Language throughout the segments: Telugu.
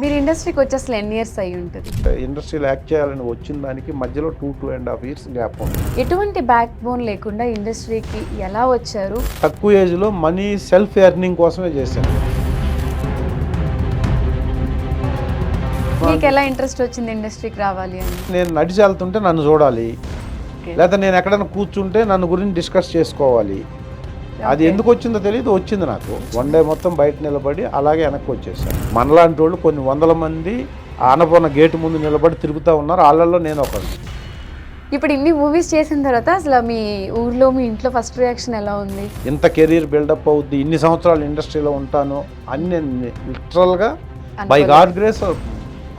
మీరు ఇండస్ట్రీకి వచ్చి అసలు ఎన్ని ఇయర్స్ అయ్యి ఉంటుంది? ఇండస్ట్రీలో యాక్ట్ చేయాలని వచ్చిన దానికి మధ్యలో 2.5 years గ్యాప్ ఉంది. ఎటువంటి బ్యాక్ బోన్ లేకుండా ఇండస్ట్రీకి ఎలా వచ్చారు? తక్కువ ఏజ్లో మనీ సెల్ఫ్ ఎర్నింగ్ కోసమే చేశాను. మీకు ఎలా ఇంట్రెస్ట్ వచ్చింది ఇండస్ట్రీకి రావాలి అని? నేను నడిచి వెళ్తుంటే నన్ను చూడాలి, లేదా నేను ఎక్కడైనా కూర్చుంటే నన్ను గురించి డిస్కస్ చేసుకోవాలి. అది ఎందుకు వచ్చిందో తెలియదు, వచ్చింది నాకు. వన్ డే మొత్తం బయట నిలబడి అలాగే వెనక్కి వచ్చేసాను. మనలాంటి వాళ్ళు కొన్ని వందల మంది ఆనపూర్ణ గేటు ముందు నిలబడి తిరుగుతూ ఉన్నారు, వాళ్ళల్లో నేను ఒకడు. ఇప్పుడు ఇన్ని మూవీస్ చేసిన తర్వాత అసలు మీ ఊర్లో మీ ఇంట్లో ఫస్ట్ రియాక్షన్ ఎలా ఉంది? ఇంత కెరీర్ బిల్డప్ అవుద్ది, ఇన్ని సంవత్సరాలు ఇండస్ట్రీలో ఉంటాను అని నేను లిటరల్గా బై గాడ్ గ్రేస్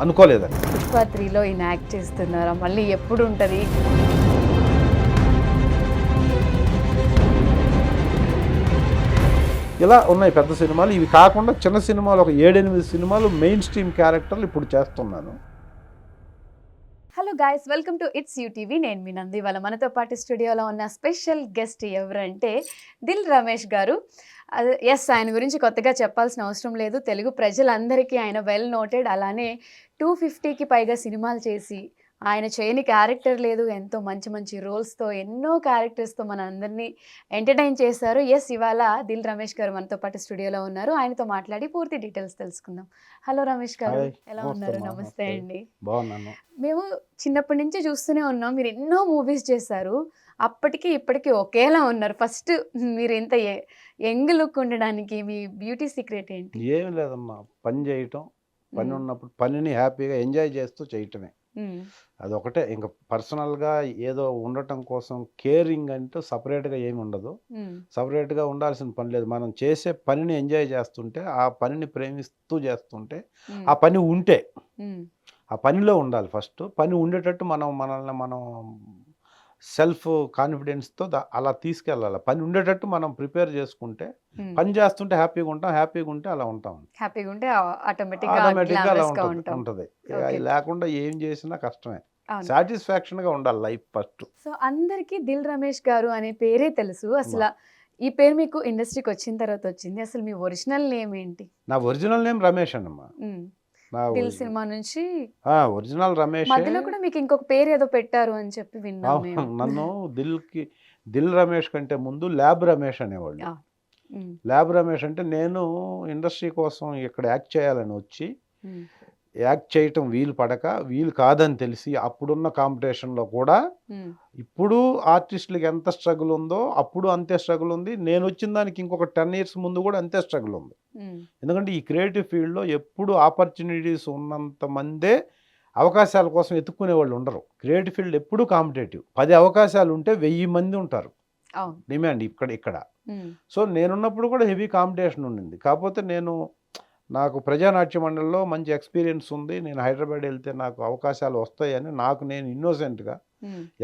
అనుకోలేదండి. పుష్ప 3లో ఈయన యాక్ట్ చేస్తున్నారా? మళ్ళీ ఎప్పుడు ఉంటుంది? ఇలా ఉన్నాయి పెద్ద సినిమాలు. ఇవి కాకుండా చిన్న సినిమాలు ఒక 7-8 సినిమాలు మెయిన్ స్ట్రీమ్ క్యారెక్టర్లు ఇప్పుడు చేస్తున్నాను. Hello guys, welcome to it's UTV. నేను మీ నంది. వాళ్ళ మనతో పాటు స్టూడియోలో ఉన్న స్పెషల్ గెస్ట్ ఎవరంటే దిల్ రమేష్ గారు. ఎస్, ఆయన గురించి కొత్తగా చెప్పాల్సిన అవసరం లేదు. తెలుగు ప్రజలందరికీ ఆయన వెల్ నోటెడ్. అలానే 250కి పైగా సినిమాలు చేసి ఆయన చేయని క్యారెక్టర్ లేదు. ఎంతో మంచి మంచి రోల్స్తో ఎన్నో క్యారెక్టర్స్తో మన అందరినీ ఎంటర్టైన్ చేశారు. ఎస్, ఇవాళ దిల్ రమేష్ గారు మనతో పాటు స్టూడియోలో ఉన్నారు. ఆయనతో మాట్లాడి పూర్తి డీటెయిల్స్ తెలుసుకుందాం. హలో రమేష్ గారు, ఎలా ఉన్నారు? నమస్తే అండి. బాగున్నాను. మేము చిన్నప్పటి నుంచి చూస్తూనే ఉన్నాం, మీరు ఎన్నో మూవీస్ చేశారు. అప్పటికి ఇప్పటికీ ఒకేలా ఉన్నారు. ఫస్ట్ మీరు ఇంత యంగ్ లుక్ ఉండడానికి మీ బ్యూటీ సీక్రెట్ ఏంటి? ఏం లేదమ్మా, పని చేయటం, పని ఉన్నప్పుడు పనిని హ్యాపీగా ఎంజాయ్ చేస్తూ చేయటమే. అదొకటే. ఇంకా పర్సనల్గా ఏదో ఉండటం కోసం కేరింగ్ అంటూ సపరేట్గా ఏమి ఉండదు. సపరేట్గా ఉండాల్సిన పని లేదు. మనం చేసే పనిని ఎంజాయ్ చేస్తుంటే, ఆ పనిని ప్రేమిస్తూ చేస్తుంటే, ఆ పని ఉంటే ఆ పనిలో ఉండాలి. ఫస్ట్ పని ఉండేటట్టు మనల్ని మనం సెల్ఫ్ కాన్ఫిడెన్స్తో అలా తీసుకెళ్ళాలి. పని ఉండేటట్టు మనం ప్రిపేర్ చేసుకుంటే, పని చేస్తుంటే హ్యాపీగా ఉంటాం, హ్యాపీగా ఉంటే అలా ఉంటాం. హ్యాపీగా ఉంటే ఆటోమేటిక్గా అలా ఉంటుంది. అది లేకుండా ఏం చేసినా కష్టమే. సాటిస్ఫాక్షన్గా ఉండాలి లైఫ్ ఫస్ట్. సో అందరికీ దిల్ రమేష్ గారు అనే పేరే తెలుసు. అసలు ఈ పేరు మీకు ఇండస్ట్రీకి వచ్చిన తర్వాత వచ్చింది. అసలు మీ ఒరిజినల్ నేమ్ ఏంటి? నా ఒరిజినల్ నేమ్ రమేష్ అన్నమ్మా. దిల్ సినిమా నుంచి ఒరిజినల్ రమేష్. మధ్యలో కూడా మీకు ఇంకొక పేరు ఏదో పెట్టారు అని చెప్పి విన్నాను. నన్ను దిల్ రమేష్ కంటే ముందు ల్యాబ్ రమేష్ అనేవాళ్ళు. ల్యాబ్ రమేష్ అంటే నేను ఇండస్ట్రీ కోసం ఇక్కడ యాక్ట్ చేయాలని వచ్చి, యాక్ట్ చేయటం వీలు కాదని తెలిసి, అప్పుడున్న కాంపిటీషన్లో కూడా ఇప్పుడు ఆర్టిస్టులకి ఎంత స్ట్రగుల్ ఉందో అప్పుడు అంతే స్ట్రగుల్ ఉంది. నేను వచ్చిన దానికి ఇంకొక 10 years ముందు కూడా అంతే స్ట్రగుల్ ఉంది. ఎందుకంటే ఈ క్రియేటివ్ ఫీల్డ్లో ఎప్పుడు ఆపర్చునిటీస్ ఉన్నంత మందే అవకాశాల కోసం ఎత్తుక్కునే వాళ్ళు ఉండరు. క్రియేటివ్ ఫీల్డ్ ఎప్పుడూ కాంపిటేటివ్. 10 అవకాశాలు ఉంటే 1000 మంది ఉంటారు డిమాండ్ ఇక్కడ. సో నేనున్నప్పుడు కూడా హెవీ కాంపిటీషన్ ఉండింది. కాకపోతే నాకు ప్రజానాట్య మండలిలో మంచి ఎక్స్పీరియన్స్ ఉంది. నేను హైదరాబాద్ వెళ్తే నాకు అవకాశాలు వస్తాయని నేను ఇన్నోసెంట్గా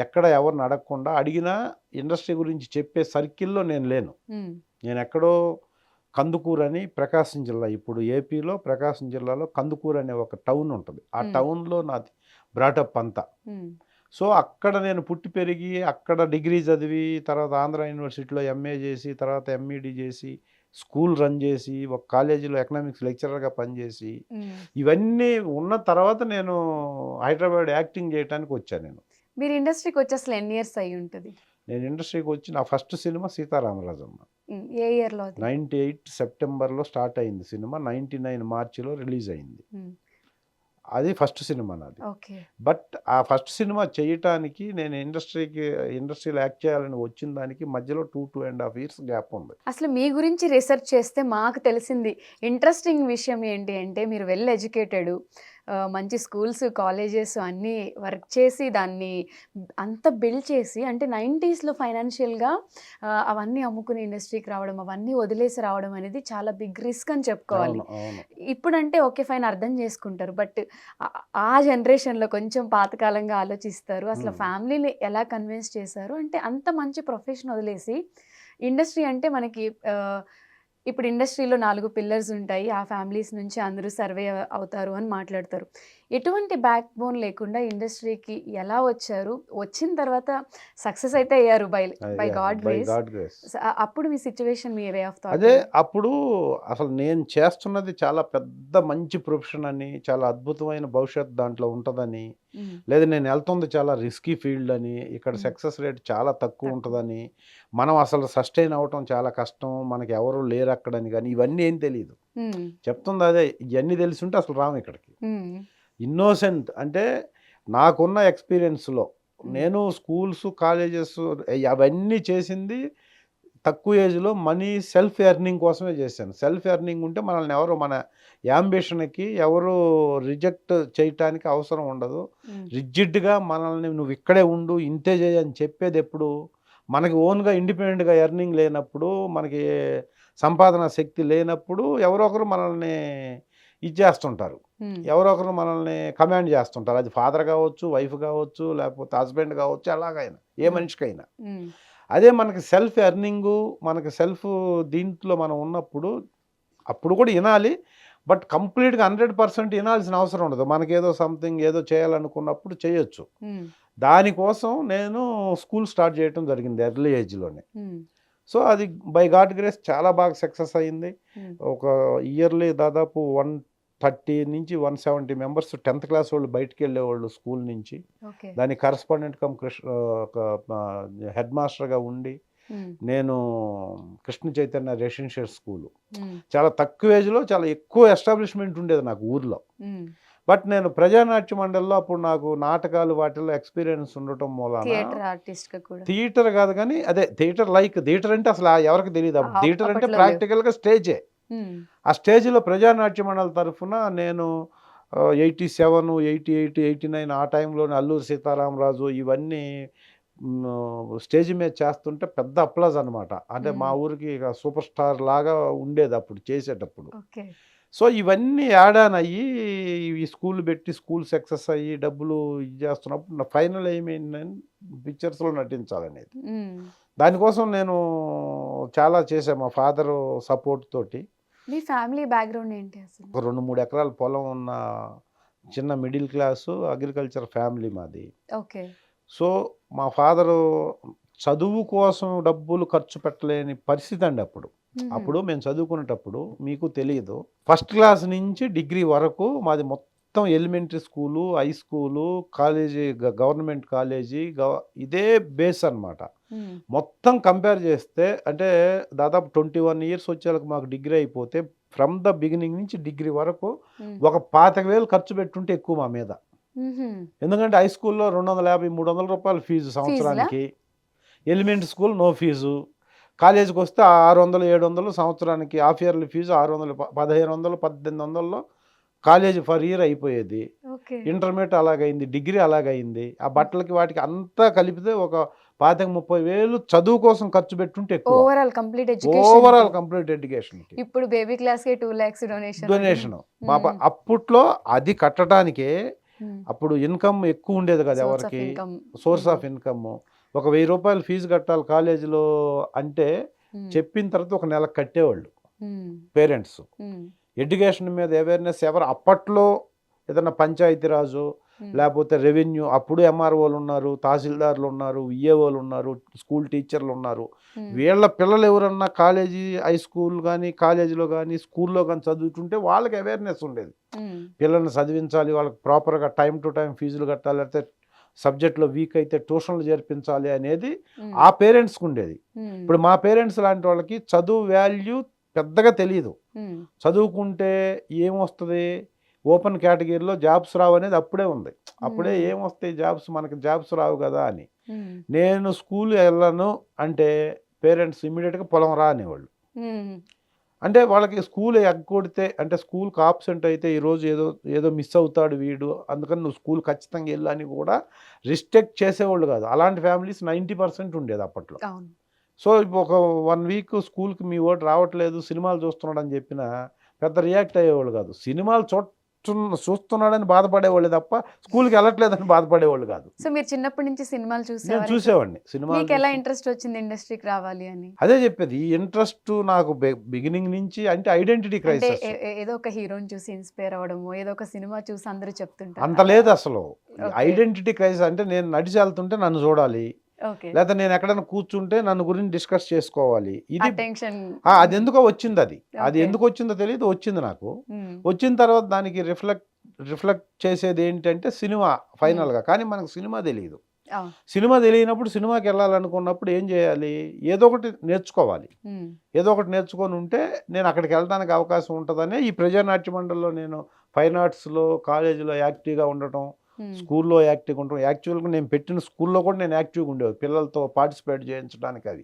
ఎక్కడ ఎవరిని అడగకుండా, అడిగినా ఇండస్ట్రీ గురించి చెప్పే సర్కిల్లో నేను లేను. నేను ఎక్కడో కందుకూరు అని ప్రకాశం జిల్లా, ఇప్పుడు ఏపీలో ప్రకాశం జిల్లాలో కందుకూరు అనే ఒక టౌన్ ఉంటుంది. ఆ టౌన్లో నాది బ్రాటప్ అంతా. సో అక్కడ నేను పుట్టి పెరిగి, అక్కడ డిగ్రీ చదివి, తర్వాత ఆంధ్ర యూనివర్సిటీలో ఎంఏ చేసి, తర్వాత ఎంఈడి చేసి, స్కూల్ రన్ చేసి, ఒక కాలేజీలో ఎకనామిక్స్ లెక్చరర్గా పనిచేసి, ఇవన్నీ ఉన్న తర్వాత నేను హైదరాబాద్ యాక్టింగ్ చేయడానికి వచ్చాను. మీరు ఇండస్ట్రీకి వచ్చి అసలు ఎన్ని ఇయర్స్ అయ్యి ఉంటుంది? నేను ఇండస్ట్రీకి వచ్చి నా ఫస్ట్ సినిమా సీతారామరాజమ్మ. ఏ ఇయర్లో? 98 సెప్టెంబర్లో స్టార్ట్ అయింది సినిమా. 99 మార్చిలో రిలీజ్ అయింది. అది ఫస్ట్ సినిమా నాది. బట్ ఆ ఫస్ట్ సినిమా చేయటానికి నేను ఇండస్ట్రీలో యాక్ట్ చేయాలని వచ్చిన దానికి మధ్యలో 2.5 years గ్యాప్ ఉంది. అసలు మీ గురించి రీసెర్చ్ చేస్తే మాకు తెలిసింది ఇంట్రెస్టింగ్ విషయం ఏంటి అంటే, మీరు వెల్ ఎడ్యుకేటెడ్, మంచి స్కూల్స్ కాలేజెస్ అన్నీ వర్క్ చేసి దాన్ని అంత బిల్డ్ చేసి, అంటే 90sలో ఫైనాన్షియల్గా అవన్నీ అమ్ముకుని ఇండస్ట్రీకి రావడం, అవన్నీ వదిలేసి రావడం అనేది చాలా బిగ్ రిస్క్ అని చెప్పుకోవాలి. ఇప్పుడంటే ఓకే ఫైన్ అర్థం చేసుకుంటారు, బట్ ఆ జనరేషన్లో కొంచెం పాతకాలంగా ఆలోచిస్తారు. అసలు ఫ్యామిలీని ఎలా కన్విన్స్ చేశారు అంటే, అంత మంచి ప్రొఫెషన్ వదిలేసి ఇండస్ట్రీ అంటే మనకి ఇప్పుడు ఇండస్ట్రీలో 4 పిల్లర్స్ ఉంటాయి. ఆ ఫ్యామిలీస్ నుంచి అందరూ సర్వే అవుతారు అని మాట్లాడతారు. ఎటువంటి బ్యాక్ బోన్ లేకుండా ఇండస్ట్రీకి ఎలా వచ్చారు? వచ్చిన తర్వాత సక్సెస్ అయితే అయ్యారు by God by grace. God grace. అప్పుడు మీ సిట్యుయేషన్, మీ వే ఆఫ్ థాట్ అదే ఏంటి? అప్పుడు అసలు నేను చేస్తున్నది చాలా పెద్ద మంచి ప్రొఫెషన్ అని, చాలా అద్భుతమైన భవిష్యత్తు దాంట్లో ఉంటదని, హ్మ్. లేదా నేను ఎళ్తుంది చాలా రిస్కీ ఫీల్డ్ అని, ఇక్కడ హ్మ్. సక్సెస్ రేట్ చాలా తక్కువ తక్కువ. ఉంటదని, మనం అసలు సస్టైన్ అవ్వటం చాలా కష్టం, మనకి ఎవరు లేరక్కడని గాని, ఇవన్నీ ఏం తెలీదు. హ్మ్. చెప్తుంది అదే. ఇయన్నీ తెలిసుంటే అసలు రాము ఇక్కడికి. హ్మ్. ఇన్నోసెంట్ అంటే నాకున్న ఎక్స్‌పీరియన్స్‌లో హ్మ్. నేను స్కూల్స్, కాలేజెస్ అవన్నీ చేసింది తక్కువ ఏజ్‌లో మనీ సెల్ఫ్ ఎర్నింగ్ కోసమే చేశాను. సెల్ఫ్ ఎర్నింగ్ ఉంటే మనల్ని ఎవరు మన యాంబిషన్‌కి ఎవరు రిజెక్ట్ చేయటానికి అవసరం ఉండదు. హ్మ్. రిజిడ్‌గా మనల్ని నువ్వు ఇక్కడే ఉండు, ఇంతే చేయి అని చెప్పేదెప్పుడు? మనకి ఓన్‌గా ఇండిపెండెంట్‌గా ఎర్నింగ్ లేనప్పుడు, మనకి సంపాదన శక్తి లేనప్పుడు ఎవరో ఒకరు మనల్ని ఇది చేస్తుంటారు. హ్మ్. ఎవరో ఒకరు మనల్ని కమాండ్ చేస్తుంటారు. అది ఫాదర్ కావచ్చు, వైఫ్ కావచ్చు, లేకపోతే హస్బెండ్ కావచ్చు, ఎలాగైనా ఏ హ్మ్. మనిషికైనా. హ్మ్. అదే మనకి సెల్ఫ్ ఎర్నింగు, మనకి సెల్ఫ్ దీంట్లో మనం ఉన్నప్పుడు, అప్పుడు కూడా ఇనాలి. బట్ కంప్లీట్‌గా 100% ఇనాల్సిన అవసరం ఉండదు. మనకేదో సంథింగ్ ఏదో చేయాలనుకున్నప్పుడు చేయొచ్చు. హ్మ్. దానికోసం నేను స్కూల్ స్టార్ట్ చేయటం జరిగింది ఎర్లీ ఏజ్‌లోనే. హ్మ్. సో, అది బై గాడ్ గ్రేస్ చాలా బాగా సక్సెస్ అయింది. హ్మ్. ఒక ఇయర్లీ దాదాపు 130 నుంచి 170 మెంబర్స్ 10థ్ క్లాస్ వాళ్ళు బయటికెళ్ళేవాళ్ళు స్కూల్ నుంచి. ఓకే. దానికి కరస్పాండెంట్ కమ్ ఒక హెడ్ మాస్టర్‌గా ఉండి, హ్మ్. నేను కృష్ణ చైతన్య రెసిడెన్షియల్ స్కూలు. హ్మ్. చాలా తక్కువ ఏజ్‌లో చాలా ఎక్కువ ఎస్టాబ్లిష్‌మెంట్ ఉండేది నాకు ఊర్లో. హ్మ్. బట్ నేను ప్రజానాట్య మండలిలో అప్పుడు నాకు నాటకాలు వాటిల్లో ఎక్స్‌పీరియన్స్ ఉండటం మూలాన థియేటర్ ఆర్టిస్ట్‌గా కూడా. థియేటర్ కాదు గానీ, అదే థియేటర్ అంటే అసలు ఎవరికీ తెలీదు. అప్పుడు థియేటర్ అంటే అప్పట్లో లేవు. ప్రాక్టికల్‌గా స్టేజే. హ్మ్. ఆ స్టేజ్‌లో ప్రజానాట్య మండలి తరఫున నేను 87, 88, 89 ఆ టైంలోనే అల్లూరి సీతారామరాజు ఇవన్నీ స్టేజ్ మీద చేస్తుంటే పెద్ద అప్లాజ్ అనమాట. అంటే మా హ్మ్. ఊరికి ఇక సూపర్ స్టార్ లాగా ఉండేదప్పుడు చేసేటప్పుడు. ఓకే. సో, ఇవన్నీ యాడ్ ఆన్ అయ్యి ఈ స్కూల్ పెట్టి స్కూల్ సక్సెస్ అయ్యి డబ్బులు ఇది చేస్తున్నప్పుడు నా ఫైనల్ ఎయిమ్ ఏంటంటే పిక్చర్స్‌లో నటించాలనేది. హ్మ్. దానికోసం నేను చాలా చేశా మా ఫాదరు సపోర్ట్ తోటి. మీ ఫ్యామిలీ బ్యాక్‌గ్రౌండ్ ఏంటి అసలు? ఒక 2, 3 ఎకరాల పొలం ఉన్న చిన్న మిడిల్ క్లాసు అగ్రికల్చర్ ఫ్యామిలీ మాది. ఓకే. సో, మా ఫాదరు చదువు కోసం డబ్బులు ఖర్చు పెట్టలేని పరిస్థితండి అప్పుడు. హుహు. అప్పుడు మేము చదువుకునేటప్పుడు మీకు తెలీదు. ఫస్ట్ క్లాస్ నుంచి డిగ్రీ వరకు మాది మొత్తం elementary school, high school, college government college ఇదే బేస్ అనమాట. హ్మ్. మొత్తం కంపేర్ చేస్తే అంటే దాదాపు 21 ఇయర్స్ వచ్చేళ్ళకి మాకు డిగ్రీ అయిపోతే ఫ్రమ్ ద బిగినింగ్ నుంచి డిగ్రీ వరకు హ్మ్. ఒక 25,000 ఖర్చు పెట్టుంటే ఎక్కువ మా మీద. హుహు. ఎందుకంటే హై స్కూల్‌లో రూ. 250, 300 రూపాయలు ఫీజు ఫీజులా? సంవత్సరానికి. Elementary school no fee. కాలేజీకొస్తే 600, 700 సంవత్సరానికి హాఫ్ ఇయర్లీ ఫీజు 600 1500, 1800లో కాలేజీ ఫర్ ఇయర్ అయిపోయేది. ఓకే. ఇంటర్మీడియేట్ అలాగయింది. డిగ్రీ అలాగయింది. ఆ బట్టలకి వాటికి అంతా కలిపితే ఒక 25,000, 30,000 చదువు కోసం ఖర్చు పెట్టుంటే ఎక్కువ. ఓవరాల్ కంప్లీట్ ఎడ్యుకేషన్‌కి. ఓవరాల్ కంప్లీట్ ఎడ్యుకేషన్‌కి. ఇప్పుడు బేబీ క్లాస్‌కే 2,00,000 డొనేషన్ అంటున్నారు. డొనేషను. హ్మ్. అప్పట్లో అది కట్టడానికే హ్మ్. అప్పుడు ఇన్‌కమ్ ఎక్కువ ఉండేది కదా! సోర్స్ ఆఫ్ ఎవరికి. ఇన్‌కమ్. సోర్స్ హ్మ్. Of income. ఒక రూ. 1000 ఫీజు కట్టాలి కాలేజీలో అంటే హ్మ్. చెప్పిన తర్వాత ఒక నెలకు కట్టేవాళ్ళు హ్మ్. పేరెంట్స్. హ్మ్. ఎడ్యుకేషన్ మీద అవేర్‌నెస్ ఎవరు అప్పట్లో ఏదన్నా పంచాయతీరాజు, హ్మ్. లేపోతే రెవెన్యూ అప్పుడు ఎంఆర్ఓలున్నారు, తహసీల్దార్‌లున్నారు, విఏఓలున్నారు, స్కూల్ టీచర్‌లున్నారు. హ్మ్. వీళ్ళ పిల్లలు ఎవరన్నా కాలేజీ, హై స్కూల్ గానీ, కాలేజీలో గానీ, స్కూల్‌లో గానీ చదువుతుంటే వాళ్ళకి అవేర్‌నెస్ ఉండేది. హ్మ్. పిల్లల్ని చదివించాలి, వాళ్ళకి ప్రాపర్‌గా టైమ్ టు టైమ్ ఫీజులు కట్టాలి, లేకపోతే సబ్జెక్ట్‌లో వీక్ అయితే ట్యూషన్‌లు చేర్పించాలి అనేది హ్మ్. ఆ పేరెంట్స్‌కుండేది. హ్మ్. ఇప్పుడు మా పేరెంట్స్ లాంటి వాళ్ళకి చదువు వాల్యూ పెద్దగా తెలీదు. హ్మ్. చదువుకుంటే ఏమొస్తది? ఓపెన్ కేటగిరీలో జాబ్స్ రావనేది అప్పుడే ఉంది. అప్పుడే హ్మ్. ఏమొస్తాయి జాబ్స్ మనకి జాబ్స్ రావు గదా! అని. హ్మ్. నేను స్కూల్ ఎళ్ళను అంటే పేరెంట్స్ ఇమ్మీడియేట్‌గా పొలం రా అనేవాళ్ళు. హ్మ్. అంటే వాళ్ళకి స్కూల్ ఎగ్గొడితే అంటే స్కూల్‌కి ఆబ్సెంట్ అయితే ఈరోజు ఏదో మిస్ అవుతాడు వీడు. అందుకని నువ్వు స్కూల్ ఖచ్చితంగా ఎళ్ళు అని కూడా రిస్ట్రిక్ట్ చేసేవాళ్ళు కాదు. అలాంటి ఫ్యామిలీస్ 90% ఉండేది అప్పట్లో. అవును. సో, ఇప్పుడు ఒక 1 వీక్ స్కూల్‌కి మీ వోడు రావట్లేదు, సినిమాలు చూస్తున్నాడని చెప్పినా పెద్ద రియాక్ట్ అయ్యేవాళ్ళు కాదు. సినిమాలు చూస్తున్నాడని బాధపడేవాళ్ళు తప్ప స్కూల్కి వెళ్ళట్లేదని బాధపడేవాళ్ళు కాదు. సో మీరు చిన్నప్పటి నుంచి సినిమాలు నేను చూసేవారు? చూసేవాడిని సినిమాలు. మీకు ఎలా ఇంట్రెస్ట్ వచ్చింది ఇండస్ట్రీకి రావాలి అని? అదే చెప్పేది, ఈ ఇంట్రెస్ట్ నాకు బిగినింగ్ నుంచి అంటే ఐడెంటిటీ అంటే క్రైసిస్. ఏదో ఒక హీరోని చూసి ఇన్స్పైర్ అవ్వడము, ఏదో ఒక సినిమా చూసి అందరూ చెప్తుంటారు. అంత లేదు అసలు. Okay. ఐడెంటిటీ క్రైసిస్ అంటే నేను నడిచి వెళ్తుంటే నన్ను చూడాలి, ఓకే. లేదా నేను ఎక్కడైనా కూర్చుంటే నన్ను గురించి డిస్కస్ చేసుకోవాలి. ఇది టెన్షన్. అది ఎందుకో వచ్చింది, అది Okay. ఎందుకు వచ్చిందో తెలియదు, వచ్చింది నాకు. వచ్చిన తర్వాత దానికి రిఫ్లెక్ట్ చేసేది ఏంటంటే సినిమా ఫైనల్గా. కానీ మనకు సినిమా తెలియదు. సినిమా తెలియనప్పుడు సినిమాకి వెళ్ళాలనుకున్నప్పుడు ఏం చేయాలి, ఏదో ఒకటి నేర్చుకోవాలి. ఏదో ఒకటి నేర్చుకొని ఉంటే నేను అక్కడికి వెళ్ళడానికి అవకాశం ఉంటుందనే ఈ ప్రజానాట్య మండలిలో నేను ఫైన్ ఆర్ట్స్లో కాలేజీలో యాక్టివ్గా ఉండటం, స్కూల్లో యాక్టివ్గా ఉండటం. యాక్చువల్గా నేను పెట్టిన స్కూల్లో కూడా నేను యాక్టివ్గా ఉండేది, పిల్లలతో పార్టిసిపేట్ చేయించడానికి. అది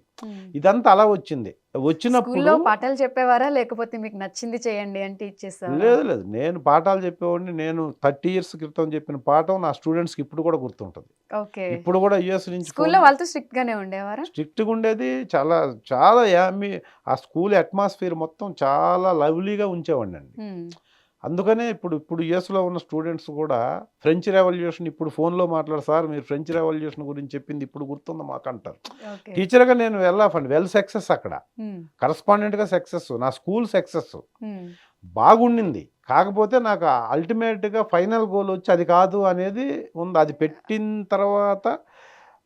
ఇదంతా అలా వచ్చింది. వచ్చినప్పుడు పాఠాలు చెప్పేవారా, లేకపోతే మీకు నచ్చింది చేయండి అంటే ఇచ్చేసారా? లేదు, నేను పాఠాలు చెప్పేవాడిని. నేను 30 years క్రితం చెప్పిన పాఠం నా స్టూడెంట్స్కి ఇప్పుడు కూడా గుర్తుంటుంది. ఓకే. ఇప్పుడు కూడా యుఎస్ నుంచి స్కూల్లో వాళ్ళతో స్ట్రిక్ట్ గానే ఉండేవారా? స్ట్రిక్ట్గా ఉండేది. చాలా చాలా ఆ స్కూల్ అట్మాస్ఫియర్ మొత్తం చాలా లవ్లీగా ఉంచేవాడిని అండి. అందుకనే ఇప్పుడు యుఎస్లో ఉన్న స్టూడెంట్స్ కూడా ఫ్రెంచ్ రెవల్యూషన్ ఇప్పుడు ఫోన్లో మాట్లాడు, సార్ మీరు ఫ్రెంచ్ రెవల్యూషన్ గురించి చెప్పింది ఇప్పుడు గుర్తుంది మాకు అంటారు. టీచర్గా నేను వెల్ సక్సెస్, అక్కడ కరస్పాండెంట్గా సక్సెస్, నా స్కూల్ సక్సెస్ బాగుండింది. కాకపోతే నాకు అల్టిమేట్గా ఫైనల్ గోల్ వచ్చి అది కాదు అనేది ఉంది. అది పెట్టిన తర్వాత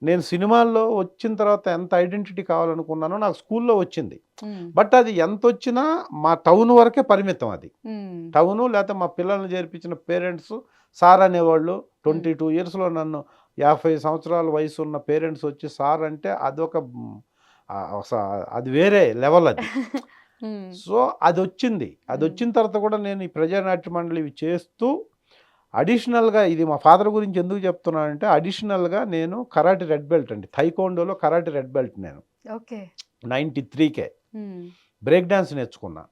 నేను సినిమాల్లో వచ్చిన తర్వాత ఎంత ఐడెంటిటీ కావాలనుకున్నానో నాకు స్కూల్లో వచ్చింది. బట్ అది ఎంత వచ్చినా మా టౌన్ వరకే పరిమితం. అది టౌను, లేకపోతే మా పిల్లల్ని చేర్పించిన పేరెంట్స్ సార్ అనేవాళ్ళు. 22 yearsలో నన్ను 50 సంవత్సరాల వయసు ఉన్న పేరెంట్స్ వచ్చి సార్ అంటే అదొక అది వేరే లెవెల్ అది. సో అది వచ్చింది. అది వచ్చిన తర్వాత కూడా నేను ఈ ప్రజానాట్య మండలి ఇవి చేస్తూ అడిషనల్గా, ఇది మా ఫాదర్ గురించి ఎందుకు చెప్తున్నానంటే, అడిషనల్గా నేను కరాటే రెడ్ బెల్ట్ అండి, థైకోండోలో కరాటే రెడ్ బెల్ట్ నేను. ఓకే. 93కే బ్రేక్ డాన్స్ నేర్చుకున్నా,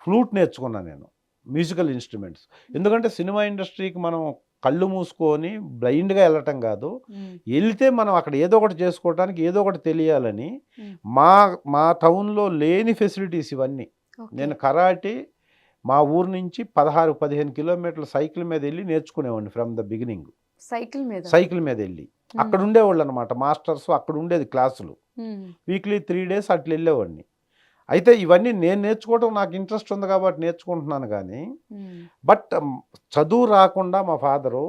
ఫ్లూట్ నేర్చుకున్నా నేను, మ్యూజికల్ ఇన్స్ట్రుమెంట్స్. ఎందుకంటే సినిమా ఇండస్ట్రీకి మనం కళ్ళు మూసుకొని బ్లైండ్గా వెళ్ళటం కాదు, వెళ్తే మనం అక్కడ ఏదో ఒకటి చేసుకోవడానికి ఏదో ఒకటి తెలియాలని మా టౌన్లో లేని ఫెసిలిటీస్ ఇవన్నీ. నేను కరాటే మా ఊరు నుంచి 16-15 kilometers సైకిల్ మీద వెళ్ళి నేర్చుకునేవాడిని ఫ్రమ్ ద బిగినింగ్. సైకిల్ మీద వెళ్ళి అక్కడ ఉండేవాళ్ళు అనమాట మాస్టర్స్, అక్కడ ఉండేది క్లాసులు. వీక్లీ 3 days అట్లా వెళ్ళేవాడిని. అయితే ఇవన్నీ నేను నేర్చుకోవడం నాకు ఇంట్రెస్ట్ ఉంది కాబట్టి నేర్చుకుంటున్నాను. కానీ బట్ చదువు రాకుండా మా ఫాదరు,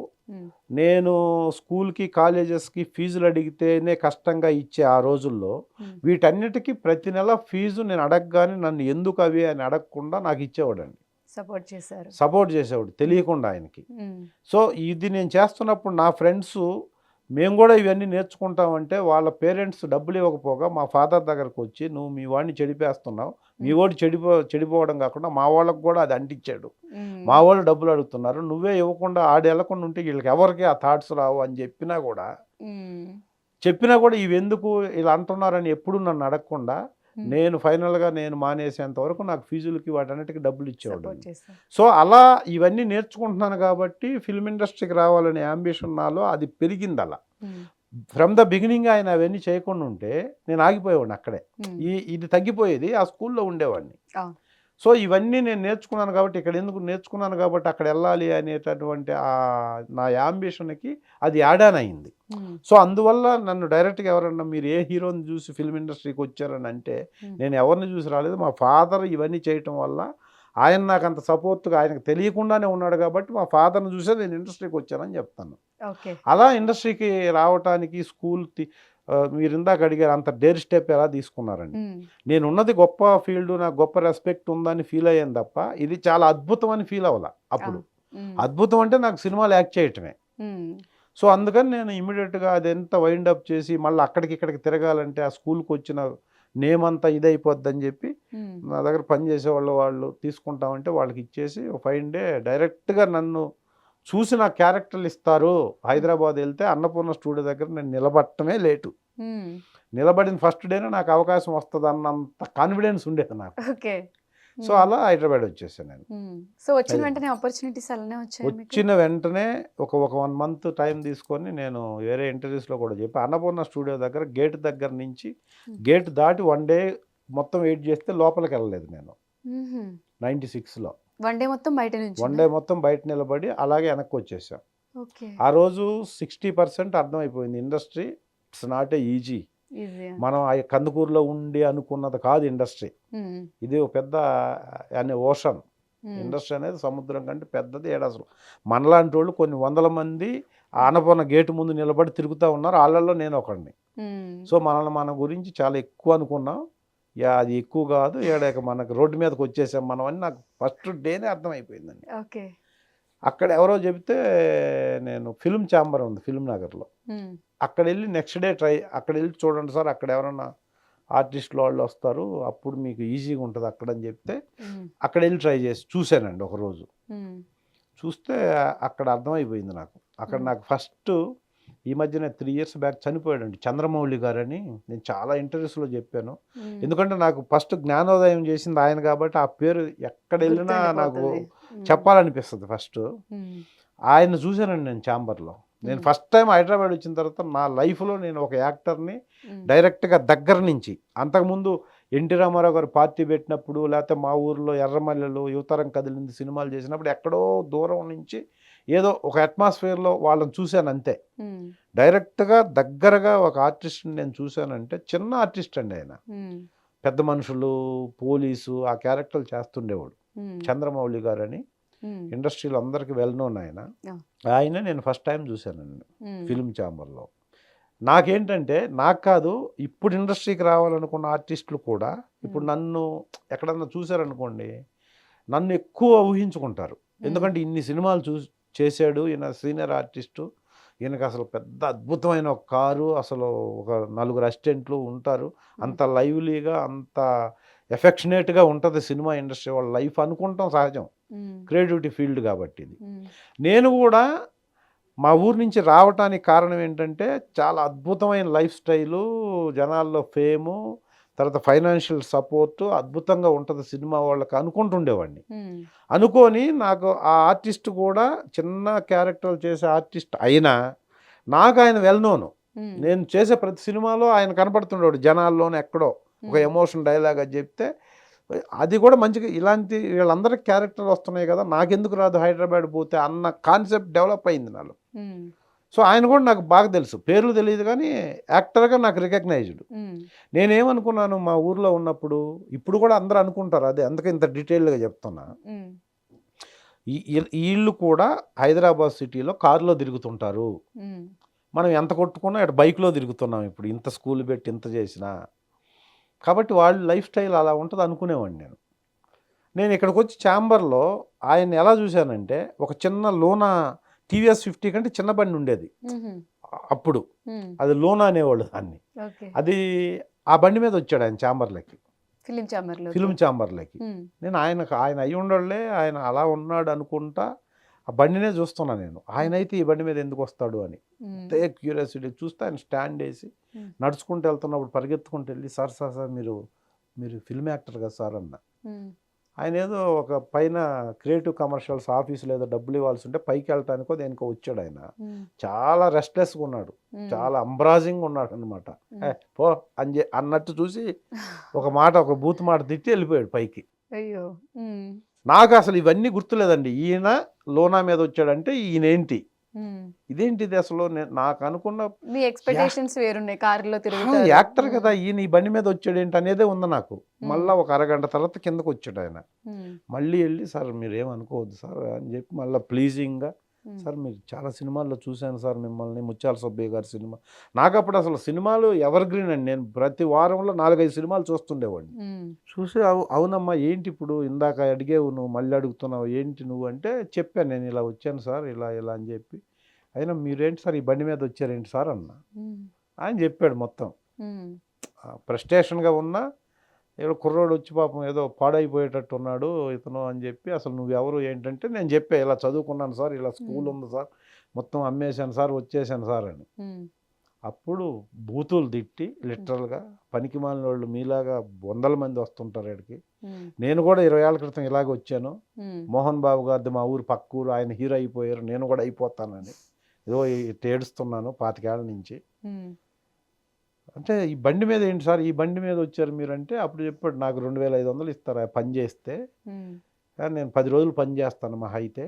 నేను స్కూల్కి కాలేజెస్కి ఫీజులు అడిగితేనే కష్టంగా ఇచ్చే ఆ రోజుల్లో వీటన్నిటికీ ప్రతి నెల ఫీజు నేను అడగగానే నన్ను ఎందుకు అవి అని అడగకుండా నాకు ఇచ్చేవాడండి. సపోర్ట్ చేసేవాడు తెలియకుండా ఆయనకి. సో ఇది నేను చేస్తున్నప్పుడు నా ఫ్రెండ్స్ మేము కూడా ఇవన్నీ నేర్చుకుంటామంటే వాళ్ళ పేరెంట్స్ డబ్బులు ఇవ్వకపోగా మా ఫాదర్ దగ్గరకు వచ్చి, నువ్వు మీ వాడిని చెడిపేస్తున్నావు, మీ వాడు చెడిపోవడం కాకుండా మా వాళ్ళకు కూడా అది అంటించాడు, మా వాళ్ళు డబ్బులు అడుగుతున్నారు, నువ్వే ఇవ్వకుండా ఆడు వెళ్ళకుండా ఉంటే వీళ్ళకి ఎవరికి ఆ థాట్స్ రావు అని చెప్పినా కూడా ఇవెందుకు ఇలా అంటున్నారని ఎప్పుడు నన్ను అడగకుండా నేను ఫైనల్గా నేను మానేసేంత వరకు నాకు ఫీజులకి వాటన్నిటికీ డబ్బులు ఇచ్చేవాడు. సో అలా ఇవన్నీ నేర్చుకుంటున్నాను కాబట్టి ఫిల్మ్ ఇండస్ట్రీకి రావాలనే అంబిషన్ నాలో అది పెరిగింది. అలా ఫ్రమ్ ద బిగినింగ్ ఆయన అవన్నీ చేయకుండా ఉంటే నేను ఆగిపోయేవాడిని అక్కడే, ఇది తగ్గిపోయేది, ఆ స్కూల్లో ఉండేవాడిని. సో ఇవన్నీ నేను నేర్చుకున్నాను కాబట్టి, ఇక్కడ ఎందుకు నేర్చుకున్నాను కాబట్టి అక్కడ వెళ్ళాలి అనేటటువంటి నా యాంబిషన్కి అది యాడ్ ఆన్ అయింది. సో అందువల్ల నన్ను డైరెక్ట్గా ఎవరన్నా మీరు ఏ హీరోని చూసి ఫిల్మ్ ఇండస్ట్రీకి వచ్చారని అంటే, నేను ఎవరిని చూసి రాలేదు, మా ఫాదర్ ఇవన్నీ చేయటం వల్ల ఆయన నాకు అంత సపోర్ట్గా, ఆయనకు తెలియకుండానే ఉన్నాడు కాబట్టి మా ఫాదర్ని చూసే నేను ఇండస్ట్రీకి వచ్చానని చెప్తాను. అలా ఇండస్ట్రీకి రావటానికి స్కూల్ మీరు ఇందాక అడిగారు అంత డేర్ స్టెప్ ఎలా తీసుకున్నారండి. నేను ఉన్నది గొప్ప ఫీల్డ్, నాకు గొప్ప రెస్పెక్ట్ ఉందని ఫీల్ అయ్యాను తప్ప ఇది చాలా అద్భుతం అని ఫీల్ అవ్వాల. అప్పుడు అద్భుతం అంటే నాకు సినిమాలు యాక్ట్ చేయటమే. సో అందుకని నేను ఇమీడియట్గా అది ఎంత వైండ్ అప్ చేసి మళ్ళీ ఇక్కడికి తిరగాలంటే ఆ స్కూల్కి వచ్చిన నేమ్ అంతా ఇదైపోద్ది అని చెప్పి నా దగ్గర పనిచేసే వాళ్ళు తీసుకుంటామంటే వాళ్ళకి ఇచ్చేసి 5 days డైరెక్ట్గా నన్ను చూసి నాకు క్యారెక్టర్లు ఇస్తారు. హైదరాబాద్ వెళ్తే అన్నపూర్ణ స్టూడియో దగ్గర నేను నిలబడటమే లేటు. నిలబడిన ఫస్ట్ డేనే నాకు అవకాశం వస్తుంది అన్నంత కాన్ఫిడెన్స్ ఉండేది నాకు. సో అలా హైదరాబాద్ వచ్చేసాను నేను. సో వచ్చిన వెంటనే ఆపర్చునిటీస్ అలానే వచ్చాయి. వచ్చిన వెంటనే ఒక 1 month టైం తీసుకొని నేను వేరే ఇంటర్వ్యూస్లో కూడా చెప్పి అన్నపూర్ణ స్టూడియో దగ్గర గేట్ దగ్గర నుంచి గేట్ దాటి 1 day మొత్తం వెయిట్ చేస్తే లోపలికి వెళ్ళలేదు నేను 96లో. వన్ డే మొత్తం బయట నుంచి వన్ డే మొత్తం బయట నిలబడి అలాగే వెనక్కి వచ్చేసాం. ఓకే. ఆ రోజు 60% అర్థమైపోయింది industry it's not a easy. Easy. మనం ఆ కందుకూరులో ఉండి అనుకున్నది కాదు ఇండస్ట్రీ. ఇది ఒక పెద్ద అనే ఓషన్. ఇండస్ట్రీ అనేది సముద్రం కంటే పెద్దది. అసలు మనలాంటి వాళ్ళు కొన్ని వందల మంది ఆనపన గేటు ముందు నిలబడి తిరుగుతూ ఉన్నారు. వాళ్ళల్లో నేను ఒకడిని. సో మనల్ని మన గురించి చాలా ఎక్కువ అనుకున్నాం. అది ఎక్కువ కాదు, ఏడాక మనకు రోడ్డు మీదకి వచ్చేసాం మనం అని నాకు ఫస్ట్ డేనే అర్థమైపోయిందండి. ఓకే. అక్కడ ఎవరో చెబితే నేను ఫిల్మ్ ఛాంబర్ ఉంది ఫిల్మ్ నగర్లో, అక్కడ వెళ్ళి నెక్స్ట్ డే అక్కడ వెళ్ళి చూడండి సార్, అక్కడ ఎవరన్నా ఆర్టిస్టులు వాళ్ళు వస్తారు, అప్పుడు మీకు ఈజీగా ఉంటుంది అక్కడ అని చెప్తే అక్కడ వెళ్ళి ట్రై చేసి చూశానండి ఒకరోజు. చూస్తే అక్కడ అర్థమైపోయింది నాకు. అక్కడ నాకు ఫస్ట్ ఈ మధ్యన 3 years బ్యాక్ చనిపోయాడండి చంద్రమౌళి గారని. నేను చాలా ఇంటర్వ్యూస్లో చెప్పాను. ఎందుకంటే నాకు ఫస్ట్ జ్ఞానోదయం చేసింది ఆయన కాబట్టి ఆ పేరు ఎక్కడ వెళ్ళినా నాకు చెప్పాలనిపిస్తుంది ఫస్ట్. ఆయన చూశానండి నేను ఛాంబర్లో. నేను ఫస్ట్ టైం హైదరాబాద్ వచ్చిన తర్వాత నా లైఫ్లో నేను ఒక యాక్టర్ని డైరెక్ట్గా దగ్గర నుంచి, అంతకుముందు ఎన్టీ రామారావు గారు పార్టీ పెట్టినప్పుడు, లేకపోతే మా ఊర్లో ఎర్రమల్లెలు యువతరం కదిలింది సినిమాలు చేసినప్పుడు ఎక్కడో దూరం నుంచి ఏదో ఒక అట్మాస్ఫియర్లో వాళ్ళని చూశాను అంతే. డైరెక్ట్గా దగ్గరగా ఒక ఆర్టిస్ట్ని నేను చూశానంటే చిన్న ఆర్టిస్ట్ అండి ఆయన. పెద్ద మనుషులు, పోలీసు ఆ క్యారెక్టర్లు చేస్తుండేవాడు చంద్రమౌళి గారు అని. ఇండస్ట్రీలో అందరికీ వెల్ నోన్ ఆయన. ఆయన నేను ఫస్ట్ టైం చూశానండి ఫిల్మ్ ఛాంబర్లో. నాకేంటంటే నాకు కాదు, ఇప్పుడు ఇండస్ట్రీకి రావాలనుకున్న ఆర్టిస్టులు కూడా ఇప్పుడు నన్ను ఎక్కడన్నా చూశారనుకోండి, నన్ను ఎక్కువ ఊహించుకుంటారు. ఎందుకంటే ఇన్ని సినిమాలు చేశాడు ఈయన, సీనియర్ ఆర్టిస్టు, ఈయనకు అసలు పెద్ద అద్భుతమైన ఒక కారు, అసలు ఒక 4 అసిస్టెంట్లు ఉంటారు, అంత లైవ్లీగా అంత ఎఫెక్షనేట్గా ఉంటుంది సినిమా ఇండస్ట్రీ వాళ్ళ లైఫ్ అనుకుంటాం సహజం, క్రియేటివిటీ ఫీల్డ్ కాబట్టి ఇది. నేను కూడా మా ఊరు నుంచి రావటానికి కారణం ఏంటంటే చాలా అద్భుతమైన లైఫ్ స్టైలు, జనాల్లో ఫేము, తర్వాత ఫైనాన్షియల్ సపోర్టు అద్భుతంగా ఉంటుంది సినిమా వాళ్ళకి అనుకుంటుండేవాడిని. అనుకొని నాకు ఆ ఆర్టిస్ట్ కూడా చిన్న క్యారెక్టర్లు చేసే ఆర్టిస్ట్ అయినా నాకు ఆయన వెల్ నోను. నేను చేసే ప్రతి సినిమాలో ఆయన కనపడుతుండేవాడు జనాల్లోనే ఎక్కడో ఒక ఎమోషన్ డైలాగ్ అది చెప్తే, అది కూడా మంచిగా ఇలాంటి వీళ్ళందరికీ క్యారెక్టర్లు వస్తున్నాయి కదా, నాకెందుకు రాదు హైదరాబాద్ పోతే అన్న కాన్సెప్ట్ డెవలప్ అయింది నాలో. సో ఆయన కూడా నాకు బాగా తెలుసు, పేర్లు తెలియదు కానీ యాక్టర్గా నాకు రికగ్నైజ్డ్. నేనేమనుకున్నాను మా ఊర్లో ఉన్నప్పుడు, ఇప్పుడు కూడా అందరూ అనుకుంటారు అదే, అందుకే ఇంత డీటెయిల్గా చెప్తున్నా. వీళ్ళు కూడా హైదరాబాద్ సిటీలో కారులో తిరుగుతుంటారు, మనం ఎంత కొట్టుకున్నా ఇక్కడ బైక్లో తిరుగుతున్నాం ఇప్పుడు, ఇంత స్కూల్ పెట్టి ఇంత చేసినా, కాబట్టి వాళ్ళ లైఫ్ స్టైల్ అలా ఉంటుంది అనుకునేవాడిని నేను ఇక్కడికి వచ్చి ఛాంబర్లో ఆయన ఎలా చూశానంటే, ఒక చిన్న లోనా టీవీఎస్ 50 కంటే చిన్న బండి ఉండేది అప్పుడు, అది లోనా అనేవాళ్ళు దాన్ని. అది ఆ బండి మీద వచ్చాడు ఆయన ఛాంబర్లకి, ఫిల్మ్ ఛాంబర్లకి. నేను ఆయన అయ్యి ఉండలే, ఆయన అలా ఉన్నాడు అనుకుంటా ఆ బండినే చూస్తున్నా నేను. ఆయన అయితే ఈ బండి మీద ఎందుకు వస్తాడు అని అంతే క్యూరియాసిటీ చూస్తే ఆయన స్టాండ్ వేసి నడుచుకుంటూ వెళ్తున్నప్పుడు పరిగెత్తుకుంటూ వెళ్ళి, సార్ సార్ సార్ మీరు ఫిల్మ్ యాక్టర్ కదా సార్ అన్న. ఆయన ఏదో ఒక పైన క్రియేటివ్ కమర్షియల్స్ ఆఫీసులో ఏదో డబ్బులు ఇవ్వాల్సి ఉంటే పైకి వెళ్ళటానికో దేనికో వచ్చాడు ఆయన. చాలా రెస్ట్లెస్గా ఉన్నాడు, చాలా అంబ్రాజింగ్ ఉన్నాడు అనమాట. పో అన్నట్టు చూసి ఒక బూత్ మాట తిట్టి వెళ్ళిపోయాడు పైకి. నాకు అసలు ఇవన్నీ గుర్తులేదండి. ఈయన లోనా మీద వచ్చాడంటే ఈయన ఏంటి, ఇదేంటిది అసలు నాకు అనుకున్న యాక్టర్ కదా ఈయన, ఈ బండి మీద వచ్చాడు ఏంటి అనేదే ఉంది నాకు. మళ్ళీ ఒక అరగంట తర్వాత కిందకు వచ్చాడు ఆయన. మళ్ళీ వెళ్ళి, సార్ మీరు ఏమనుకోవద్దు సార్ అని చెప్పి మళ్ళీ ప్లీజింగ్గా, సార్ మీరు చాలా సినిమాల్లో చూశాను సార్ మిమ్మల్ని, ముత్యాల సుబ్బయ్య గారి సినిమా. నాకు అప్పుడు అసలు సినిమాలు ఎవర్ గ్రీన్ అండి, నేను ప్రతి వారంలో 4-5 సినిమాలు చూస్తుండేవాడిని. చూసి అవునమ్మా ఏంటి ఇప్పుడు ఇందాక అడిగేవు నువ్వు మళ్ళీ అడుగుతున్నావు ఏంటి నువ్వు అంటే, చెప్పాను నేను ఇలా వచ్చాను సార్ ఇలా అని చెప్పి. అయినా మీరేంటి సార్ ఈ బండి మీద వచ్చారేంటి సార్ అన్న. ఆయన చెప్పాడు మొత్తం. ఫ్రస్ట్రేషన్గా ఉన్నా ఏదో కుర్రోడు వచ్చి పాపం ఏదో పాడైపోయేటట్టు ఉన్నాడు ఇతను అని చెప్పి, అసలు నువ్వెవరు ఏంటంటే నేను చెప్పా ఇలా చదువుకున్నాను సార్, ఇలా స్కూల్ ఉంది సార్, మొత్తం అమ్మేశాను సార్, వచ్చేసాను సార్ అని. అప్పుడు బూతులు తిట్టి లిటరల్గా, పనికి మాలిన వాళ్ళు మీలాగా 100 మంది వస్తుంటారు ఇక్కడికి, నేను కూడా 20 ఏళ్ల క్రితం ఇలాగ వచ్చాను, మోహన్ బాబు గారిది మా ఊరు పక్క ఊరు, ఆయన హీరో అయిపోయారు, నేను కూడా అయిపోతానని ఏదో ఏడుస్తున్నాను 25 ఏళ్ల నుంచి. అంటే ఈ బండి మీద ఏంటి సార్ ఈ బండి మీద వచ్చారు మీరు అంటే, అప్పుడు చెప్పాడు నాకు 2500 ఇస్తారు ఆ పని చేస్తే, నేను 10 రోజులు పని చేస్తాను మహా అయితే.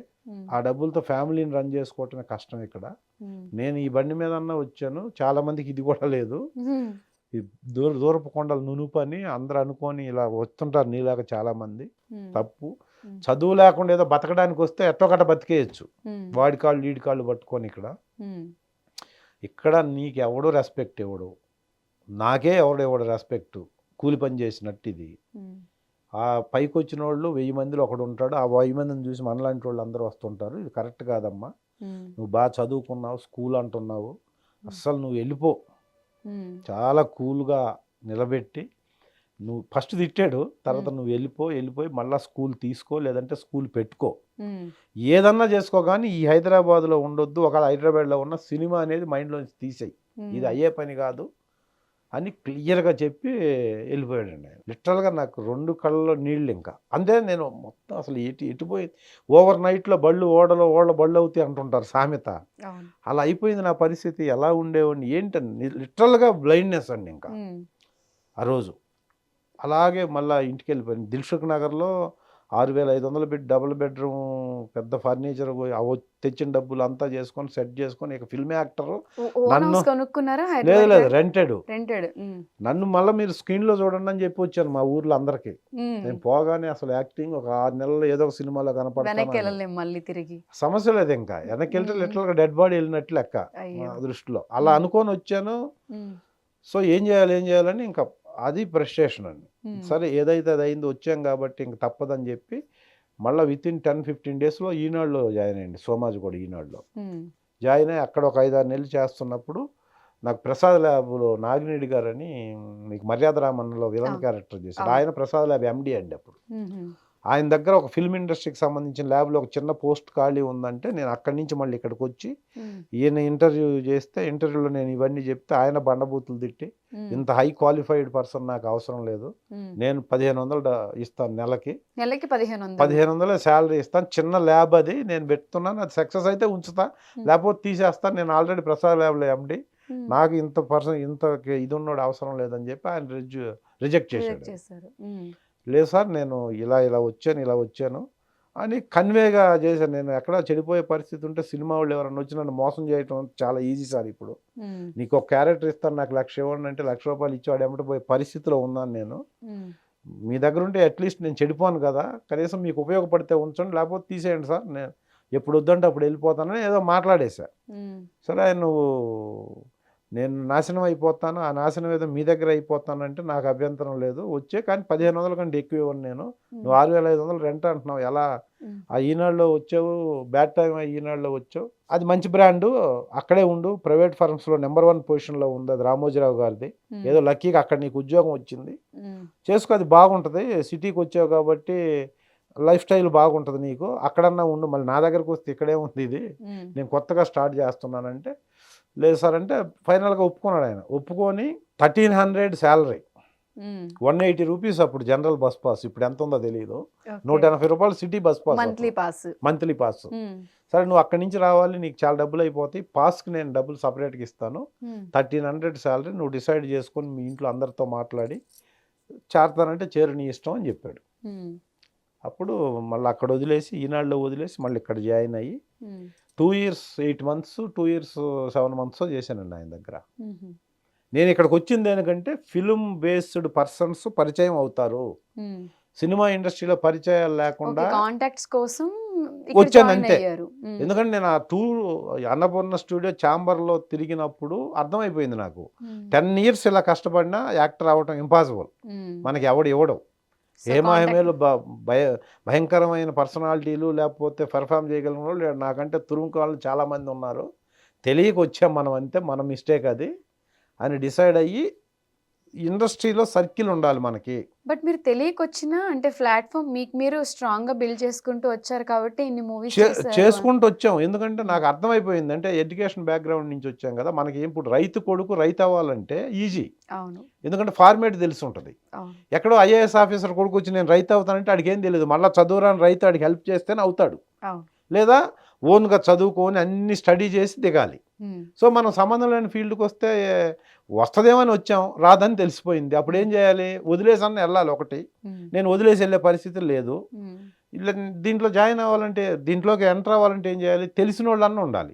ఆ డబ్బులతో ఫ్యామిలీని రన్ చేసుకోవటమే కష్టం ఇక్కడ. నేను ఈ బండి మీద అన్నా వచ్చాను, చాలామందికి ఇది కూడా లేదు. ఈ దూరపు కొండలు నునుపు అని అందరూ అనుకొని ఇలా వస్తుంటారు నీలాగా చాలామంది. తప్పు. చదువు లేకుండా ఏదో బతకడానికి వస్తే ఎట్టొకట బతికేయచ్చు, వాడి కాళ్ళు వీడి కాళ్ళు పట్టుకొని. ఇక్కడ నీకు ఎవడు రెస్పెక్ట్ ఇవ్వడు, నాకే ఎవడు రెస్పెక్ట్. కూలి పని చేసినట్టు ఇది. ఆ పైకి వచ్చిన వాళ్ళు 1000 మందిలో ఒకడు ఉంటాడు, ఆ 1000 మందిని చూసి మనలాంటి వాళ్ళు అందరూ వస్తుంటారు. ఇది కరెక్ట్ కాదమ్మా, నువ్వు బాగా చదువుకున్నావు, స్కూల్ అంటున్నావు, అస్సలు నువ్వు వెళ్ళిపో. చాలా కూల్గా నిలబెట్టి నువ్వు ఫస్ట్ తిట్టాడు, తర్వాత నువ్వు వెళ్ళిపోయి మళ్ళీ స్కూల్ తీసుకో, లేదంటే స్కూల్ పెట్టుకో, ఏదన్నా చేసుకో, కానీ ఈ హైదరాబాద్లో ఉండొద్దు. ఒకవేళ హైదరాబాద్లో ఉన్న సినిమా అనేది మైండ్లోంచి తీసేయి, ఇది అయ్యే పని కాదు అని క్లియర్గా చెప్పి వెళ్ళిపోయాడండి. లిటరల్గా నాకు 2 కళ్ళలో నీళ్ళు. ఇంకా అంతే, నేను మొత్తం అసలు ఎటుపోయింది. ఓవర్ నైట్లో ఓళ్ళ బళ్ళు అవుతాయి అంటుంటారు సామెత, అలా అయిపోయింది నా పరిస్థితి. ఎలా ఉండేవాడిని ఏంటని లిటరల్గా బ్లైండ్నెస్ అండి. ఇంకా ఆ రోజు అలాగే మళ్ళీ ఇంటికి వెళ్ళిపోయాను. దిల్సుఖ్ నగర్లో 6500 పెట్టి డబుల్ బెడ్రూమ్ పెద్ద ఫర్నిచర్ తెచ్చిన డబ్బులు అంతా చేసుకొని సెట్ చేసుకొని ఇక ఫిల్మ్ యాక్టర్. నన్ను లేదు రెంటెడ్. నన్ను మళ్ళీ మీరు స్క్రీన్లో చూడండి అని చెప్పి వచ్చాను మా ఊర్లో అందరికి. నేను పోగానే అసలు యాక్టింగ్ ఒక 6 నెలలు ఏదో ఒక సినిమాలో కనపడతాను, సమస్య లేదు. ఇంకా వెనక్కి వెళ్తే లిటరల్గా డెడ్ బాడీ వెళ్ళినట్లు లెక్క నా దృష్టిలో. అలా అనుకొని వచ్చాను. సో ఏం చేయాలని ఇంకా అది ఫ్రస్ట్రేషన్ అండి. సరే ఏదైతే అది అయింది, వచ్చాం కాబట్టి ఇంక తప్పదని చెప్పి మళ్ళీ వితిన్ 10-15 డేస్లో ఈనాడులో జాయిన్ అయ్యండి. సోమాజిగూడ ఈనాడులో జాయిన్ అయ్యి అక్కడ ఒక 5-6 నెలలు చేస్తున్నప్పుడు నాకు ప్రసాద్ ల్యాబ్లో నాగినేడి గారు అని, మీకు మర్యాద రామన్నలో విలన్ క్యారెక్టర్ చేశారు ఆయన, ప్రసాద్ ల్యాబ్ ఎండి అండి. అప్పుడు ఆయన దగ్గర ఒక ఫిల్మ్ ఇండస్ట్రీకి సంబంధించిన ల్యాబ్లో ఒక చిన్న పోస్ట్ ఖాళీ ఉందంటే నేను అక్కడి నుంచి మళ్ళీ ఇక్కడికి వచ్చి ఈయన ఇంటర్వ్యూ చేస్తే, ఇంటర్వ్యూలో నేను ఇవన్నీ చెప్తే ఆయన బండబూతులు తిట్టి, ఇంత హై క్వాలిఫైడ్ పర్సన్ నాకు అవసరం లేదు, నేను 1500 ఇస్తాను నెలకి 1500 శాలరీ ఇస్తాను, చిన్న ల్యాబ్ అది నేను పెడుతున్నాను, అది సక్సెస్ అయితే ఉంచుతా, లేకపోతే తీసేస్తాను, నేను ఆల్రెడీ ప్రసాద్ ల్యాబ్లో ఎండి, నాకు ఇంత ఇది ఉన్నాడు అవసరం లేదని చెప్పి ఆయన రిజెక్ట్ చేశాడు. లేదు సార్ నేను ఇలా వచ్చాను అని కన్వేగా చేశాను. నేను ఎక్కడ చెడిపోయే పరిస్థితి ఉంటే సినిమా వాళ్ళు ఎవరన్నా వచ్చి నన్ను మోసం చేయటం చాలా ఈజీ సార్. ఇప్పుడు నీకు ఒక క్యారెక్టర్ ఇస్తాను, నాకు 1,00,000 ఇవ్వండి అంటే 1,00,000 రూపాయలు ఇచ్చేవాడు ఎమ్మట పోయే పరిస్థితిలో ఉన్నాను నేను. మీ దగ్గర ఉంటే అట్లీస్ట్ నేను చెడిపోను కదా, కనీసం మీకు ఉపయోగపడితే ఉంచండి, లేకపోతే తీసేయండి సార్, నేను ఎప్పుడు వద్దంటే అప్పుడు వెళ్ళిపోతానని ఏదో మాట్లాడేశా. సరే నేను నాశనం అయిపోతాను, ఆ నాశనం ఏదో మీ దగ్గర అయిపోతానంటే నాకు అభ్యంతరం లేదు, వచ్చే కానీ 1500 కంటే ఎక్కువ ఇవ్వను నేను, నువ్వు 6500 రెంట్ అంటున్నావు, ఎలా ఆ ఈనాడులో వచ్చావు, బ్యాడ్ టైం ఈనాడులో వచ్చావు, అది మంచి బ్రాండు, అక్కడే ఉండు, ప్రైవేట్ ఫర్మ్స్లో నెంబర్ 1 పొజిషన్లో ఉంది, అది రామోజీరావు గారిది, ఏదో లక్కీగా అక్కడ నీకు ఉద్యోగం వచ్చింది, చేసుకో, అది బాగుంటుంది, సిటీకి వచ్చావు కాబట్టి లైఫ్ స్టైల్ బాగుంటుంది నీకు, అక్కడన్నా ఉండు, మళ్ళీ నా దగ్గరకు వస్తే ఇక్కడే ఉంది, ఇది నేను కొత్తగా స్టార్ట్ చేస్తున్నానంటే, లేదు సార్ అంటే ఫైనల్గా ఒప్పుకున్నాడు ఆయన. ఒప్పుకొని 1300 శాలరీ, 180 రూపీస్ అప్పుడు జనరల్ బస్ పాస్, ఇప్పుడు ఎంత ఉందో తెలియదు, 180 రూపాయలు city bus pass, monthly pass. సరే నువ్వు అక్కడి నుంచి రావాలి, నీకు చాలా డబ్బులు అయిపోతాయి, పాస్కి నేను డబ్బులు సపరేట్గా ఇస్తాను, 1300 శాలరీ, నువ్వు డిసైడ్ చేసుకొని మీ ఇంట్లో అందరితో మాట్లాడి చేరతానంటే చేరు, నీ ఇష్టం అని చెప్పాడు. అప్పుడు మళ్ళీ అక్కడ వదిలేసి ఈనాడులో వదిలేసి మళ్ళీ ఇక్కడ జాయిన్ అయ్యి 2 years 8 months 2 years 7 months చేశానండి ఆయన దగ్గర. నేను ఇక్కడికి వచ్చింది దేనికంటే ఫిల్మ్ బేస్డ్ పర్సన్స్ పరిచయం అవుతారు, సినిమా ఇండస్ట్రీలో పరిచయాలు లేకుండా కాంటాక్ట్స్ కోసం వచ్చాను అంతే. ఎందుకంటే నేను ఆ అన్నపూర్ణ స్టూడియో ఛాంబర్లో తిరిగినప్పుడు అర్థమైపోయింది నాకు, 10 years ఇలా కష్టపడినా యాక్టర్ అవ్వటం ఇంపాసిబుల్, మనకి ఎవడు ఇవ్వడం. హేమాహేమేలు భయంకరమైన పర్సనాలిటీలు లేకపోతే పెర్ఫామ్ చేయగలిగిన వాళ్ళు నాకంటే తురుముకు వాళ్ళు చాలామంది ఉన్నారు, తెలియక వచ్చాం మనం, అంతే మన మిస్టేక్ అది అని డిసైడ్ అయ్యి, ఇండస్ట్రీలో సర్కిల్ ఉండాలి మనకి. బట్ మీరు తెలియకొచ్చినా అంటే ప్లాట్ఫామ్ మీకు మీరు స్ట్రాంగ్గా బిల్డ్ చేసుకుంటూ వచ్చారు కాబట్టి ఇన్ని మూవీస్ చేసుకుంటూ వచ్చాం. ఎందుకంటే నాకు అర్థమైపోయింది, అంటే ఎడ్యుకేషన్ బ్యాక్గ్రౌండ్ నుంచి వచ్చాం కదా, మనకి ఇప్పుడు రైతు కొడుకు రైతు అవ్వాలంటే ఈజీ, ఎందుకంటే ఫార్మేట్ తెలిసి ఉంటుంది. ఎక్కడో ఐఏఎస్ ఆఫీసర్ కొడుకు వచ్చి నేను రైతు అవుతానంటే ఆడికి ఏం తెలియదు, మళ్ళీ చదువురాని రైతు ఆడికి హెల్ప్ చేస్తేనే అవుతాడు, లేదా ఓన్గా చదువుకొని అన్ని స్టడీ చేసి దిగాలి. సో మనం సంబంధం లేని ఫీల్డ్కి వస్తే వస్తుందేమని వచ్చాం, రాదని తెలిసిపోయింది, అప్పుడు ఏం చేయాలి, వదిలేసన్న వెళ్ళాలి. ఒకటి నేను వదిలేసి వెళ్ళే పరిస్థితి లేదు, ఇలా దీంట్లో జాయిన్ అవ్వాలంటే, దీంట్లోకి ఎంటర్ అవ్వాలంటే ఏం చేయాలి? తెలిసిన వాళ్ళన్నా ఉండాలి.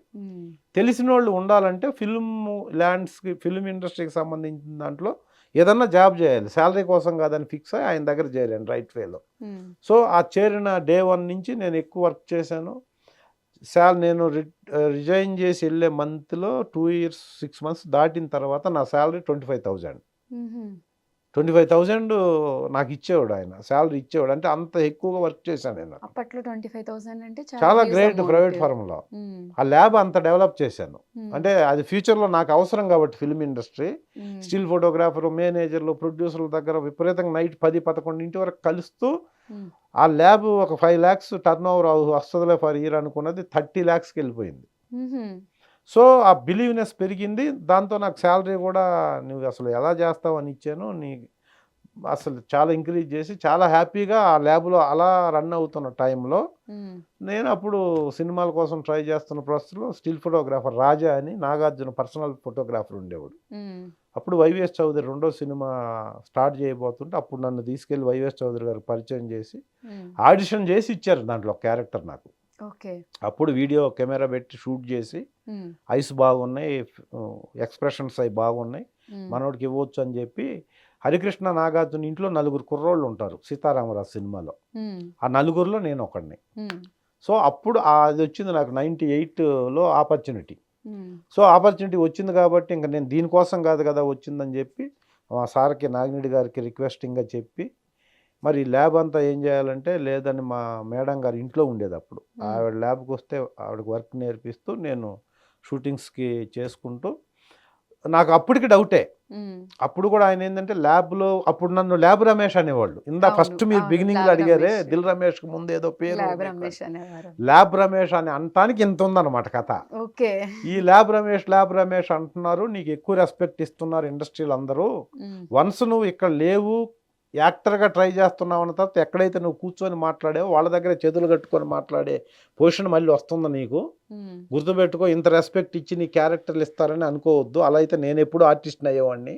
తెలిసిన వాళ్ళు ఉండాలంటే ఫిల్మ్ ఇండస్ట్రీకి సంబంధించిన దాంట్లో ఏదన్నా జాబ్ చేయాలి. శాలరీ కోసం కాదని ఫిక్స్ అయ్యి ఆయన దగ్గర చేరాను రైట్ వేలో. సో ఆ చేరిన డే 1 నుంచి నేను ఎక్కువ వర్క్ చేశాను. నేను రిజైన్ చేసి వెళ్ళే మంత్లో 2 years 6 months దాటిన తర్వాత నా శాలరీ 25,000. 25,000 నాకు ఇచ్చేవాడు ఆయన, శాలరీ ఇచ్చేవాడు. అంటే అంత ఎక్కువగా వర్క్ చేశాను నేను. అప్పట్లో 25,000 అంటే చాలా హ్యూజ్ గ్రేట్ అమౌంట్. ప్రైవేట్ ఫార్మ్లో. ఆ ల్యాబ్ అంత డెవలప్ చేశాను. అంటే అది ఫ్యూచర్లో నాకు అవసరం కాబట్టి ఫిల్మ్ ఇండస్ట్రీ, స్టిల్ ఫోటోగ్రాఫర్, మేనేజర్లు, ప్రొడ్యూసర్ల దగ్గర విపరీతంగా నైట్ 10-11 వరకు కలుస్తూ ఆ ల్యాబ్ ఒక 5 lakhs టర్న్ ఓవర్ వస్తుందిలే ఫర్ ఇయర్ అనుకున్నది 30 lakhsకి వెళ్ళిపోయింది. సో ఆ బిలీవ్నెస్ పెరిగింది. దాంతో నాకు శాలరీ కూడా నువ్వు అసలు ఎలా చేస్తావు అని ఇచ్చాను. అసలు చాలా ఇంక్రీజ్ చేసి చాలా హ్యాపీగా ఆ ల్యాబ్లో అలా రన్ అవుతున్న టైంలో నేను అప్పుడు సినిమాల కోసం ట్రై చేస్తున్న ప్రాసెస్లో స్టిల్ ఫోటోగ్రాఫర్ రాజా అని నాగార్జున పర్సనల్ ఫోటోగ్రాఫర్ ఉండేవాడు. అప్పుడు వైవిఎస్ చౌదరి రెండో సినిమా స్టార్ట్ చేయబోతుంటే అప్పుడు నన్ను తీసుకెళ్ళి వైవిఎస్ చౌదరి గారికి పరిచయం చేసి ఆడిషన్ చేసి ఇచ్చారు దాంట్లో క్యారెక్టర్ నాకు. అప్పుడు వీడియో కెమెరా పెట్టి షూట్ చేసి ఐస్ బాగున్నాయి, ఎక్స్ప్రెషన్స్ అవి బాగున్నాయి, మనోడికి ఇవ్వచ్చు అని చెప్పి హరికృష్ణ నాగార్జున ఇంట్లో 4 కుర్రోళ్ళు ఉంటారు సీతారామరాజు సినిమాలో. ఆ 4గురిలో నేను ఒకడిని. సో అప్పుడు అది వచ్చింది నాకు 98లో ఆపర్చునిటీ. సో ఆపర్చునిటీ వచ్చింది కాబట్టి ఇంకా నేను దీనికోసం కాదు కదా వచ్చిందని చెప్పి మా సార్కి నాగిరెడ్డి గారికి రిక్వెస్టింగ్గా చెప్పి, మరి ల్యాబ్ అంతా ఏం చేయాలంటే లేదని మా మేడం గారు ఇంట్లో ఉండేది అప్పుడు. ఆవిడ ల్యాబ్కి వస్తే ఆవిడకి వర్క్ నేర్పిస్తూ నేను షూటింగ్స్కి చేసుకుంటూ, నాకు అప్పటికి డౌటే. అప్పుడు కూడా ఆయన ఏంటంటే ల్యాబ్లో అప్పుడు నన్ను ల్యాబ్ రమేష్ అనేవాళ్ళు. ఫస్ట్ మీరు బిగినింగ్లో అడిగారే దిల్ రమేష్కి ముందు ఏదో పేరు ల్యాబ్ రమేష్ అని అనటానికి ఇంత ఉందన్నమాట కథ. ఈ ల్యాబ్ రమేష్ అంటున్నారు, నీకు ఎక్కువ రెస్పెక్ట్ ఇస్తున్నారు ఇండస్ట్రీలో అందరూ. వన్స్ నువ్వు ఇక్కడ లేవు, యాక్టర్గా ట్రై చేస్తున్నావు అన్న తర్వాత ఎక్కడైతే నువ్వు కూర్చొని మాట్లాడావో వాళ్ళ దగ్గర చేతులు కట్టుకొని మాట్లాడే పొజిషన్ మళ్ళీ వస్తుంది నీకు. గుర్తుపెట్టుకో, ఇంత రెస్పెక్ట్ ఇచ్చి నీ క్యారెక్టర్లు ఇస్తారని అనుకోవద్దు. అలా అయితే నేను ఎప్పుడు ఆర్టిస్ట్ని అయ్యేవాడిని.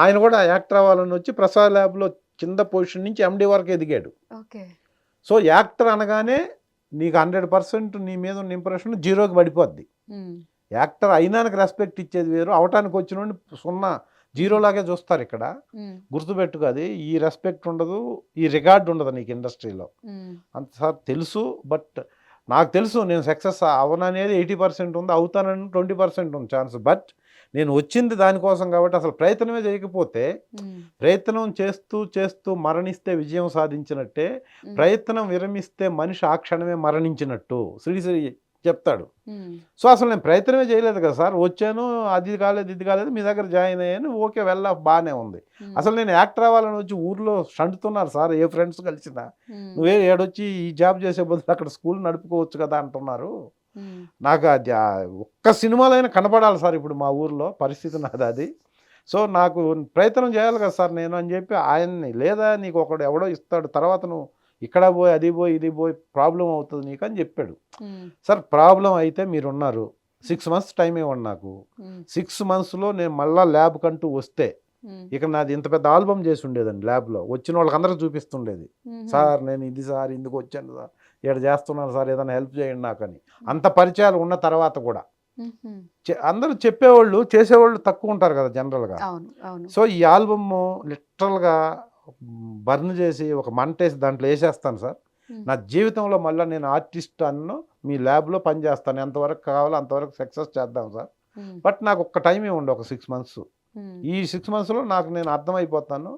ఆయన కూడా యాక్టర్ అవ్వాలని వచ్చి ప్రసాద్ ల్యాబ్లో కింద పొజిషన్ నుంచి ఎండి వరకు ఎదిగాడు. సో యాక్టర్ అనగానే నీకు 100% నీ మీద ఉన్న ఇంప్రెషన్ 0కి పడిపోద్ది. యాక్టర్ అయినానికి రెస్పెక్ట్ ఇచ్చేది వేరు, అవటానికి వచ్చిన 0 లాగే చూస్తారు ఇక్కడ. గుర్తుపెట్టుకు, అది ఈ రెస్పెక్ట్ ఉండదు, ఈ రికార్డ్ ఉండదు నీకు ఇండస్ట్రీలో. అంత సార్ తెలుసు. బట్ నాకు తెలుసు నేను సక్సెస్ అవననేది 80% ఉంది, అవుతానని 20% ఉంది ఛాన్స్. బట్ నేను వచ్చింది దానికోసం కాబట్టి అసలు ప్రయత్నమే చేయకపోతే, ప్రయత్నం చేస్తూ మరణిస్తే విజయం సాధించినట్టే, ప్రయత్నం విరమిస్తే మనిషి ఆ క్షణమే మరణించినట్టు శ్రీశ్రీ చెప్తాడు. సో అసలు నేను ప్రయత్నమే చేయలేదు కదా సార్, వచ్చాను, అది కాలేదు ఇది కాలేదు, మీ దగ్గర జాయిన్ అయ్యాను, ఓకే బాగానే ఉంది. అసలు నేను యాక్టర్ అవ్వాలని వచ్చి ఊర్లో షంటుతున్నారు సార్, ఏ ఫ్రెండ్స్ కలిసినా, నువ్వే ఏడొచ్చి ఈ జాబ్ చేసే బదులు అక్కడ స్కూల్ నడుపుకోవచ్చు కదా అంటున్నారు. నాకు అది ఒక్క సినిమాలో అయినా కనపడాలి సార్ ఇప్పుడు మా ఊర్లో, పరిస్థితి నాది అది. సో నాకు ప్రయత్నం చేయాలి కదా సార్ నేను అని చెప్పి ఆయన్ని, లేదా నీకు ఒకడు ఎవడో ఇస్తాడు, తర్వాత నువ్వు ఇక్కడ పోయి అది పోయి ఇది పోయి ప్రాబ్లం అవుతుంది నీకు అని చెప్పాడు. సార్ ప్రాబ్లం అయితే మీరున్నారు, 6 months టైం ఇవ్వండి నాకు. 6 monthsలో నేను మళ్ళీ ల్యాబ్ కంటూ వస్తే, ఇక నాది ఇంత పెద్ద ఆల్బమ్ చేసి ఉండేదండి ల్యాబ్లో, వచ్చిన వాళ్ళకి అందరికి చూపిస్తుండేది. సార్ నేను ఇది సార్ ఇందుకు వచ్చాను సార్, ఇక్కడ చేస్తున్నాను సార్, ఏదైనా హెల్ప్ చేయండి నాకు అని. అంత పరిచయాలు ఉన్న తర్వాత కూడా అందరూ చెప్పేవాళ్ళు, చేసేవాళ్ళు తక్కువ ఉంటారు కదా జనరల్గా. సో ఈ ఆల్బమ్ లిటరల్గా బర్న్ చేసి ఒక మంటేసి దాంట్లో వేసేస్తాను సార్. నా జీవితంలో మళ్ళీ నేను ఆర్టిస్ట్ అన్ను మీ ల్యాబ్లో పనిచేస్తాను, ఎంతవరకు కావాలో అంతవరకు సక్సెస్ చేద్దాం సార్. బట్ నాకు ఒక్క టైం ఇవ్వండి, ఒక 6 months. ఈ 6 monthsలో నాకు నేను అర్థమైపోతాను.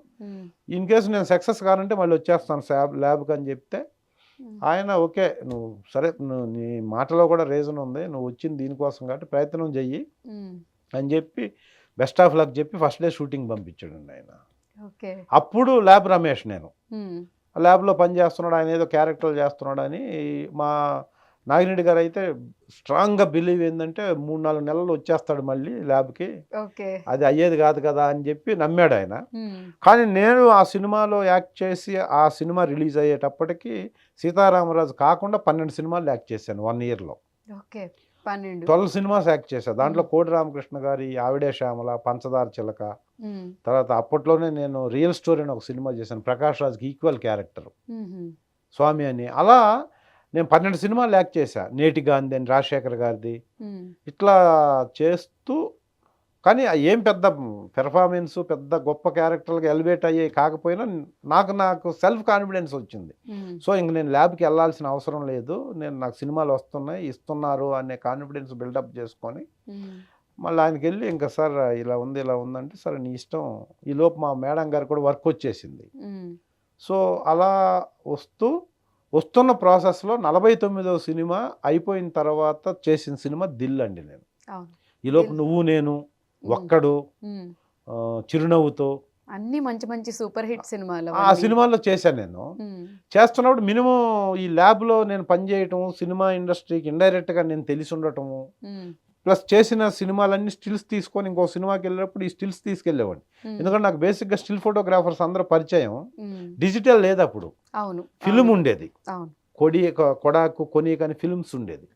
ఇన్ కేసు నేను సక్సెస్ కానంటే మళ్ళీ వచ్చేస్తాను ల్యాబ్కి అని చెప్తే ఆయన ఓకే, నువ్వు సరే, నువ్వు నీ మాటలో కూడా రీజన్ ఉంది, నువ్వు వచ్చింది దీనికోసం కాబట్టి ప్రయత్నం చెయ్యి అని చెప్పి బెస్ట్ ఆఫ్ లక్ చెప్పి ఫస్ట్ డే షూటింగ్ పంపించాడండి ఆయన. అప్పుడు ల్యాబ్ రమేష్ నేను ల్యాబ్లో పని చేస్తున్నాడు, ఆయన ఏదో క్యారెక్టర్లు చేస్తున్నాడు అని. మా నాగిరెడ్డి గారు అయితే స్ట్రాంగ్గా బిలీవ్ ఏంటంటే 3-4 నెలలు వచ్చేస్తాడు మళ్ళీ ల్యాబ్కి, అది అయ్యేది కాదు కదా అని చెప్పి నమ్మాడు ఆయన. కానీ నేను ఆ సినిమాలో యాక్ట్ చేసి ఆ సినిమా రిలీజ్ అయ్యేటప్పటికి సీతారామరాజు కాకుండా 12 సినిమాలు యాక్ట్ చేశాను 1 yearలో. 12 సినిమాస్ యాక్ట్ చేశాను. దాంట్లో కోడి రామకృష్ణ గారి ఆవిడే శ్యామల, పంచదార చిలక, తర్వాత అప్పట్లోనే నేను రియల్ స్టోరీ అని ఒక సినిమా చేశాను, ప్రకాష్ రాజ్కి ఈక్వల్ క్యారెక్టర్. స్వామి అని. అలా నేను 12 సినిమాలు యాక్ట్ చేశా. నేటి గాంధీ అని రాజశేఖర్ గారిది. ఇట్లా చేస్తూ కానీ ఏం పెద్ద పెర్ఫార్మెన్స్ పెద్ద గొప్ప క్యారెక్టర్లుగా ఎలివేట్ అయ్యాయి కాకపోయినా నాకు సెల్ఫ్ కాన్ఫిడెన్స్ వచ్చింది. సో ఇంక నేను ల్యాబ్కి వెళ్ళాల్సిన అవసరం లేదు, నాకు సినిమాలు వస్తున్నాయి ఇస్తున్నారు అనే కాన్ఫిడెన్స్ బిల్డప్ చేసుకొని మళ్ళీ ఆయనకి వెళ్ళి ఇంకా సార్ ఇలా ఉందంటే సరే నీ ఇష్టం. ఈలోపు మా మేడం గారు కూడా వర్క్ వచ్చేసింది. సో అలా వస్తున్న ప్రాసెస్లో 49వ సినిమా అయిపోయిన తర్వాత చేసిన సినిమా దిల్ అండి. నేను ఈలోపు నువ్వు నేను ఒక్కడు చిరునవ్వుతో అన్ని మంచి మంచి సూపర్ హిట్ సినిమాలు ఆ సినిమాల్లో చేశాను. నేను చేస్తున్నప్పుడు మినిమం ఈ ల్యాబ్లో నేను పనిచేయటం, సినిమా ఇండస్ట్రీకి ఇండైరెక్ట్గా నేను తెలిసి ఉండటము, ప్లస్ చేసిన సినిమాలన్నీ స్టిల్స్ తీసుకొని ఇంకో సినిమాకి వెళ్ళినప్పుడు ఈ స్టిల్స్ తీసుకెళ్ళేవాడిని. ఎందుకంటే నాకు బేసిక్గా స్టిల్ ఫోటోగ్రాఫర్స్ అందరూ పరిచయం. డిజిటల్ లేదు అప్పుడు, ఫిల్మ్ ఉండేది. కొడాకు కొని కానీ ఫిల్మ్స్ ఉండేది.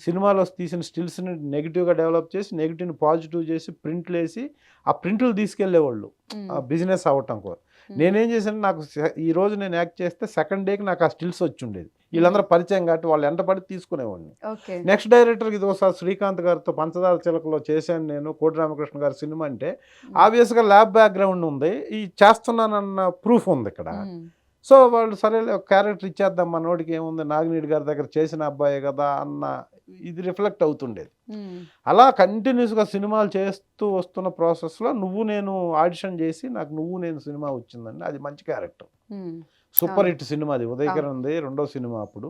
సినిమాలో తీసిన స్టిల్స్ని నెగిటివ్గా డెవలప్ చేసి నెగిటివ్ని పాజిటివ్ చేసి ప్రింట్లు వేసి ఆ ప్రింట్లు తీసుకెళ్లేవాళ్ళు బిజినెస్ అవ్వటం కోసం. నేనేం చేశాను, నాకు ఈ రోజు నేను యాక్ట్ చేస్తే సెకండ్ డేకి నాకు ఆ స్టిల్స్ వచ్చి ఉండేది. వీళ్ళందరూ పరిచయం కాబట్టి వాళ్ళు ఎంటపడి తీసుకునేవాడిని. నెక్స్ట్ డైరెక్టర్కి ఇది ఒకసారి శ్రీకాంత్ గారితో పంచదార చిలకలో చేశాను నేను, కోటి రామకృష్ణ గారి సినిమా. అంటే ఆబ్వియస్గా ల్యాబ్ బ్యాక్గ్రౌండ్ ఉంది, ఈ చేస్తున్నానన్న ప్రూఫ్ ఉంది ఇక్కడ. సో వాళ్ళు సరే క్యారెక్టర్ ఇచ్చేద్దాం మనోడికి ఏముంది, నాగినీడి గారి దగ్గర చేసిన అబ్బాయే కదా అన్న ఇది రిఫ్లెక్ట్ అవుతుండేది. అలా కంటిన్యూస్గా సినిమాలు చేస్తూ వస్తున్న ప్రాసెస్లో నువ్వు నేను ఆడిషన్ చేసి నాకు నువ్వు నేను సినిమా వచ్చిందండి. అది మంచి క్యారెక్టర్, సూపర్ హిట్ సినిమా. అది ఉదయకిరణ్ది రెండో సినిమా. అప్పుడు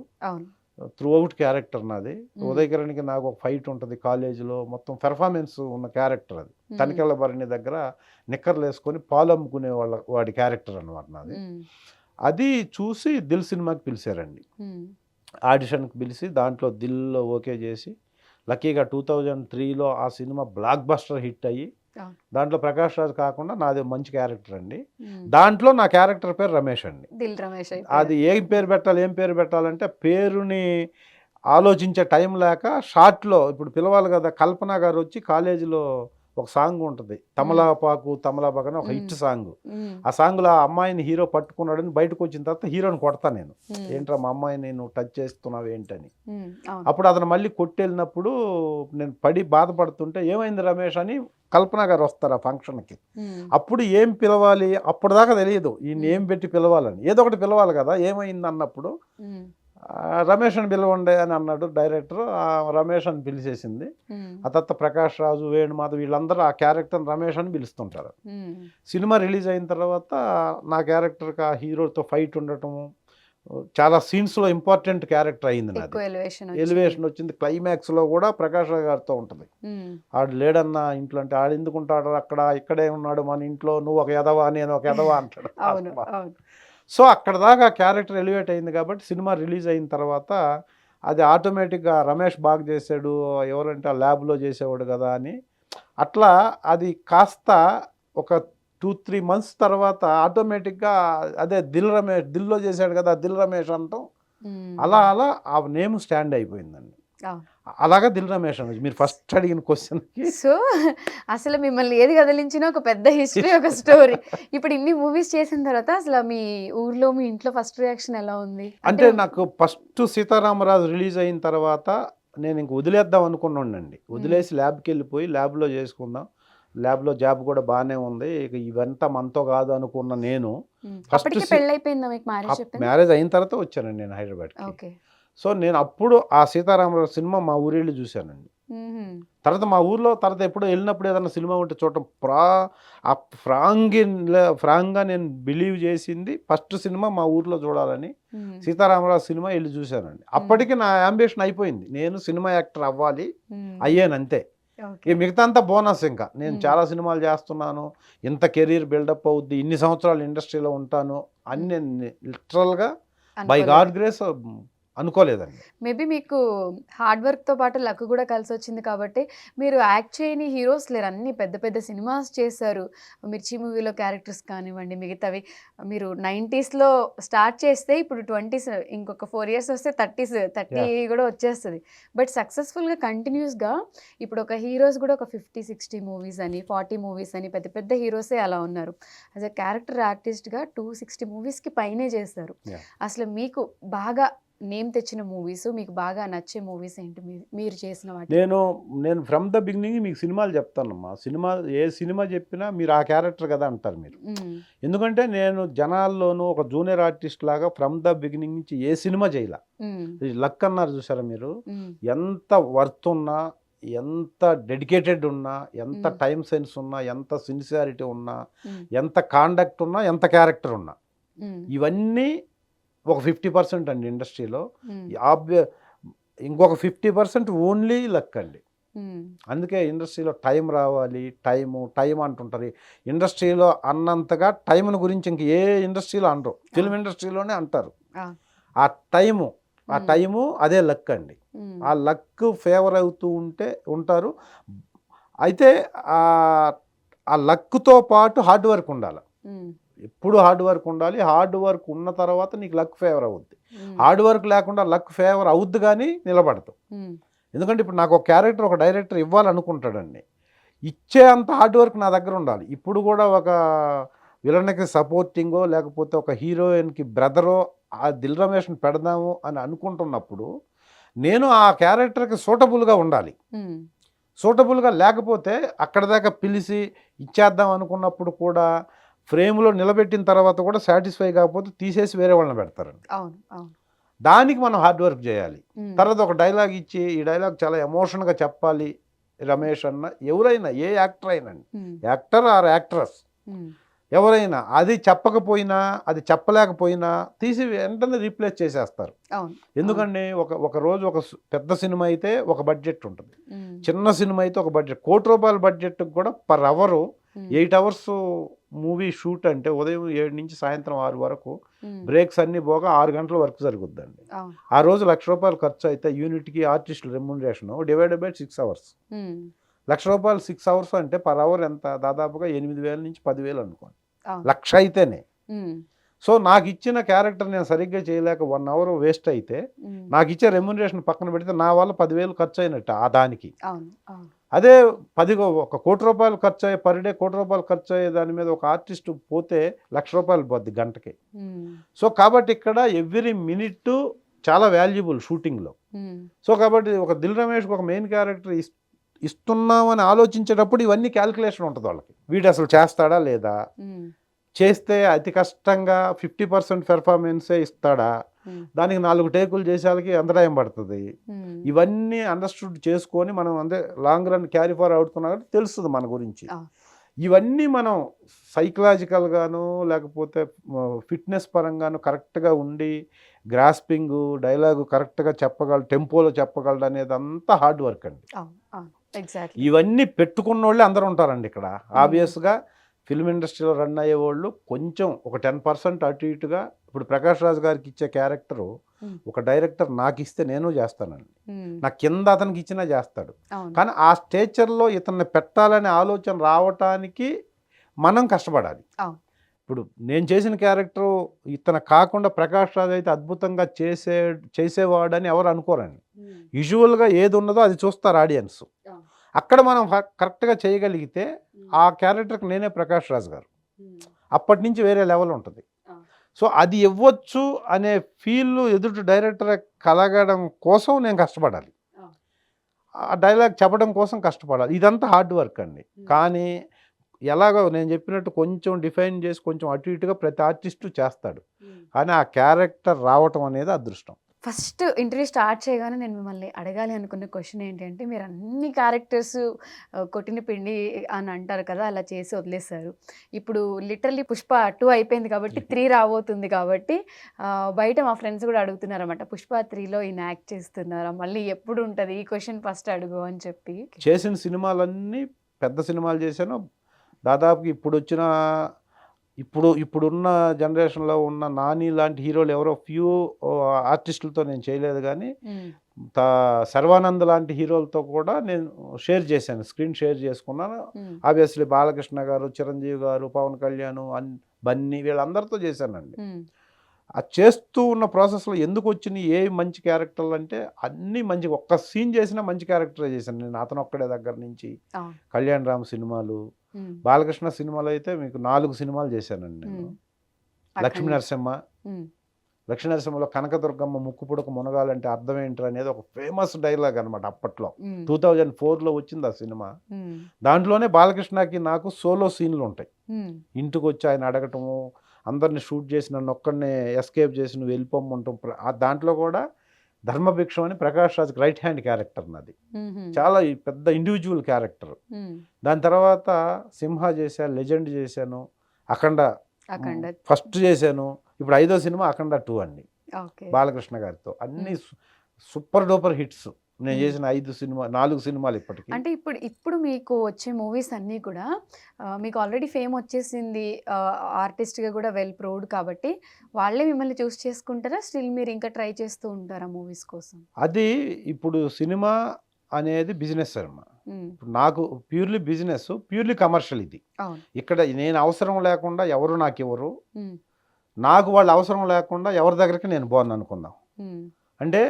త్రూ అవుట్ క్యారెక్టర్ నాది. ఉదయకిరణ్కి నాకు ఒక ఫైట్ ఉంటుంది కాలేజీలో, మొత్తం పెర్ఫార్మెన్స్ ఉన్న క్యారెక్టర్ అది. తనికెళ్ళ భరణి దగ్గర నిక్కర్లు వేసుకొని పాలు అమ్ముకునే వాడి క్యారెక్టర్ అన్నమాట నాది. అది చూసి దిల్ సినిమాకి పిలిచారండి, ఆడిషన్కి పిలిచి దాంట్లో దిల్లో ఓకే చేసి లక్కీగా 2003లో ఆ సినిమా బ్లాక్ బస్టర్ హిట్ అయ్యి దాంట్లో ప్రకాష్ రాజ్ కాకుండా నాది మంచి క్యారెక్టర్ అండి. దాంట్లో నా క్యారెక్టర్ పేరు రమేష్ అండి. అది ఏం పేరు పెట్టాలంటే పేరుని ఆలోచించే టైం లేక షార్ట్లో ఇప్పుడు పిలవాలి కదా. కల్పన గారు వచ్చి కాలేజీలో ఒక సాంగ్ ఉంటుంది, తమలాపాకు తమలాపాకు అని ఒక హిట్ సాంగ్. ఆ సాంగ్లో ఆ అమ్మాయిని హీరో పట్టుకున్నాడని బయటకు వచ్చిన తర్వాత హీరోని కొడతా నేను, ఏంట్రా మా అమ్మాయిని నువ్వు టచ్ చేస్తున్నావు ఏంటని. అప్పుడు అతను మళ్ళీ కొట్టెళ్ళినప్పుడు నేను పడి బాధపడుతుంటే ఏమైంది రమేష్ అని కల్పన గారు వస్తారు ఆ ఫంక్షన్కి. అప్పుడు ఏం పిలవాలి అప్పుడు దాకా తెలియదు, ఈయన ఏం పెట్టి పిలవాలని, ఏదో ఒకటి పిలవాలి కదా. ఏమైంది అన్నప్పుడు రమేష్ అని పిలవండి అని అన్నాడు డైరెక్టర్. ఆ రమేష్ అని పిలిచేసింది. ఆ తర్వాత ప్రకాష్ రాజు, వేణుమాధవ్ వీళ్ళందరూ ఆ క్యారెక్టర్ని రమేష్ అని పిలుస్తుంటారు. సినిమా రిలీజ్ అయిన తర్వాత నా క్యారెక్టర్కి ఆ హీరోతో ఫైట్ ఉండటము, చాలా సీన్స్లో ఇంపార్టెంట్ క్యారెక్టర్ అయింది నాది. ఎలివేషన్ వచ్చింది. క్లైమాక్స్లో కూడా ప్రకాష్ రావు గారితో ఉంటుంది. ఆడు లేడన్నా ఇంట్లో అంటే ఆడు ఎందుకు ఉంటాడు అక్కడ, ఇక్కడే ఉన్నాడు మన ఇంట్లో, నువ్వు ఒక ఎదవా నేను ఒక ఎదవా అంటాడు. సో అక్కడ దాకా క్యారెక్టర్ ఎలివేట్ అయింది కాబట్టి సినిమా రిలీజ్ అయిన తర్వాత అది ఆటోమేటిక్గా రమేష్ బాగా చేశాడు, ఎవరంటే ఆ ల్యాబ్లో చేసేవాడు కదా అని అట్లా అది కాస్త ఒక 2-3 months తర్వాత ఆటోమేటిక్గా అదే దిల్లో చేశాడు కదా దిల్ రమేష్ అంటాం. అలా ఆ నేమ్ స్టాండ్ అయిపోయిందండి. అలాగా దిల్ రమేష్ అని మీరు ఫస్ట్ అడిగిన క్వశ్చన్కి. సో అసలు మిమ్మల్ని ఏది కదిలించినా ఒక పెద్ద హిస్టరీ, ఒక స్టోరీ. ఇప్పుడు ఇన్ని మూవీస్ చేసిన తర్వాత అసలు మీ ఊర్లో మీ ఇంట్లో ఫస్ట్ రియాక్షన్ ఎలా ఉంది? అంటే నాకు ఫస్ట్ సీతారామరాజు రిలీజ్ అయిన తర్వాత నేను ఇంక వదిలేద్దాం అనుకున్నానండి. వదిలేసి ల్యాబ్కి వెళ్ళిపోయి ల్యాబ్లో చేసుకుందాం, ల్యాబ్లో జాబ్ కూడా బాగానే ఉంది, ఇక ఇవంతా మనతో కాదు అనుకున్న నేను ఫస్ట్ మ్యారేజ్ అయిన తర్వాత వచ్చానండి నేను హైదరాబాద్కి. సో నేను అప్పుడు ఆ సీతారామరాజు సినిమా మా ఊరెళ్ళి చూశానండి. తర్వాత మా ఊర్లో తర్వాత ఎప్పుడో వెళ్ళినప్పుడు ఏదైనా సినిమా ఉంటే చూడటం ఫ్రాంక్గా నేను బిలీవ్ చేసింది ఫస్ట్ సినిమా మా ఊర్లో చూడాలని సీతారామరాజు సినిమా వెళ్ళి చూశానండి. అప్పటికి నా అంబిషన్ అయిపోయింది, నేను సినిమా యాక్టర్ అవ్వాలి, అయ్యాను అంతే. ఈ మిగతా అంతా బోనస్. ఇంకా నేను చాలా సినిమాలు చేస్తున్నాను, ఇంత కెరీర్ బిల్డప్ అవుద్ది, ఇన్ని సంవత్సరాలు ఇండస్ట్రీలో ఉంటాను అని నేను లిటరల్గా బై గాడ్ గ్రేస్ అనుకోలేదండి. మేబీ మీకు హార్డ్ వర్క్‌తో పాటు లక్ కూడా కలిసొచ్చింది కాబట్టి, మీరు యాక్ట్ చేయని హీరోస్ లేరు. అన్ని పెద్ద పెద్ద సినిమాస్ చేశారు. 'మిర్చి' మూవీలో క్యారెక్టర్స్ కానివ్వండి, మిగతావి మీరు 90స్‌లో స్టార్ట్ చేస్తే ఇప్పుడు 20స్ ఇంకొక 4 ఇయర్స్ వస్తే 30 యాహ్! కూడా వచ్చేస్తది. బట్ సక్సెస్‌ఫుల్‌గా కంటిన్యూయస్‌గా ఇప్పుడు ఒక హీరోస్ కూడా ఒక 50, 60 మూవీస్ అని, 40 మూవీస్ అని పెద్ద పెద్ద హీరోసే అలా ఉన్నారు. యాస్ ఎ క్యారెక్టర్ ఆర్టిస్ట్‌గా 260 మూవీస్‌కి పైనే చేశారు. యాహ్! అసలు మీకు బాగా నేమ్ తెచ్చిన మూవీస్, మీకు బాగా నచ్చే మూవీస్ ఏంటి మీరు చేసిన వాటిలో? నేను ఫ్రమ్ ద బిగినింగ్ మీకు సినిమాలు చెప్తానమ్మా. ఏ సినిమా చెప్పినా మీరు ఆ క్యారెక్టర్ కదా అంటారు మీరు. హ్మ్. ఎందుకంటే నేను జనాల్లోనూ ఒక జూనియర్ ఆర్టిస్ట్ లాగా ఫ్రమ్ ద బిగినింగ్ నుంచి ఏ సినిమా చేయలా. హ్మ్. ఈ లక్ అన్నారు చూసారా మీరు? హ్మ్. ఎంత వర్త్ ఉన్నా, ఎంత డెడికేటెడ్ ఉన్నా, ఎంత హ్మ్. టైమ్ సెన్స్ ఉన్నా, ఎంత సిన్సియారిటీ ఉన్నా, హ్మ్. ఎంత కాండక్ట్ ఉన్నా, ఎంత క్యారెక్టర్ ఉన్నా, హ్మ్. ఇవన్నీ ఒక 50% అండి ఇండస్ట్రీలో. హ్మ్. ఆబ్వియ ఇంకొక 50% ఓన్లీ లక్ అండి. హ్మ్. అందుకే ఇండస్ట్రీలో టైం రావాలి, టైం అంటుంటారు. ఇండస్ట్రీలో అన్నంతగా టైంను గురించి ఇంక ఏ ఇండస్ట్రీలో అనరు. ఫిల్మ్ ఇండస్ట్రీలోనే అంటారు. ఆ! ఆ టైము, హ్మ్. అదే లక్ అండి. హ్మ్. ఆ లక్ ఫేవర్ అవుతూ ఉంటారు. అయితే ఆహ్, ఆ లక్‌తో పాటు హార్డ్ వర్క్ ఉండాల. హ్మ్. ఎప్పుడు హార్డ్ వర్క్ ఉండాలి. హార్డ్ వర్క్ ఉన్న తర్వాత నీకు లక్ ఫేవర్ అవుద్ది. హ్మ్. హార్డ్ వర్క్ లేకుండా లక్ ఫేవర్ అవుద్ది గానీ నిలబడదు. హ్మ్. ఎందుకంటే ఇప్పుడు నాకు ఒక డైరెక్టర్ ఇవ్వాలనుకుంటాడండి. ఇచ్చే అంత హార్డ్ వర్క్ నా దగ్గర ఉండాలి. ఇప్పుడు కూడా ఒక విలన్‌కి సపోర్టింగో లేకపోతే ఒక హీరోయిన్‌కి బ్రదరో ఆ 'దిల్ రమేష్‌ని' పెడదాము అని అనుకుంటున్నప్పుడు నేను ఆ క్యారెక్టర్‌కి సూటబుల్‌గా ఉండాలి. హ్మ్. సూటబుల్‌గా లేకపోతే అక్కడి దాకా పిలిచి ఇచ్చేద్దాం అనుకున్నప్పుడు కూడా ఫ్రేమ్‌లో నిలబెట్టిన తర్వాత కూడా సాటిస్ఫై కాకపోతే తీసేసి వేరే వాళ్ళని పెడతారండి. అవును. అవును. దానికి మనం హార్డ్ వర్క్ చేయాలి. హ్మ్. తర్వాత ఒక డైలాగ్ ఇచ్చి ఈ డైలాగ్ చాలా ఎమోషన్‌గా చెప్పాలి రమేష్ అన్న ఎవరైనా ఏ యాక్టర్ అయినండి. హ్మ్. యాక్టర్ ఆర్ యాక్ట్రెస్ హ్మ్. ఎవరైనా అది చెప్పకపోయినా, అది చెప్పలేకపోయినా తీసి వెంటనే రీప్లేస్ చేసేస్తారు. అవును. అవును. ఎందుకండి ఒక రోజు పెద్ద సినిమా అయితే ఒక బడ్జెట్ ఉంటుంది. హ్మ్. చిన్న సినిమా అయితే ఒక బడ్జెట్. ₹1,00,00,000 బడ్జెట్‌కి కూడా పర్ అవరు హ్మ్. 8 అవర్స్ మూవీ షూట్ అంటే ఉదయం 7 నుంచి సాయంత్రం 6 వరకు హ్మ్. బ్రేక్స్ అన్నీ పోగా 6 గంటల వర్క్ జరుగుద్దండి. అవును. ఆ రోజు ₹1,00,000 ఖర్చు అయితే యూనిట్‌కి ఆర్టిస్టుల రెమ్యూనరేషన్ డివైడెడ్ బై 6 అవర్స్. హ్మ్. ₹1,00,000 6 అవర్స్ అంటే పర్ అవర్ ఎంత? దాదాపుగా 8,000 నుంచి 10,000 అనుకోండి. అవును. 1,00,000 అయితేనే. హ్మ్. సో, నాకిచ్చిన క్యారెక్టర్ నేను సరిగ్గా చేయలేక 1 అవర్ వేస్ట్ అయితే, హ్మ్. నాకిచ్చే రెమ్యూనరేషన్ పక్కన పెడితే నా వల్ల 10,000 ఖర్చయినట్టు ఆ దానికి. అవును. అవును. అదే ఒక ₹1,00,00,000 ఖర్చయ్యే పర్ డే ₹1,00,00,000 ఖర్చయ్యే దాని మీద ఒక ఆర్టిస్ట్ పోతే ₹1,00,000 పోద్ది గంటకి. హ్మ్. సో, కాబట్టి ఇక్కడ ఎవ్రీ మినిట్ చాలా వాల్యుబుల్ షూటింగ్‌లో. హ్మ్. సో, కాబట్టి ఒక 'దిల్ రమేష్‌కి' ఒక మెయిన్ క్యారెక్టర్ ఇస్తున్నామని ఆలోచించేటప్పుడు ఇవన్నీ కాలిక్యులేషన్ ఉంటది వాళ్ళకి. వీడసలు చేస్తాడా? లేదా? హ్మ్. చేస్తే అతి కష్టంగా 50% పెర్ఫార్మెన్సే ఇస్తాడా? హ్మ్. దానికి 4 టేకులు చేసేళ్ళకి ఎంత టైం పడతది? హ్మ్. ఇవన్నీ అండర్‌స్టూడ్ చేసుకొని మనం లాంగ్ రన్ క్యారీ ఫార్ అవుతున్నాం కాబట్టి తెలుస్తది మన గురించి. ఆ! ఇవన్నీ మనం సైకలాజికల్‌గాను లేకపోతే ఫిట్‌నెస్ పరంగాను కరెక్ట్‌గా ఉండి గ్రాస్పింగు, డైలాగు కరెక్ట్‌గా టెంపోలో చెప్పగలడనేదంతా హార్డ్ వర్క్ అండి. అవును. అవును. ఎగ్జాక్ట్‌లీ. ఇవన్నీ పెట్టుకున్నోళ్ళే అందరూ ఉంటారండి ఇక్కడ. హ్మ్. ఆబ్వియస్‌గా ఫిల్మ్ ఇండస్ట్రీలో రన్ అయ్యేవోళ్ళు కొంచెం ఒక 10% అటు ఇటుగా ఇప్పుడు 'ప్రకాష్ రాజ్' గారికి ఇచ్చే క్యారెక్టరు హ్మ్. ఒక డైరెక్టర్ నాకిస్తే నేను చేస్తానండి. హ్మ్. నా కింద అతనికి ఇచ్చినా చేస్తాడు. అవును. కానీ ఆ స్టేచర్‌లో ఇతన్ని పెట్టాలనే ఆలోచన రావటానికి మనం కష్టపడాలి. అవును. ఇప్పుడు నేను చేసిన క్యారెక్టరు ఇతను కాకుండా 'ప్రకాష్ రాజ్' అయితే అద్భుతంగా చేసేవాడని ఎవరు అనుకోరండి. హ్మ్. విజువల్‌గా ఏదున్నదో అది చూస్తారు ఆడియన్స్. అవును. అక్కడ మనం కరెక్ట్‌గా చేయగలిగితే హ్మ్. ఆ క్యారెక్టర్‌కి నేనే 'ప్రకాష్ రాజ్' గారు. హ్మ్. అప్పటి నుంచి వేరే లెవెల్ ఉంటది. ఆ! సో, అది ఇవ్వచ్చు అనే ఫీల్ ఎదుటి డైరెక్టర్ కలగడం కోసం నేను కష్టపడాలి. ఆ! ఆ డైలాగ్ చెప్పడం కోసం కష్టపడాలి. ఇదంతా హార్డ్ వర్క్ అండి. హ్మ్. కానీ ఎలాగో నేను చెప్పినట్టు కొంచెం డిఫైన్ చేసి కొంచెం అటు ఇటుగా ప్రతి ఆర్టిస్టు చేస్తాడు. హ్మ్. కానీ ఆ క్యారెక్టర్ రావటం అనేది అదృష్టం. ఫస్ట్ ఇంటర్వ్యూ స్టార్ట్ చేయగానే నేను మిమ్మల్ని అడగాలి అనుకున్న క్వెషన్ ఏంటంటే, మీరు అన్ని క్యారెక్టర్స్ కొట్టిన పిండి అని అంటారు కదా! అలా చేసి వదిలేసారు. ఇప్పుడు లిటరల్లీ 'పుష్ప 2' అయిపోయింది కాబట్టి 3 రాబోతుంది కాబట్టి బయట మా ఫ్రెండ్స్ కూడా అడుగుతున్నారన్నమాట. 'పుష్ప 3లో ఈయన యాక్ట్ చేస్తున్నారా? మళ్ళీ ఎప్పుడు ఉంటది? ఈ క్వెషన్ ఫస్ట్ అడుగు అని చెప్పి. చేసిన సినిమాలన్నీ పెద్ద సినిమాలు చేశాను. దాదాపుగా ఇప్పుడొచ్చిన ఇప్పుడున్న జనరేషన్లో ఉన్న నాని లాంటి హీరోలు ఎవరో ఫ్యూ ఆర్టిస్టులతో నేను చేయలేదు, కానీ శర్వానంద్ లాంటి హీరోలతో కూడా నేను షేర్ చేశాను, స్క్రీన్ షేర్ చేసుకున్నాను. ఆబ్వియస్లీ బాలకృష్ణ గారు, చిరంజీవి గారు, పవన్ కళ్యాణ్, బన్నీ, వీళ్ళందరితో చేశానండి. ఆ చేస్తూ ఉన్న ప్రాసెస్లో ఎందుకు వచ్చినాయి ఏ మంచి క్యారెక్టర్లు అంటే అన్నీ మంచి, ఒక్క సీన్ చేసినా మంచి క్యారెక్టరే చేశాను నేను. అతను ఒక్కడే దగ్గర నుంచి కళ్యాణ్ రామ్ సినిమాలు, బాలకృష్ణ సినిమాలు అయితే మీకు 4 సినిమాలు చేశానండి నేను. లక్ష్మీ నరసింహలో కనకదుర్గమ్మ ముక్కు పుడక మునగాలంటే అర్థం ఏంటారు అనేది ఒక ఫేమస్ డైలాగ్ అనమాట. అప్పట్లో 2004లో వచ్చింది ఆ సినిమా. దాంట్లోనే బాలకృష్ణకి నాకు సోలో సీన్లు ఉంటాయి. ఇంటికి వచ్చి ఆయన అడగటము, అందరిని షూట్ చేసి నన్ను ఒక్కడినే ఎస్కేప్ చేసి నువ్వు వెళ్ళిపోమ్మంటాం. దాంట్లో కూడా ధర్మభిక్షం అని ప్రకాష్ రాజ్కి రైట్ హ్యాండ్ క్యారెక్టర్ నాది. చాలా పెద్ద ఇండివిజువల్ క్యారెక్టర్. దాని తర్వాత సింహ చేశాను, లెజెండ్ చేశాను, అఖండ ఫస్ట్ చేశాను. ఇప్పుడు 5వ సినిమా అఖండ 2 అండి బాలకృష్ణ గారితో. అన్ని సూపర్ డూపర్ హిట్స్ నేను చేసిన 4 సినిమాలు ఇప్పటికి. అంటే ఇప్పుడు మీకు వచ్చే మూవీస్ అన్నీ కూడా మీకు ఆల్రెడీ ఫేమ్ వచ్చేసింది, ఆర్టిస్ట్గా కూడా వెల్ ప్రూవ్డ్ కాబట్టి వాళ్ళే మిమ్మల్ని చూస్ చేసుకుంటారా? స్టిల్ మీరు ఇంకా ట్రై చేస్తూ ఉంటారా మూవీస్ కోసం? అది ఇప్పుడు సినిమా అనేది బిజినెస్ అమ్మా. నాకు ప్యూర్లీ బిజినెస్, ప్యూర్లీ కమర్షియల్. ఇది ఇక్కడ నేను అవసరం లేకుండా ఎవరు నాకు ఇవ్వరు, నాకు వాళ్ళు అవసరం లేకుండా ఎవరి దగ్గరికి నేను పోను అనుకుందాం. అంటే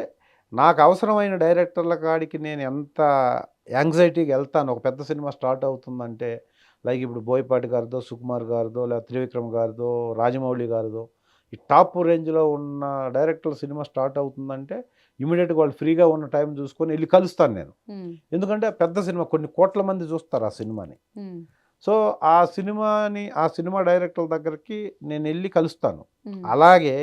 నాకు అవసరమైన డైరెక్టర్ల కాడికి నేను ఎంత యాంగ్జైటీగా వెళ్తాను. ఒక పెద్ద సినిమా స్టార్ట్ అవుతుందంటే, లైక్ ఇప్పుడు బోయపాటి గారిదో, సుకుమార్ గారిదో, లేదా త్రివిక్రమ్ గారిదో, రాజమౌళి గారిదో, ఈ టాప్ రేంజ్లో ఉన్న డైరెక్టర్ల సినిమా స్టార్ట్ అవుతుందంటే ఇమీడియట్గా వాళ్ళు ఫ్రీగా ఉన్న టైం చూసుకొని వెళ్ళి కలుస్తాను నేను. ఎందుకంటే పెద్ద సినిమా, కొన్ని కోట్ల మంది చూస్తారు ఆ సినిమాని. సో ఆ సినిమా డైరెక్టర్ల దగ్గరికి నేను వెళ్ళి కలుస్తాను. అలాగే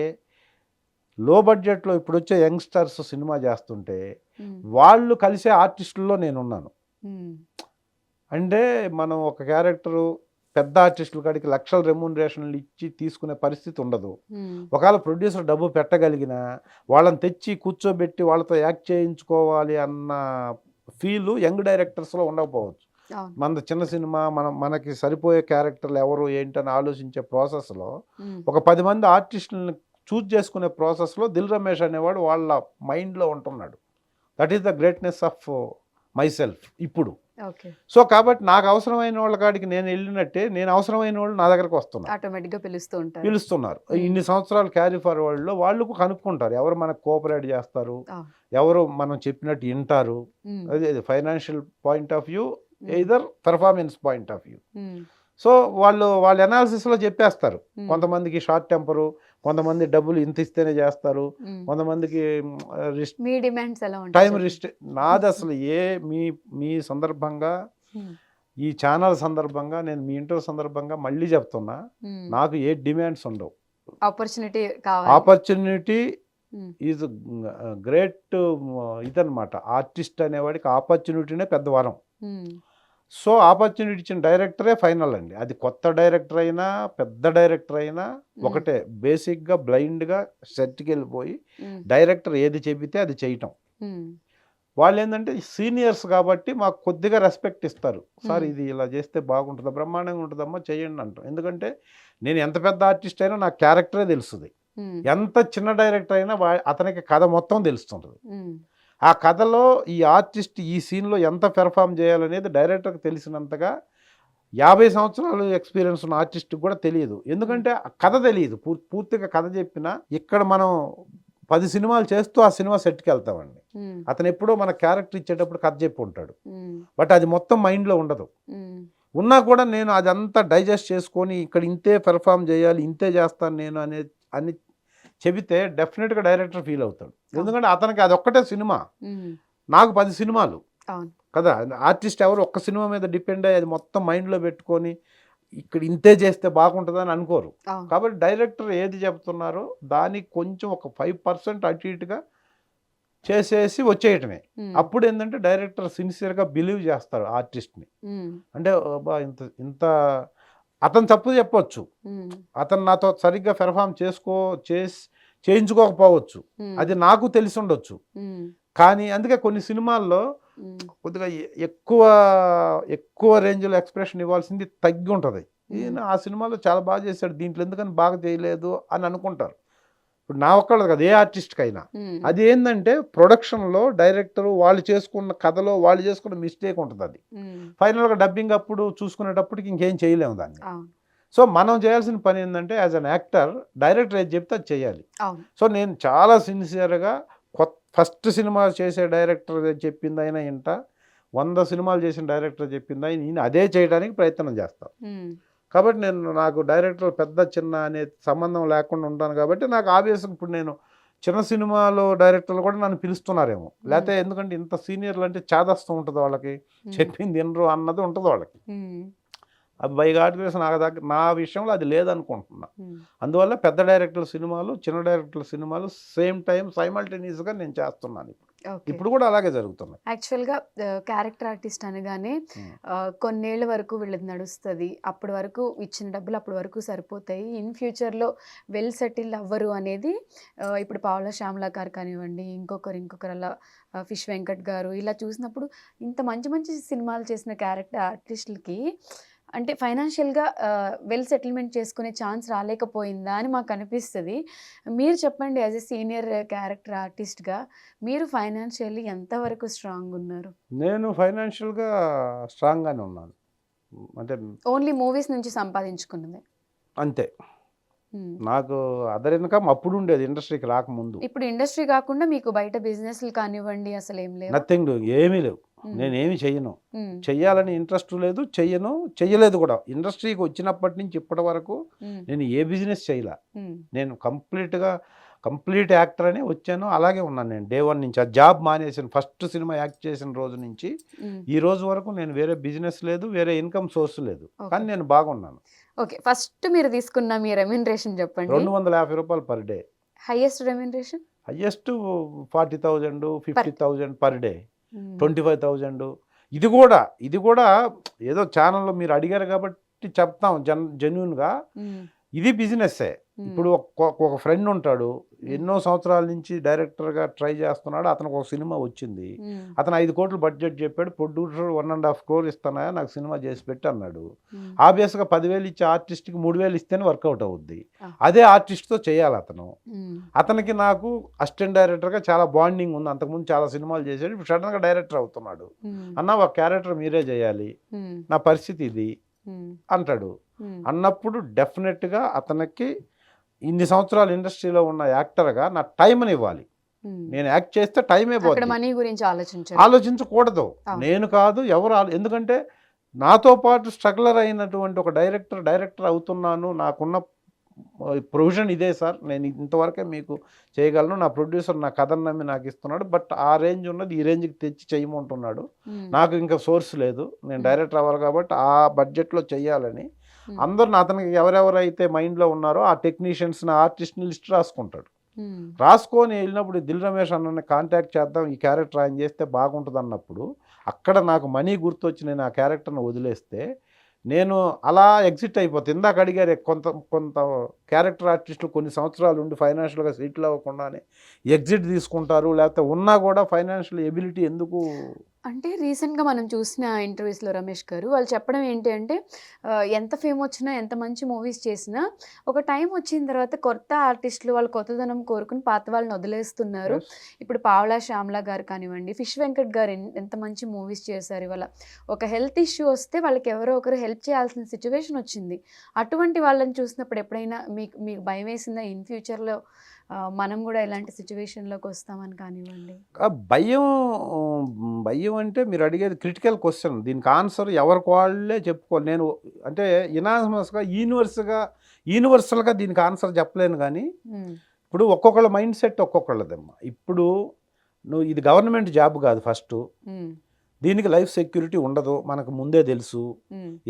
లో బడ్జెట్లో ఇప్పుడు వచ్చే యంగ్స్టర్స్ సినిమా చేస్తుంటే వాళ్ళు కలిసే ఆర్టిస్టుల్లో నేనున్నాను. అంటే మనం ఒక క్యారెక్టరు పెద్ద ఆర్టిస్టుల కాడికి లక్షల రెమ్యూనరేషన్లు ఇచ్చి తీసుకునే పరిస్థితి ఉండదు. ఒకవేళ ప్రొడ్యూసర్ డబ్బు పెట్టగలిగినా వాళ్ళని తెచ్చి కూర్చోబెట్టి వాళ్ళతో యాక్ట్ చేయించుకోవాలి అన్న ఫీలు యంగ్ డైరెక్టర్స్లో ఉండకపోవచ్చు. మన చిన్న సినిమా మనకి సరిపోయే క్యారెక్టర్లు ఎవరు ఏంటని ఆలోచించే ప్రాసెస్లో ఒక 10 మంది ఆర్టిస్టులను చూజ్ చేసుకునే ప్రాసెస్లో దిల్ రమేష్ అనేవాడు వాళ్ళ మైండ్లో ఉంటున్నాడు. That is the greatness of my self ఇప్పుడు. సో కాబట్టి నాకు అవసరమైన వాళ్ళ కాడికి నేను వెళ్ళినట్టే, నేను అవసరమైన వాళ్ళు నా దగ్గరకు వస్తున్నారు, ఆటోమేటిక్గా పిలుస్తున్నారు. ఇన్ని సంవత్సరాలు క్యారీ ఫార్వర్డ్లో వాళ్ళు కనుక్కుంటారు ఎవరు మనకు కోఆపరేట్ చేస్తారు, ఎవరు మనం చెప్పినట్టు వింటారు. అదే financial point of view, either performance point of view. So వాళ్ళ అనాలిసిస్లో చెప్పేస్తారు. కొంతమందికి షార్ట్ టెంపరు, కొంతమంది డబ్బులు ఇంత ఇస్తేనే చేస్తారు, కొంతమందికి టైం రిస్ట్. నాది అసలు మీ సందర్భంగా, ఈ ఛానల్ సందర్భంగా, నేను మీ ఇంటర్వ్యూ సందర్భంగా మళ్ళీ చెప్తున్నా, నాకు ఏ డిమాండ్స్ ఉండవు. ఆపర్చునిటీ ఈజ్ గ్రేట్ ఇదనమాట. ఆర్టిస్ట్ అనేవాడికి ఆపర్చునిటీనే పెద్ద వరం. సో ఆపర్చునిటీ ఇచ్చిన డైరెక్టరే ఫైనల్ అండి. అది కొత్త డైరెక్టర్ అయినా పెద్ద డైరెక్టర్ అయినా ఒకటే. బేసిక్గా బ్లైండ్గా సెట్కి వెళ్ళిపోయి డైరెక్టర్ ఏది చెబితే అది చేయటం. వాళ్ళు ఏంటంటే సీనియర్స్ కాబట్టి మాకు కొద్దిగా రెస్పెక్ట్ ఇస్తారు. సార్ ఇది ఇలా చేస్తే బాగుంటుందా, బ్రహ్మాండంగా ఉంటుందమ్మా చేయండి అంటాం. ఎందుకంటే నేను ఎంత పెద్ద ఆర్టిస్ట్ అయినా నాకు క్యారెక్టరే తెలుస్తుంది. ఎంత చిన్న డైరెక్టర్ అయినా అతనికి కథ మొత్తం తెలుస్తుంటుంది. ఆ కథలో ఈ ఆర్టిస్ట్ ఈ సీన్లో ఎంత పెర్ఫామ్ చేయాలనేది డైరెక్టర్కి తెలిసినంతగా 50 సంవత్సరాలు ఎక్స్పీరియన్స్ ఉన్న ఆర్టిస్ట్కి కూడా తెలియదు. ఎందుకంటే కథ తెలియదు. పూర్తిగా కథ చెప్పినా ఇక్కడ మనం 10 సినిమాలు చేస్తూ ఆ సినిమా సెట్కి వెళ్తామండి. అతను ఎప్పుడో మన క్యారెక్టర్ ఇచ్చేటప్పుడు కథ చెప్పి ఉంటాడు, బట్ అది మొత్తం మైండ్లో ఉండదు. ఉన్నా కూడా నేను అదంతా డైజెస్ట్ చేసుకొని ఇక్కడ ఇంతే పెర్ఫామ్ చేయాలి, ఇంతే చేస్తాను నేను అని చెబితే డెఫినెట్గా డైరెక్టర్ ఫీల్ అవుతాడు. ఎందుకంటే అతనికి అది ఒక్కటే సినిమా, నాకు 10 సినిమాలు కదా. ఆర్టిస్ట్ ఎవరు ఒక్క సినిమా మీద డిపెండ్ అయ్యి అది మొత్తం మైండ్లో పెట్టుకొని ఇక్కడ ఇంతే చేస్తే బాగుంటుందని అనుకోరు. కాబట్టి డైరెక్టర్ ఏది చెప్తున్నారో దానికి కొంచెం ఒక 5% అటు ఇటుగా చేసేసి వచ్చేయటమే. అప్పుడు ఏంటంటే డైరెక్టర్ సిన్సియర్గా బిలీవ్ చేస్తారు ఆర్టిస్ట్ని. అంటే ఇంత అతను తప్పు చెప్పవచ్చు, అతను నాతో సరిగ్గా పెర్ఫామ్ చేయించుకోకపోవచ్చు, అది నాకు తెలిసి ఉండొచ్చు. కానీ అందుకే కొన్ని సినిమాల్లో కొద్దిగా ఎక్కువ రేంజ్లో ఎక్స్ప్రెషన్ ఇవ్వాల్సింది తగ్గి ఉంటుంది. ఈయన ఆ సినిమాలో చాలా బాగా చేశాడు, దీంట్లో ఎందుకని బాగా చేయలేదు అని అనుకుంటారు. ఇప్పుడు నా ఒక్కళ్ళది కదా, ఏ ఆర్టిస్ట్కైనా. అది ఏంటంటే ప్రొడక్షన్లో డైరెక్టర్ వాళ్ళు చేసుకున్న కథలో వాళ్ళు చేసుకున్న మిస్టేక్ ఉంటుంది. అది ఫైనల్గా డబ్బింగ్ అప్పుడు చూసుకునేటప్పటికి ఇంకేం చేయలేము దాన్ని. సో మనం చేయాల్సిన పని ఏంటంటే యాజ్ అన్ యాక్టర్ డైరెక్టర్ ఏది చెప్తే అది చేయాలి. సో నేను చాలా సిన్సియర్గా ఫస్ట్ సినిమా చేసే డైరెక్టర్ చెప్పింది అయినా ఇంట, 100 సినిమాలు చేసిన డైరెక్టర్ చెప్పింది అయినా నేను అదే చేయడానికి ప్రయత్నం చేస్తాను. కాబట్టి నాకు డైరెక్టర్ పెద్ద చిన్న అనే సంబంధం లేకుండా ఉంటాను. కాబట్టి నాకు ఆబ్వియస్గా ఇప్పుడు నేను చిన్న సినిమాలో డైరెక్టర్లు కూడా నన్ను పిలుస్తున్నారేమో, లేకపోతే ఎందుకంటే ఇంత సీనియర్లు అంటే చాదస్తం ఉంటుంది వాళ్ళకి, చెప్పింది వినరు అన్నది ఉంటుంది వాళ్ళకి. అది బై గాడ్ గ్రేస్ నా విషయంలో అది లేదనుకుంటున్నా. అందువల్ల పెద్ద డైరెక్టర్ల సినిమాలు, చిన్న డైరెక్టర్ల సినిమాలు సేమ్ టైం సైమల్టేనియస్గా నేను చేస్తున్నాను. ఇప్పుడు కూడా అలాగే జరుగుతున్నాయి. యాక్చువల్గా క్యారెక్టర్ ఆర్టిస్ట్ అనగానే కొన్నేళ్ల వరకు వీళ్ళది నడుస్తుంది, అప్పటి వరకు ఇచ్చిన డబ్బులు అప్పటి వరకు సరిపోతాయి, ఇన్ ఫ్యూచర్లో వెల్ సెటిల్ అవ్వరు అనేది ఇప్పుడు పావుల శ్యామల గారు కానివ్వండి, ఇంకొకరు అలా ఫిష్ వెంకట్ గారు ఇలా చూసినప్పుడు ఇంత మంచి మంచి సినిమాలు చేసిన క్యారెక్టర్ ఆర్టిస్టులకి అంటే ఫైనాన్షియల్గా వెల్ సెటిల్మెంట్ చేసుకునే ఛాన్స్ రాలేకపోయిందా అని మాకు అనిపిస్తుంది. మీరు చెప్పండి, యాజ్ ఎ సీనియర్ క్యారెక్టర్ ఆర్టిస్ట్గా మీరు ఫైనాన్షియల్లీ ఎంతవరకు స్ట్రాంగ్ ఉన్నారు? నేను ఫైనాన్షియల్గా స్ట్రాంగ్గానే ఉన్నాను. అంటే ఓన్లీ మూవీస్ నుంచి సంపాదించుకున్నది అంతే. నాకు అదర్ ఇన్కమ్ అప్పుడు ఉండేది ఇండస్ట్రీకి రాకముందు. ఇప్పుడు ఇండస్ట్రీ కాకుండా మీకు బయట బిజినెస్లు కానివ్వండి అసలు ఏం లేవు? నథింగ్, ఏమీ లేవు. నేనేమి చెయ్యను, చెయ్యాలని ఇంట్రెస్ట్ లేదు, చెయ్యలేదు కూడా. ఇండస్ట్రీకి వచ్చినప్పటి నుంచి ఇప్పటి వరకు నేను ఏ బిజినెస్ చేయలే. నేను కంప్లీట్ యాక్టర్ అనే వచ్చాను, అలాగే ఉన్నాను నేను డే 1 నుంచి. ఆ జాబ్ మానేసాను ఫస్ట్ సినిమా యాక్ట్ చేసిన రోజు నుంచి ఈ రోజు వరకు. నేను వేరే బిజినెస్ లేదు, వేరే ఇన్కమ్ సోర్స్ లేదు, కానీ నేను బాగున్నాను. ఓకే, ఫస్ట్ మీరు తీసుకున్న మీ రెమ్యూనరేషన్ చెప్పండి. 250 రూపాయలు per day. Highest remuneration? Highest 40,000, 50,000 per day, 25,000. ఇది కూడా ఏదో ఛానల్లో మీరు అడిగారు కాబట్టి చెప్తాం జెన్యూన్గా. ఇది బిజినెస్సే. ఇప్పుడు ఒక ఫ్రెండ్ ఉంటాడు, ఎన్నో సంవత్సరాల నుంచి డైరెక్టర్గా ట్రై చేస్తున్నాడు, అతనికి ఒక సినిమా వచ్చింది, అతను 5 కోట్లు బడ్జెట్ చెప్పాడు, ప్రొడ్యూసర్ 1.5 crore ఇస్తానా నాకు సినిమా చేసి పెట్టి అన్నాడు. ఆబ్వియస్గా 10,000 ఇచ్చే ఆర్టిస్ట్కి 3,000 ఇస్తేనే వర్కౌట్ అవుద్ది. అదే ఆర్టిస్ట్తో చేయాలి అతనికి నాకు అసిస్టెంట్ డైరెక్టర్గా చాలా బాండింగ్ ఉంది, అంతకుముందు చాలా సినిమాలు చేశాడు, ఇప్పుడు సడన్గా డైరెక్టర్ అవుతున్నాడు. అన్న ఒక క్యారెక్టర్ మీరే చేయాలి, నా పరిస్థితి ఇది అంటాడు. అన్నప్పుడు డెఫినెట్గా అతనికి ఇన్ని సంవత్సరాలు ఇండస్ట్రీలో ఉన్న యాక్టర్గా నా టైంని ఇవ్వాలి. నేను యాక్ట్ చేస్తే టైమే పోతుంది, మనీ గురించి ఆలోచించకూడదు. నేను కాదు ఎవరు, ఎందుకంటే నాతో పాటు స్ట్రగ్లర్ అయినటువంటి ఒక డైరెక్టర్ అవుతున్నాను, నాకున్న ప్రొవిజన్ ఇదే సార్, నేను ఇంతవరకే మీకు చేయగలను, నా ప్రొడ్యూసర్ నా కథను నమ్మి నాకు ఇస్తున్నాడు, బట్ ఆ రేంజ్ ఉన్నది ఈ రేంజ్కి తెచ్చి చేయమంటున్నాడు, నాకు ఇంకా సోర్స్ లేదు, నేను డైరెక్టర్ అవ్వాలి కాబట్టి ఆ బడ్జెట్లో చెయ్యాలని అందరు అతనికి ఎవరెవరైతే మైండ్లో ఉన్నారో ఆ టెక్నీషియన్స్ని, ఆర్టిస్ట్ని లిస్ట్ రాసుకుంటాడు. రాసుకొని వెళ్ళినప్పుడు దిల్ రమేష్ అన్నని కాంటాక్ట్ చేద్దాం, ఈ క్యారెక్టర్ ఆయన చేస్తే బాగుంటుంది అన్నప్పుడు అక్కడ నాకు మనీ గుర్తొచ్చి నేను ఆ క్యారెక్టర్ని వదిలేస్తే నేను అలా ఎగ్జిట్ అయిపోతుంది. ఇందాక అడిగారు, కొంత క్యారెక్టర్ ఆర్టిస్టులు కొన్ని సంవత్సరాలు ఉండి ఫైనాన్షియల్గా సెటిల్ అవ్వకుండానే ఎగ్జిట్ తీసుకుంటారు, లేకపోతే ఉన్నా కూడా ఫైనాన్షియల్ ఎబిలిటీ ఎందుకు అంటే రీసెంట్గా మనం చూసిన ఇంటర్వ్యూస్లో రమేష్ గారు వాళ్ళు చెప్పడం ఏంటి అంటే ఎంత ఫేమ్ వచ్చినా ఎంత మంచి మూవీస్ చేసినా ఒక టైం వచ్చిన తర్వాత కొత్త ఆర్టిస్టులు వాళ్ళు కొత్తదనం కోరుకుని పాత వాళ్ళని వదిలేస్తున్నారు. ఇప్పుడు పావలా శ్యామల గారు కానివ్వండి, ఫిష్ వెంకట్ గారు ఎంత మంచి మూవీస్ చేశారు, ఇవాళ ఒక హెల్త్ ఇష్యూ వస్తే వాళ్ళకి ఎవరో ఒకరు హెల్ప్ చేయాల్సిన సిచ్యువేషన్ వచ్చింది. అటువంటి వాళ్ళని చూసినప్పుడు ఎప్పుడైనా మీకు భయం వేసిందా ఇన్ ఫ్యూచర్లో మనం కూడా ఇలాంటి సిచ్యువేషన్లోకి వస్తామని కానివ్వండి? భయం అంటే మీరు అడిగేది క్రిటికల్ క్వశ్చన్, దీనికి ఆన్సర్ ఎవరికి వాళ్ళే చెప్పుకోవాలి. నేను అంటే ఇనానిమస్గా యూనివర్సల్గా దీనికి ఆన్సర్ చెప్పలేను, కానీ ఇప్పుడు ఒక్కొక్కళ్ళ మైండ్ సెట్ ఒక్కొక్కళ్ళదమ్మా. ఇప్పుడు ఇది గవర్నమెంట్ జాబ్ కాదు ఫస్ట్, దీనికి లైఫ్ సెక్యూరిటీ ఉండదు, మనకు ముందే తెలుసు.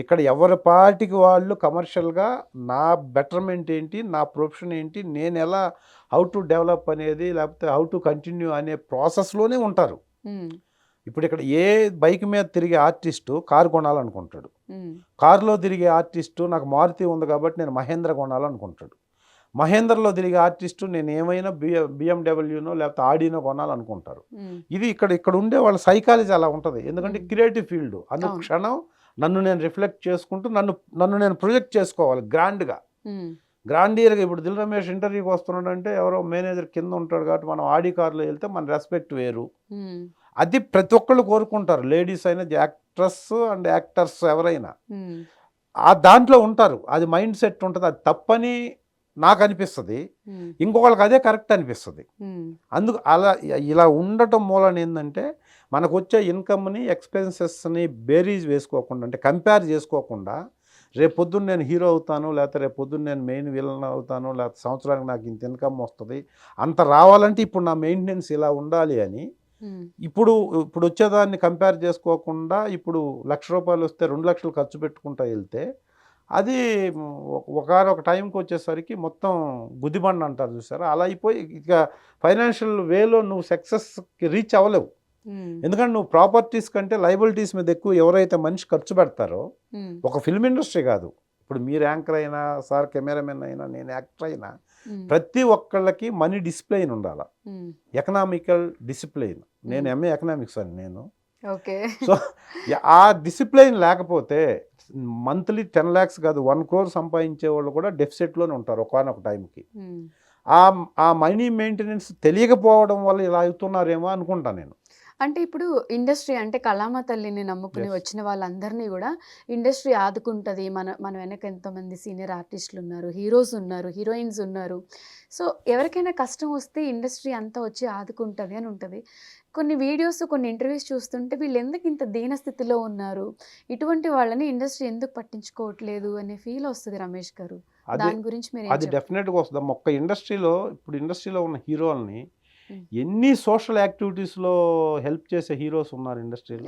ఇక్కడ ఎవరి పార్టీకి వాళ్ళు కమర్షియల్గా నా బెటర్మెంట్ ఏంటి, నా ప్రొఫెషన్ ఏంటి, నేను ఎలా హౌ టు డెవలప్ అనేది, లేకపోతే హౌ టు కంటిన్యూ అనే ప్రాసెస్లోనే ఉంటారు. ఇప్పుడు ఇక్కడ ఏ బైక్ మీద తిరిగే ఆర్టిస్టు కారు కొనాలనుకుంటాడు, కారులో తిరిగే ఆర్టిస్టు నాకు మారుతి ఉంది కాబట్టి నేను మహేంద్ర కొనాలనుకుంటాడు, మహేంద్రలో తిరిగే ఆర్టిస్టు నేను ఏమైనా బిఎండబ్ల్యూనో లేకపోతే ఆడీనో కొనాలనుకుంటారు. ఇది ఇక్కడ ఉండే వాళ్ళ సైకాలజీ అలా ఉంటుంది, ఎందుకంటే క్రియేటివ్ ఫీల్డ్ అనుక్షణం నన్ను నేను రిఫ్లెక్ట్ చేసుకుంటూ నన్ను నేను ప్రొజెక్ట్ చేసుకోవాలి గ్రాండ్గా. గ్రాండియర్గా ఇప్పుడు దిల్ రమేష్ ఇంటర్వ్యూకి వస్తున్నాడంటే ఎవరో మేనేజర్ కింద ఉంటాడు కాబట్టి మనం ఆడి కార్లో వెళ్తే మన రెస్పెక్ట్ వేరు. అది ప్రతి ఒక్కళ్ళు కోరుకుంటారు, లేడీస్ అయినా యాక్ట్రస్ అండ్ యాక్టర్స్ ఎవరైనా ఆ దాంట్లో ఉంటారు. అది మైండ్ సెట్ ఉంటుంది. అది తప్పని నాకు అనిపిస్తుంది, ఇంకొకళ్ళకి అదే కరెక్ట్ అనిపిస్తుంది. అందుకు అలా ఇలా ఉండటం మూలన ఏంటంటే మనకు వచ్చే ఇన్కమ్ని ఎక్స్పెన్సెస్ని బేరీజ్ వేసుకోకుండా, అంటే కంపేర్ చేసుకోకుండా, రేపు పొద్దున్న నేను హీరో అవుతాను, లేకపోతే రేపు పొద్దున్న నేను మెయిన్ విలన్ అవుతాను, లేకపోతే సంవత్సరానికి నాకు ఇంత ఇన్కమ్ వస్తుంది, అంత రావాలంటే ఇప్పుడు నా మెయింటెనెన్స్ ఇలా ఉండాలి అని ఇప్పుడు వచ్చేదాన్ని కంపేర్ చేసుకోకుండా, ఇప్పుడు ₹1,00,000 వస్తే 2,00,000 ఖర్చు పెట్టుకుంటా వెళ్తే అది ఒక టైంకి వచ్చేసరికి మొత్తం గుదిబండ అంటారు చూసారా, అలా అయిపోయి ఇక ఫైనాన్షియల్ వేలో నువ్వు సక్సెస్కి రీచ్ అవ్వలేవు. ఎందుకంటే నువ్వు ప్రాపర్టీస్ కంటే లయబిలిటీస్ మీద ఎక్కువ ఎవరైతే మనిషి ఖర్చు పెడతారో, ఒక ఫిల్మ్ ఇండస్ట్రీ కాదు, ఇప్పుడు మీరు యాంకర్ అయినా, సార్ కెమెరామెన్ అయినా, నేను యాక్టర్ అయినా, ప్రతి ఒక్కళ్ళకి మనీ డిసిప్లైన్ ఉండాలి, ఎకనామికల్ డిసిప్లైన్. నేను ఎంఏ ఎకనామిక్స్ అని నేను. సో ఆ డిసిప్లైన్ లేకపోతే మంత్లీ 10 lakhs కాదు 1 crore సంపాదించే వాళ్ళు కూడా డెఫిసిట్లోనే ఉంటారు ఒకనొక టైంకి. ఆ మనీ మెయింటెనెన్స్ తెలియకపోవడం వల్ల ఇలా అవుతున్నారేమో అనుకుంటా నేను. అంటే ఇప్పుడు ఇండస్ట్రీ అంటే కళామ తల్లిని నమ్ముకుని వచ్చిన వాళ్ళందరినీ కూడా ఇండస్ట్రీ ఆదుకుంటుంది. మన వెనక ఎంతోమంది సీనియర్ ఆర్టిస్టులు ఉన్నారు, హీరోస్ ఉన్నారు, హీరోయిన్స్ ఉన్నారు. సో ఎవరికైనా కష్టం వస్తే ఇండస్ట్రీ అంతా వచ్చి ఆదుకుంటుంది అని ఉంటుంది. కొన్ని వీడియోస్, కొన్ని ఇంటర్వ్యూస్ చూస్తుంటే వీళ్ళు ఎందుకు ఇంత దీనస్థితిలో ఉన్నారు, ఇటువంటి వాళ్ళని ఇండస్ట్రీ ఎందుకు పట్టించుకోవట్లేదు అనే ఫీల్ వస్తుంది రమేష్ గారు. దాని గురించి మీరు అది డెఫినెట్గా వస్తుంది. ఒక్క ఇండస్ట్రీలో, ఇప్పుడు ఇండస్ట్రీలో ఉన్న హీరోల్ని ఎన్ని సోషల్ యాక్టివిటీస్లో హెల్ప్ చేసే హీరోస్ ఉన్నారు ఇండస్ట్రీలో,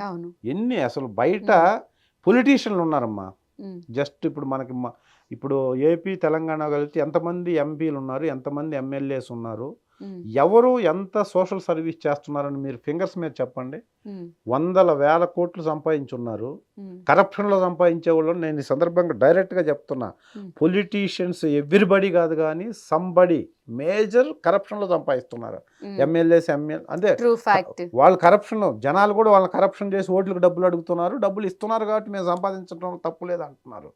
ఎన్ని. అసలు బయట పొలిటీషియన్లు ఉన్నారమ్మా. జస్ట్ ఇప్పుడు మనకి ఇప్పుడు ఏపీ తెలంగాణ కలిసి ఎంతమంది ఎంపీలు ఉన్నారు, ఎంతమంది ఎమ్మెల్యేస్ ఉన్నారు, ఎవరు ఎంత సోషల్ సర్వీస్ చేస్తున్నారని మీరు ఫింగర్స్ మీద చెప్పండి. వందల వేల కోట్లు సంపాదించున్నారు. కరప్షన్లో సంపాదించే వాళ్ళు నేను ఈ సందర్భంగా డైరెక్ట్గా చెప్తున్నా, పొలిటీషియన్స్ ఎవ్రీబడి కాదు కానీ సంబడి మేజర్ కరప్షన్లో సంపాదిస్తున్నారు. ఎమ్మెల్యేస్ అంటే వాళ్ళు కరప్షన్, జనాలు కూడా వాళ్ళ కరప్షన్ చేసి ఓట్లకు డబ్బులు అడుగుతున్నారు, డబ్బులు ఇస్తున్నారు కాబట్టి మేము సంపాదించడం తప్పు లేదు అంటున్నారు.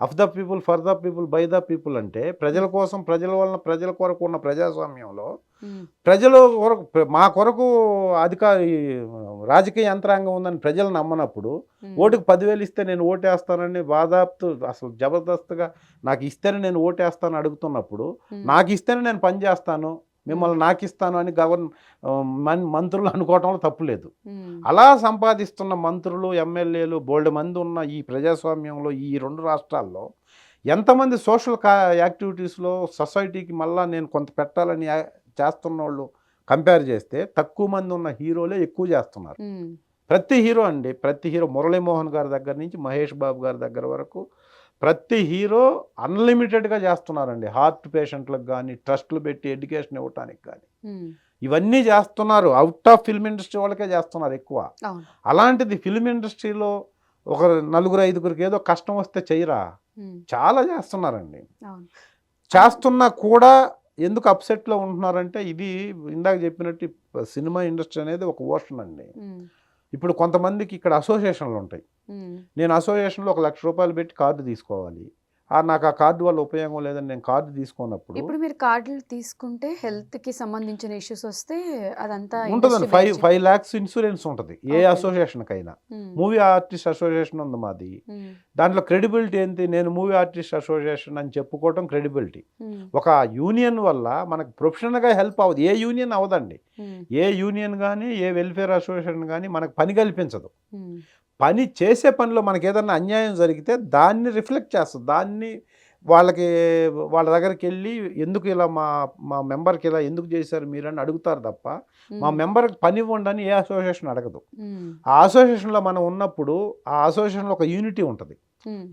Of the people, for the people, by the people అంటే ప్రజల కోసం, ప్రజల వలన, ప్రజల కొరకు ఉన్న ప్రజాస్వామ్యంలో ప్రజల కొరకు, మా కొరకు రాజకీయ యంత్రాంగం ఉందని ప్రజలు నమ్మనప్పుడు ఓటుకు 10,000 ఇస్తే నేను ఓటేస్తానని బాధాప్తు అసలు జబర్దస్త్గా నాకు ఇస్తేనే నేను ఓటేస్తాను అడుగుతున్నప్పుడు, నాకు ఇస్తేనే నేను పని చేస్తాను, మిమ్మల్ని నాకు ఇస్తాను అని మంత్రులు అనుకోవటంలో తప్పులేదు. అలా సంపాదిస్తున్న మంత్రులు, ఎమ్మెల్యేలు బోల్డ్ మంది ఉన్న ఈ ప్రజాస్వామ్యంలో ఈ 2 రాష్ట్రాల్లో ఎంతమంది సోషల్ యాక్టివిటీస్లో సొసైటీకి మళ్ళీ నేను కొంత పెట్టాలని చేస్తున్న వాళ్ళు కంపేర్ చేస్తే తక్కువ మంది ఉన్న హీరోలే ఎక్కువ చేస్తున్నారు. ప్రతి హీరో అండి, ప్రతి హీరో, మురళీమోహన్ గారి దగ్గర నుంచి మహేష్ బాబు గారి దగ్గర వరకు ప్రతి హీరో అన్లిమిటెడ్గా చేస్తున్నారండి. హార్ట్ పేషెంట్లకు కానీ, ట్రస్టులు పెట్టి ఎడ్యుకేషన్ ఇవ్వటానికి కానీ, ఇవన్నీ చేస్తున్నారు. అవుట్ ఆఫ్ ఫిల్మ్ ఇండస్ట్రీ వాళ్ళకే చేస్తున్నారు ఎక్కువ. అలాంటిది ఫిల్మ్ ఇండస్ట్రీలో ఒక 4-5 ఏదో కష్టం వస్తే చెయ్యరా, చాలా చేస్తున్నారండి. చేస్తున్నా కూడా ఎందుకు అప్సెట్లో ఉంటున్నారంటే, ఇది ఇందాక చెప్పినట్టు సినిమా ఇండస్ట్రీ అనేది ఒక ఓషన్ అండి. ఇప్పుడు కొంతమందికి ఇక్కడ అసోసియేషన్లు ఉంటాయి. నేను అసోసియేషన్లో ₹1,00,000 పెట్టి కార్డు తీసుకోవాలి, నాకు ఆ కార్డు వల్ల ఉపయోగం లేదని నేను కార్డు తీసుకున్నప్పుడు, ఇప్పుడు మీరు కార్డులు తీసుకుంటే హెల్త్కి సంబంధించిన ఇష్యూస్ వస్తే అదంతా ఉంటుందండి. 5 lakhs ఇన్సూరెన్స్ ఉంటుంది ఏ అసోసియేషన్కైనా. మూవీ ఆర్టిస్ట్ అసోసియేషన్ ఉంది మాది. దాంట్లో క్రెడిబిలిటీ ఏంటి, నేను మూవీ ఆర్టిస్ట్ అసోసియేషన్ అని చెప్పుకోవటం క్రెడిబిలిటీ. ఒక యూనియన్ వల్ల మనకు ప్రొఫెషనల్గా హెల్ప్ అవ్వదు, ఏ యూనియన్ అవ్వదండి. ఏ యూనియన్ కానీ, ఏ వెల్ఫేర్ అసోసియేషన్ కానీ మనకు పని కల్పించదు. పని చేసే పనిలో మనకి ఏదన్నా అన్యాయం జరిగితే దాన్ని రిఫ్లెక్ట్ చేస్తుంది, దాన్ని వాళ్ళ దగ్గరికి వెళ్ళి ఎందుకు ఇలా మా మెంబర్కి ఇలా ఎందుకు చేశారు మీరని అడుగుతారు తప్ప, మా మెంబర్కి పని ఇవ్వండి అని ఏ అసోసియేషన్ అడగదు. ఆ అసోసియేషన్లో మనం ఉన్నప్పుడు ఆ అసోసియేషన్లో ఒక యూనిటీ ఉంటుంది.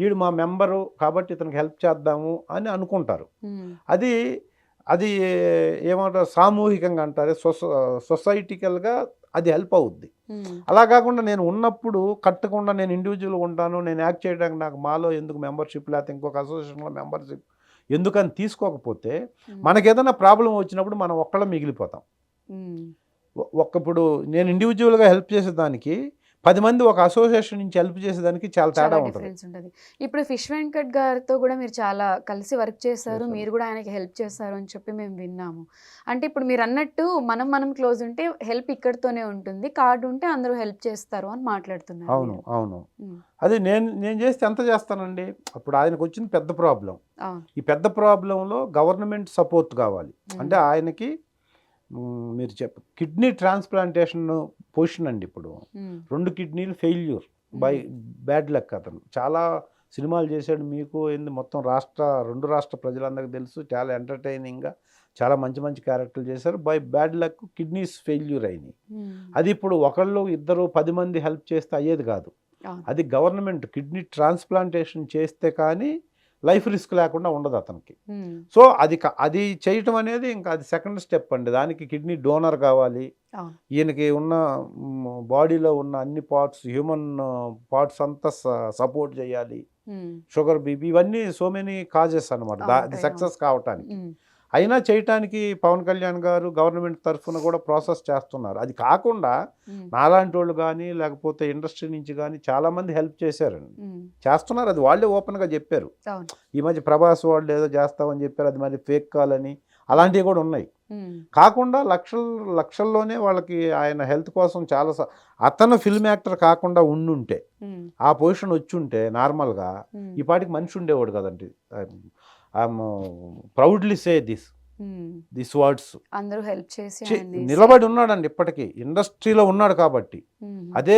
వీడు మా మెంబరు కాబట్టి ఇతనికి హెల్ప్ చేద్దాము అని అనుకుంటారు. అది ఏమంటారు, సామూహికంగా అంటారు, సొసైటికల్గా అది హెల్ప్ అవుద్ది. అలా కాకుండా నేను ఉన్నప్పుడు కట్టకుండా నేను ఇండివిజువల్గా ఉంటాను, నేను యాక్ట్ చేయడానికి నాకు మాలో ఎందుకు మెంబర్షిప్, లేకపోతే ఇంకొక అసోసియేషన్లో మెంబర్షిప్ ఎందుకని తీసుకోకపోతే మనకి ఏదైనా ప్రాబ్లం వచ్చినప్పుడు మనం ఒక్కళ్ళ మిగిలిపోతాం. ఇప్పుడు నేను ఇండివిజువల్గా హెల్ప్ చేసేదానికి 10 మంది ఒక అసోసియేషన్ నుంచి హెల్ప్ చేసేదానికి చాలా చాలా తేడా ఉంటుంది. డిఫరెన్స్ ఉంటది. ఇప్పుడు ఫిష్ వెంకట్ గారితో కూడా మీరు చాలా కలిసి వర్క్ చేశారు. చేశాను. మీరు కూడా ఆయనకి హెల్ప్ చేశారు అని చెప్పి మేము విన్నాము. అంటే ఇప్పుడు మీరన్నట్టు మనం క్లోజ్ ఉంటే హెల్ప్ ఇక్కడితోనే ఉంటుంది. కార్డ్ ఉంటే అందరూ హెల్ప్ చేస్తారు అని మాట్లాడుతున్నారు అవును, మీరు. అవును. హ్మ్. అది నేను చేస్తే ఎంత చేస్తానండి. అప్పుడు ఆయనకు వచ్చింది పెద్ద ప్రాబ్లం. అవును. ఈ పెద్ద ప్రాబ్లంలో గవర్నమెంట్ సపోర్ట్ కావాలి. అంటే ఆయనకి మీరు కిడ్నీ ట్రాన్స్ప్లాంటేషన్ పొజిషన్ అండి ఇప్పుడు. హ్మ్. 2 కిడ్నీలు ఫెయిల్యూర్ బై బ్యాడ్ లక్. అతను చాలా సినిమాలు చేశాడు. మీకు ఏంది మొత్తం 2 రాష్ట్ర ప్రజలందరికీ తెలుసు. చాలా ఎంటర్టైనింగ్గా చాలా మంచి మంచి క్యారెక్టర్లు చేశారు. By bad luck kidneys failure అయినాయి. హ్మ్. అది ఇప్పుడు ఒకళ్ళు ఇద్దరు 10 మంది హెల్ప్ చేస్తే అయ్యేది కాదు. అవును. అది గవర్నమెంట్ కిడ్నీ ట్రాన్స్ప్లాంటేషన్ చేస్తే కానీ లైఫ్ రిస్క్ లేకుండా ఉండదు అతనికి. హ్మ్. సో అది చేయటం అనేది ఇంకా అది సెకండ్ స్టెప్ అండి. దానికి కిడ్నీ డోనర్ కావాలి. అవును. ఈయనకి ఉన్న బాడీలో ఉన్న అన్ని పార్ట్స్, హ్యూమన్ పార్ట్స్ అంతా సపోర్ట్ చేయాలి. హ్మ్. షుగర్, బీపీ ఇవన్నీ సో మెనీ కాజెస్ అనమాట అది ఉంటాయి. సక్సెస్ కావటానికి. హ్మ్. అయినా చేయటానికి పవన్ కళ్యాణ్ గారు గవర్నమెంట్ తరఫున కూడా ప్రాసెస్ చేస్తున్నారు. అది కాకుండా హ్మ్. నాలాంటి వాళ్ళు కానీ లేకపోతే ఇండస్ట్రీ నుంచి కానీ చాలామంది హెల్ప్ చేశారండి. హ్మ్. చేస్తున్నారు. అది వాళ్ళే ఓపెన్గా చెప్పారు. అవును. ఈ మధ్య ప్రభాస్ వాళ్ళు ఏదో చేస్తామని చెప్పారు. అది మరి ఫేక్ కాల్ అని అలాంటివి కూడా ఉన్నాయి. హ్మ్. కాకుండా లక్షల్లోనే వాళ్ళకి ఆయన హెల్త్ కోసం చాలా అతను ఫిల్మ్ యాక్టర్ కాకుండా ఉండుంటే హ్మ్. ఆ పొజిషన్ వచ్చి ఉంటే నార్మల్గా హ్మ్. ఈ పాటికి మనిషి ఉండేవాడు కదండి. I'm proudly say this words. అందరూ హెల్ప్ చేసి ఆయన్ని నిలబడి ఉన్నాడండి ఇప్పటికీ. ఇండస్ట్రీలో ఉన్నాడు కాబట్టి. హ్మ్. అదే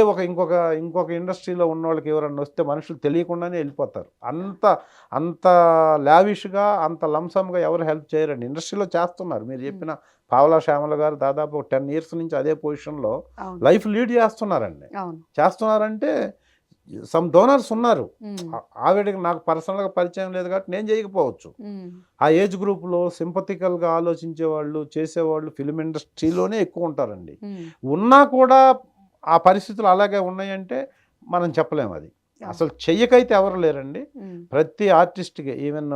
ఇంకొక ఇండస్ట్రీలో ఉన్న వాళ్ళకి ఎవరన్నా వస్తే మనుషులు తెలియకుండానే వెళ్ళిపోతారు. అంత లావిష్గా అంత లంసమ్గా ఎవరు హెల్ప్ చేయరండి. ఇండస్ట్రీలో చేస్తున్నారు. మీరు చెప్పిన పావలా శ్యామల గారు దాదాపు 10 ఇయర్స్ నుంచి అదే పొజిషన్లో అవును. లైఫ్ లీడ్ చేస్తున్నారండి. అవును. చేస్తున్నారంటే సమ్ డోనర్స్ ఉన్నారు. హ్మ్. ఆవిడకి నాకు పర్సనల్గా పరిచయం లేదు కాబట్టి నేను చేయకపోవచ్చు. హ్మ్. ఆ ఏజ్ గ్రూప్లో సింపతికల్గా ఆలోచించే వాళ్ళు, చేసేవాళ్ళు ఫిలిం ఇండస్ట్రీలోనే ఎక్కువ ఉంటారండి. హ్మ్. ఉన్నా కూడా ఆ పరిస్థితులు అలాగే ఉన్నాయంటే మనం చెప్పలేము అది. అసలు చెయ్యకైతే ఎవరు లేరండి. హ్మ్. ప్రతి ఆర్టిస్ట్కి ఈవెన్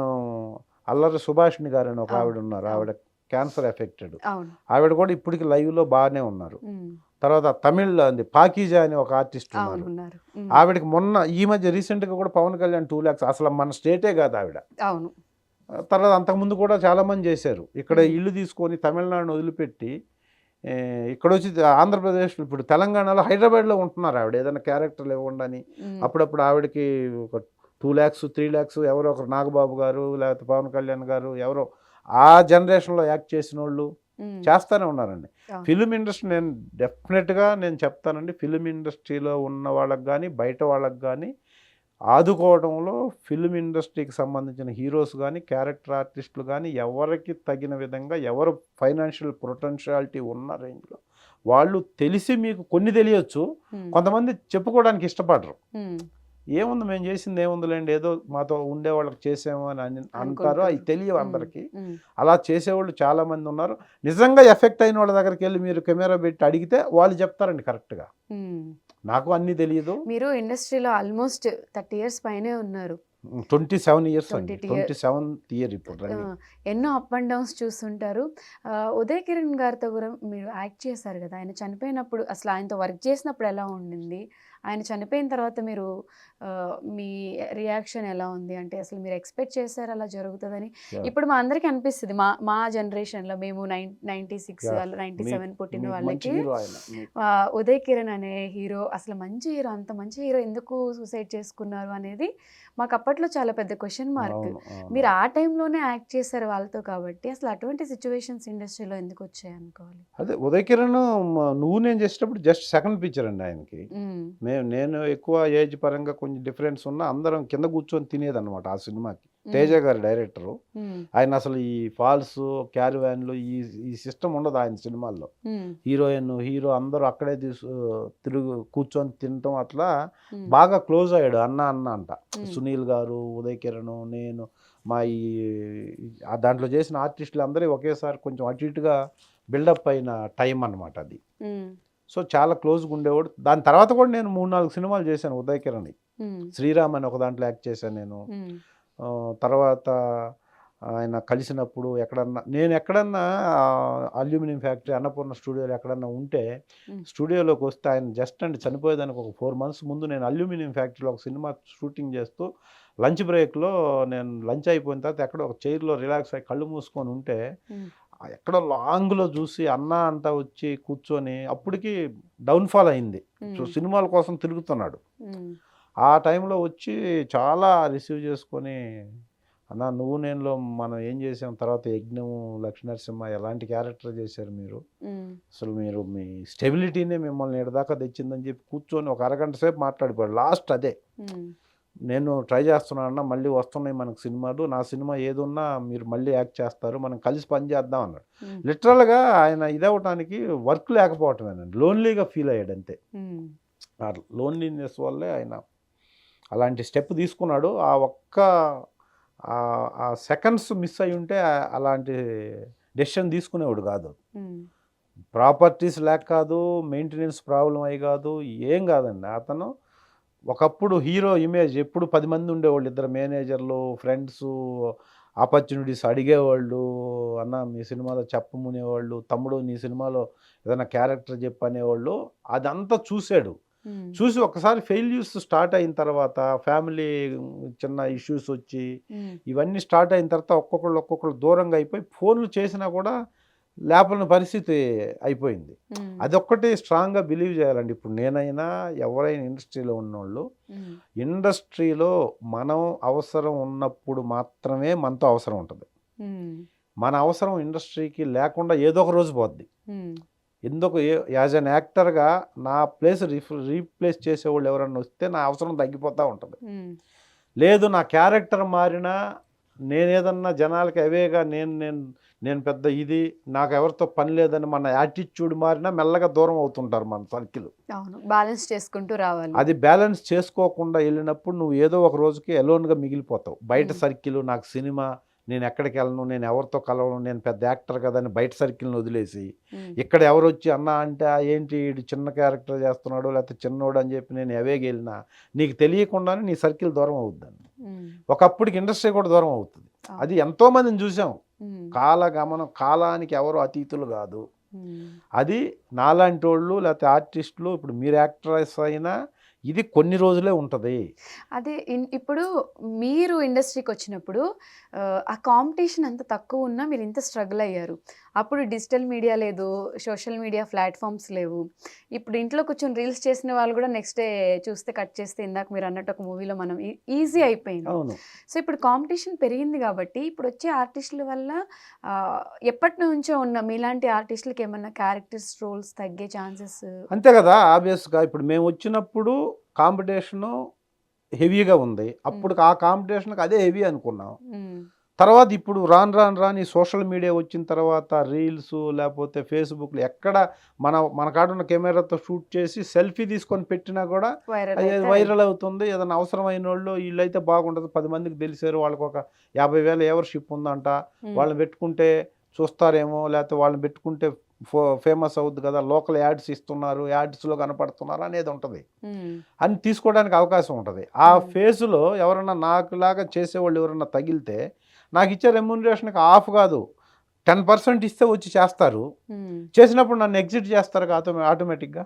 అల్లరి సుభాషిణి గారు అని ఒక అవును. ఆవిడ ఉన్నారు. ఆవిడ క్యాన్సర్ ఎఫెక్టెడ్. అవును. ఆవిడ కూడా ఇప్పటికి లైవ్లో బాగానే ఉన్నారు. హ్మ్. తర్వాత తమిళ్లో అంది పాకీజా అని ఒక ఆర్టిస్ట్ అవును. ఉన్నారు. ఉన్నారు. హ్మ్. ఆవిడకి మొన్న ఈ మధ్య రీసెంట్గా కూడా పవన్ కళ్యాణ్ 2 lakhs అసలు మన స్టేటే కాదు ఆవిడ. అవును. తర్వాత అంతకుముందు కూడా చాలామంది చేశారు. ఇక్కడ హ్మ్. ఇల్లు తీసుకొని తమిళనాడుని వదిలిపెట్టి ఇక్కడ వచ్చి ఆంధ్రప్రదేశ్లో ఇప్పుడు తెలంగాణలో హైదరాబాద్లో ఉంటున్నారు ఆవిడ. ఏదైనా క్యారెక్టర్లు ఇవ్వండి. హ్మ్. అప్పుడప్పుడు ఆవిడకి ఒక 2 lakhs 3 lakhs ఎవరో ఒకరు నాగబాబు గారు లేకపోతే పవన్ కళ్యాణ్ గారు ఎవరో ఆ జనరేషన్లో యాక్ట్ చేసిన వాళ్ళు హ్మ్. చేస్తూనే ఉన్నారండి. అవును. ఫిలిం ఇండస్ట్రీ డెఫినెట్గా నేను చెప్తానండి. ఫిలిం ఇండస్ట్రీలో ఉన్న వాళ్ళకి కానీ బయట వాళ్ళకి కానీ ఆదుకోవడంలో ఫిలిం ఇండస్ట్రీకి సంబంధించిన హీరోస్ కానీ క్యారెక్టర్ ఆర్టిస్టులు కానీ ఎవరికి తగిన విధంగా ఎవరు ఫైనాన్షియల్ పొటెన్షియాలిటీ ఉన్న రేంజ్లో వాళ్ళు తెలిసి మీకు కొన్ని తెలియచ్చు. హ్మ్. కొంతమంది చెప్పుకోవడానికి ఇష్టపడరు. హ్మ్. ఏముంది మేము చేసింది ఏముందిలేండి ఏదో మాతో ఉండే వాళ్ళకి చేసాము అని అంటారు. అనుకుంటారు. అవి తెలియవు హ్మ్. అందరికీ. హ్మ్. అలా చేసేవాళ్ళు చాలామంది ఉన్నారు. నిజంగా ఎఫెక్ట్ అయిన వాళ్ళ దగ్గరికి వెళ్ళి మీరు కెమెరా పెట్టి అడిగితే వాళ్ళు చెప్తారండి కరెక్ట్గా. హ్మ్. నాకు అన్నీ తెలియదు. మీరు ఇండస్ట్రీలో ఆల్మోస్ట్ 30 ఇయర్స్ పైనే ఉన్నారు. 27 ఇయర్స్ అండి. 27th 27th ఇయర్ ఇప్పుడు రన్నింగ్. ఎన్నో అప్ అండ్ డౌన్స్ చూస్తుంటారు. ఉదయ్ కిరణ్ గారితో కూడా మీరు యాక్ట్ చేశారు కదా! ఆయన చనిపోయినప్పుడు అసలు ఆయనతో వర్క్ చేసినప్పుడు ఎలా ఉండింది? ఆయన చనిపోయిన తర్వాత మీరు మీ రియాక్షన్ ఎలా ఉంది? అంటే అసలు మీరు ఎక్స్‌పెక్ట్ చేసారా అలా జరుగుతదని? ఇప్పుడు మా అందరికీ అనిపిస్తది. మా జనరేషన్‌లో మేము 96 యాహ్! అలా 97 పుట్టిన మీకు మంచి వాళ్ళకి హీరో ఆయన. ఉదయ్ కిరణ్ అనే హీరో అసలు మంచి హీరో, అంత మంచి హీరో ఎందుకు సూసైడ్ చేసుకున్నారు అనేది మాకు అప్పట్లో చాలా పెద్ద క్వెషన్ మార్క్. అవును, అవును. మీరు ఆ టైంలోనే యాక్ట్ చేశారు వాళ్ళతో కాబట్టి అసలు అటువంటి సిట్యుయేషన్స్ ఇండస్ట్రీలో ఎందుకు వచ్చాయి అనుకోవాలి? అదే ఉదయ్ కిరణ్ నువ్వు నేను చేసేటప్పుడు జస్ట్ సెకండ్ పిక్చర్ అండి ఆయనకి. హ్మ్. నేను ఎక్కువ ఏజ్ పరంగా కొంచెం డిఫరెన్స్ ఉన్నా అందరం కింద కూర్చొని తినేదన్నమాట ఆ సినిమాకి. హ్మ్. తేజ గారు డైరెక్టరు. హ్మ్. ఆయన అసలు ఈ ఫాల్స్, క్యారివాన్లు ఈ సిస్టమ్ ఉండదు ఆయన సినిమాల్లో. హ్మ్. హీరోయిన్, హీరో అందరూ అక్కడే కూర్చొని తినటం అట్లా హ్మ్. బాగా క్లోజ్ అయ్యాడు. అన్న అన్న అంట. హ్మ్. సునీల్ గారు, ఉదయ్ కిరణ్, నేను మా దాంట్లో చేసిన ఆర్టిస్టులు అందరూ ఒకేసారి కొంచెం అటు ఇటుగా బిల్డప్ అయిన టైం అనమాట అది. హ్మ్. సో చాలా క్లోజ్గా ఉండేవాడు. దాని తర్వాత కూడా నేను 3-4 సినిమాలు చేశాను ఉదయ్ కిరణ్. హ్మ్. శ్రీరామ్ అని ఒక దాంట్లో యాక్ట్ చేశాను నేను. హ్మ్. తర్వాత ఆయన కలిసినప్పుడు ఎక్కడన్నా నేను ఎక్కడన్నా అల్యూమినియం ఫ్యాక్టరీ అన్నపూర్ణ స్టూడియోలో ఎక్కడన్నా ఉంటే స్టూడియోలోకి వస్తే ఆయన జస్ట్ అండి చనిపోయేదానికి ఒక 4 months ముందు నేను అల్యూమినియం ఫ్యాక్టరీలో ఒక సినిమా షూటింగ్ చేస్తూ లంచ్ బ్రేక్లో నేను లంచ్ అయిపోయిన తర్వాత ఎక్కడ ఒక చైర్లో రిలాక్స్ అయ్యి కళ్ళు మూసుకొని ఉంటే ఎక్కడో లాంగ్లో చూసి అన్న అంతా వచ్చి కూర్చొని అప్పటికి డౌన్ఫాల్ అయింది. సో సినిమాల కోసం తిరుగుతున్నాడు. ఆ టైంలో వచ్చి చాలా రిసీవ్ చేసుకొని అన్న నువ్వు నేనులో మనం ఏం చేసాం, తర్వాత యజ్ఞము, లక్ష్మీనరసింహ ఎలాంటి క్యారెక్టర్ చేశారు మీరు, అసలు మీరు మీ స్టెబిలిటీనే మిమ్మల్ని ఎడదాకా తెచ్చిందని చెప్పి కూర్చొని ఒక అరగంట సేపు మాట్లాడిపోయాడు. లాస్ట్ అదే నేను ట్రై చేస్తున్నానన్నా, మళ్ళీ వస్తున్నాయి మనకు సినిమాలు, నా సినిమా ఏదున్నా మీరు మళ్ళీ యాక్ట్ చేస్తారు, మనం కలిసి పని చేద్దాం అన్నాడు. లిటరల్గా ఆయన ఇదవటానికి వర్క్ లేకపోవటమేనండి, లోన్లీగా ఫీల్ అయ్యాడు అంతే. ఆ లోన్లీనెస్ వల్లే ఆయన అలాంటి స్టెప్ తీసుకున్నాడు. ఆ ఒక్క ఆ సెకండ్స్ మిస్ అయి ఉంటే అలాంటి డెసిషన్ తీసుకునేవాడు కాదు. ప్రాపర్టీస్ లేక కాదు, మెయింటెనెన్స్ ప్రాబ్లం అయి కాదు, ఏం కాదండి. అతను ఒకప్పుడు హీరో ఇమేజ్ ఎప్పుడు 10 మంది ఉండేవాళ్ళు, 2 మేనేజర్లు, ఫ్రెండ్స్, ఆపర్చునిటీస్ అడిగేవాళ్ళు, అన్న మీ సినిమాలో చెప్పమునేవాళ్ళు, తమ్ముడు నీ సినిమాలో ఏదైనా క్యారెక్టర్ చెప్పనేవాళ్ళు. అదంతా చూశాడు. చూసి ఒకసారి ఫెయిల్యూర్స్ స్టార్ట్ అయిన తర్వాత ఫ్యామిలీ చిన్న ఇష్యూస్ వచ్చి ఇవన్నీ స్టార్ట్ అయిన తర్వాత ఒక్కొక్కళ్ళు దూరంగా అయిపోయి ఫోన్లు చేసినా కూడా లేపని పరిస్థితి అయిపోయింది. అదొక్కటి స్ట్రాంగ్గా బిలీవ్ చేయాలండి. ఇప్పుడు నేనైనా ఎవరైనా ఇండస్ట్రీలో ఉన్నోళ్ళు, ఇండస్ట్రీలో మనం అవసరం ఉన్నప్పుడు మాత్రమే మనతో అవసరం ఉంటుంది. మన అవసరం ఇండస్ట్రీకి లేకుండా ఏదో ఒక రోజు పోద్ది. ఎందుకు యాజ్ అన్ యాక్టర్గా నా ప్లేస్ రీప్లేస్ చేసేవాళ్ళు ఎవరన్నా వస్తే నా అవసరం తగ్గిపోతూ ఉంటుంది. లేదు నా క్యారెక్టర్ మారినా నేనేదన్నా జనాలకి అవేగా నేను పెద్ద ఇది నాకు ఎవరితో పని లేదని మన యాటిట్యూడ్ మారినా మెల్లగా దూరం అవుతుంటారు మన సర్కిల్. బ్యాలెన్స్ చేసుకుంటూ రావాలి. అది బ్యాలెన్స్ చేసుకోకుండా వెళ్ళినప్పుడు నువ్వు ఏదో ఒక రోజుకి ఎలోన్గా మిగిలిపోతావు. బయట సర్కిల్, నాకు సినిమా, నేను ఎక్కడికి వెళ్ళను, నేను ఎవరితో కలవను, నేను పెద్ద యాక్టర్ కదా అని బయట సర్కిల్ని వదిలేసి ఇక్కడ ఎవరు వచ్చి అన్న అంటే ఏంటి వీడు చిన్న క్యారెక్టర్ చేస్తున్నాడు లేకపోతే చిన్నోడు అని చెప్పి నేను ఎవేగి వెళ్ళినా నీకు తెలియకుండానే నీ సర్కిల్ దూరం అవుద్దని. ఒకప్పటికి ఇండస్ట్రీ కూడా దూరం అవుతుంది. అది ఎంతో మందిని చూసాం. కాలగమనం, కాలానికి ఎవరు అతీతులు కాదు. అది నాలాంటి వాళ్ళు లేకపోతే ఆర్టిస్టులు, ఇప్పుడు మీరు యాక్ట్రెస్ అయినా ఇది కొన్ని రోజులే ఉంటుంది. అదే ఇప్పుడు మీరు ఇండస్ట్రీకి వచ్చినప్పుడు ఆ కాంపిటీషన్ అంత తక్కువ ఉన్నా మీరు ఇంత స్ట్రగుల్ అయ్యారు. అప్పుడు డిజిటల్ మీడియా లేదు, సోషల్ మీడియా ప్లాట్ఫామ్స్ లేవు. ఇప్పుడు ఇంట్లో కూర్చొని రీల్స్ చేసిన వాళ్ళు కూడా నెక్స్ట్ డే చూస్తే కట్ చేస్తే ఇందాక మీరు అన్నట్టు ఒక మూవీలో మనం ఈజీ అయిపోయింది. సో ఇప్పుడు కాంపిటీషన్ పెరిగింది కాబట్టి ఇప్పుడు వచ్చే ఆర్టిస్టుల వల్ల ఎప్పటి నుంచో ఉన్న మీలాంటి ఆర్టిస్టులకి ఏమన్నా క్యారెక్టర్స్ రోల్స్ తగ్గే ఛాన్సెస్? అంతే కదా, ఆబ్వియస్గా. ఇప్పుడు మేము వచ్చినప్పుడు కాంపిటీషను హెవీగా ఉంది. అప్పుడు ఆ కాంపిటీషన్కి అదే హెవీ అనుకున్నాం. తర్వాత ఇప్పుడు రాను ఈ సోషల్ మీడియా వచ్చిన తర్వాత రీల్స్ లేకపోతే ఫేస్బుక్లో ఎక్కడ మన కాడున్న కెమెరాతో షూట్ చేసి సెల్ఫీ తీసుకొని పెట్టినా కూడా వైరల్ అవుతుంది. ఏదైనా అవసరమైన వాళ్ళు వీళ్ళైతే బాగుంటుంది, 10 మందికి తెలిసారు, వాళ్ళకి ఒక 50,000 ఎవర్షిప్ ఉందంట, వాళ్ళని పెట్టుకుంటే చూస్తారేమో, లేకపోతే వాళ్ళని పెట్టుకుంటే ఫేమస్ అవుద్ది కదా, లోకల్ యాడ్స్ ఇస్తున్నారు, యాడ్స్లో కనపడుతున్నారు అనేది ఉంటుంది. అని తీసుకోవడానికి అవకాశం ఉంటుంది. ఆ ఫేజ్లో ఎవరన్నా నాకులాగా చేసేవాళ్ళు ఎవరన్నా తగిలితే నాకు ఇచ్చే రెమ్యూనరేషన్కి ఆఫ్ కాదు 10% ఇస్తే వచ్చి చేస్తారు. చేసినప్పుడు నన్ను ఎగ్జిట్ చేస్తారు ఆటోమేటిక్గా.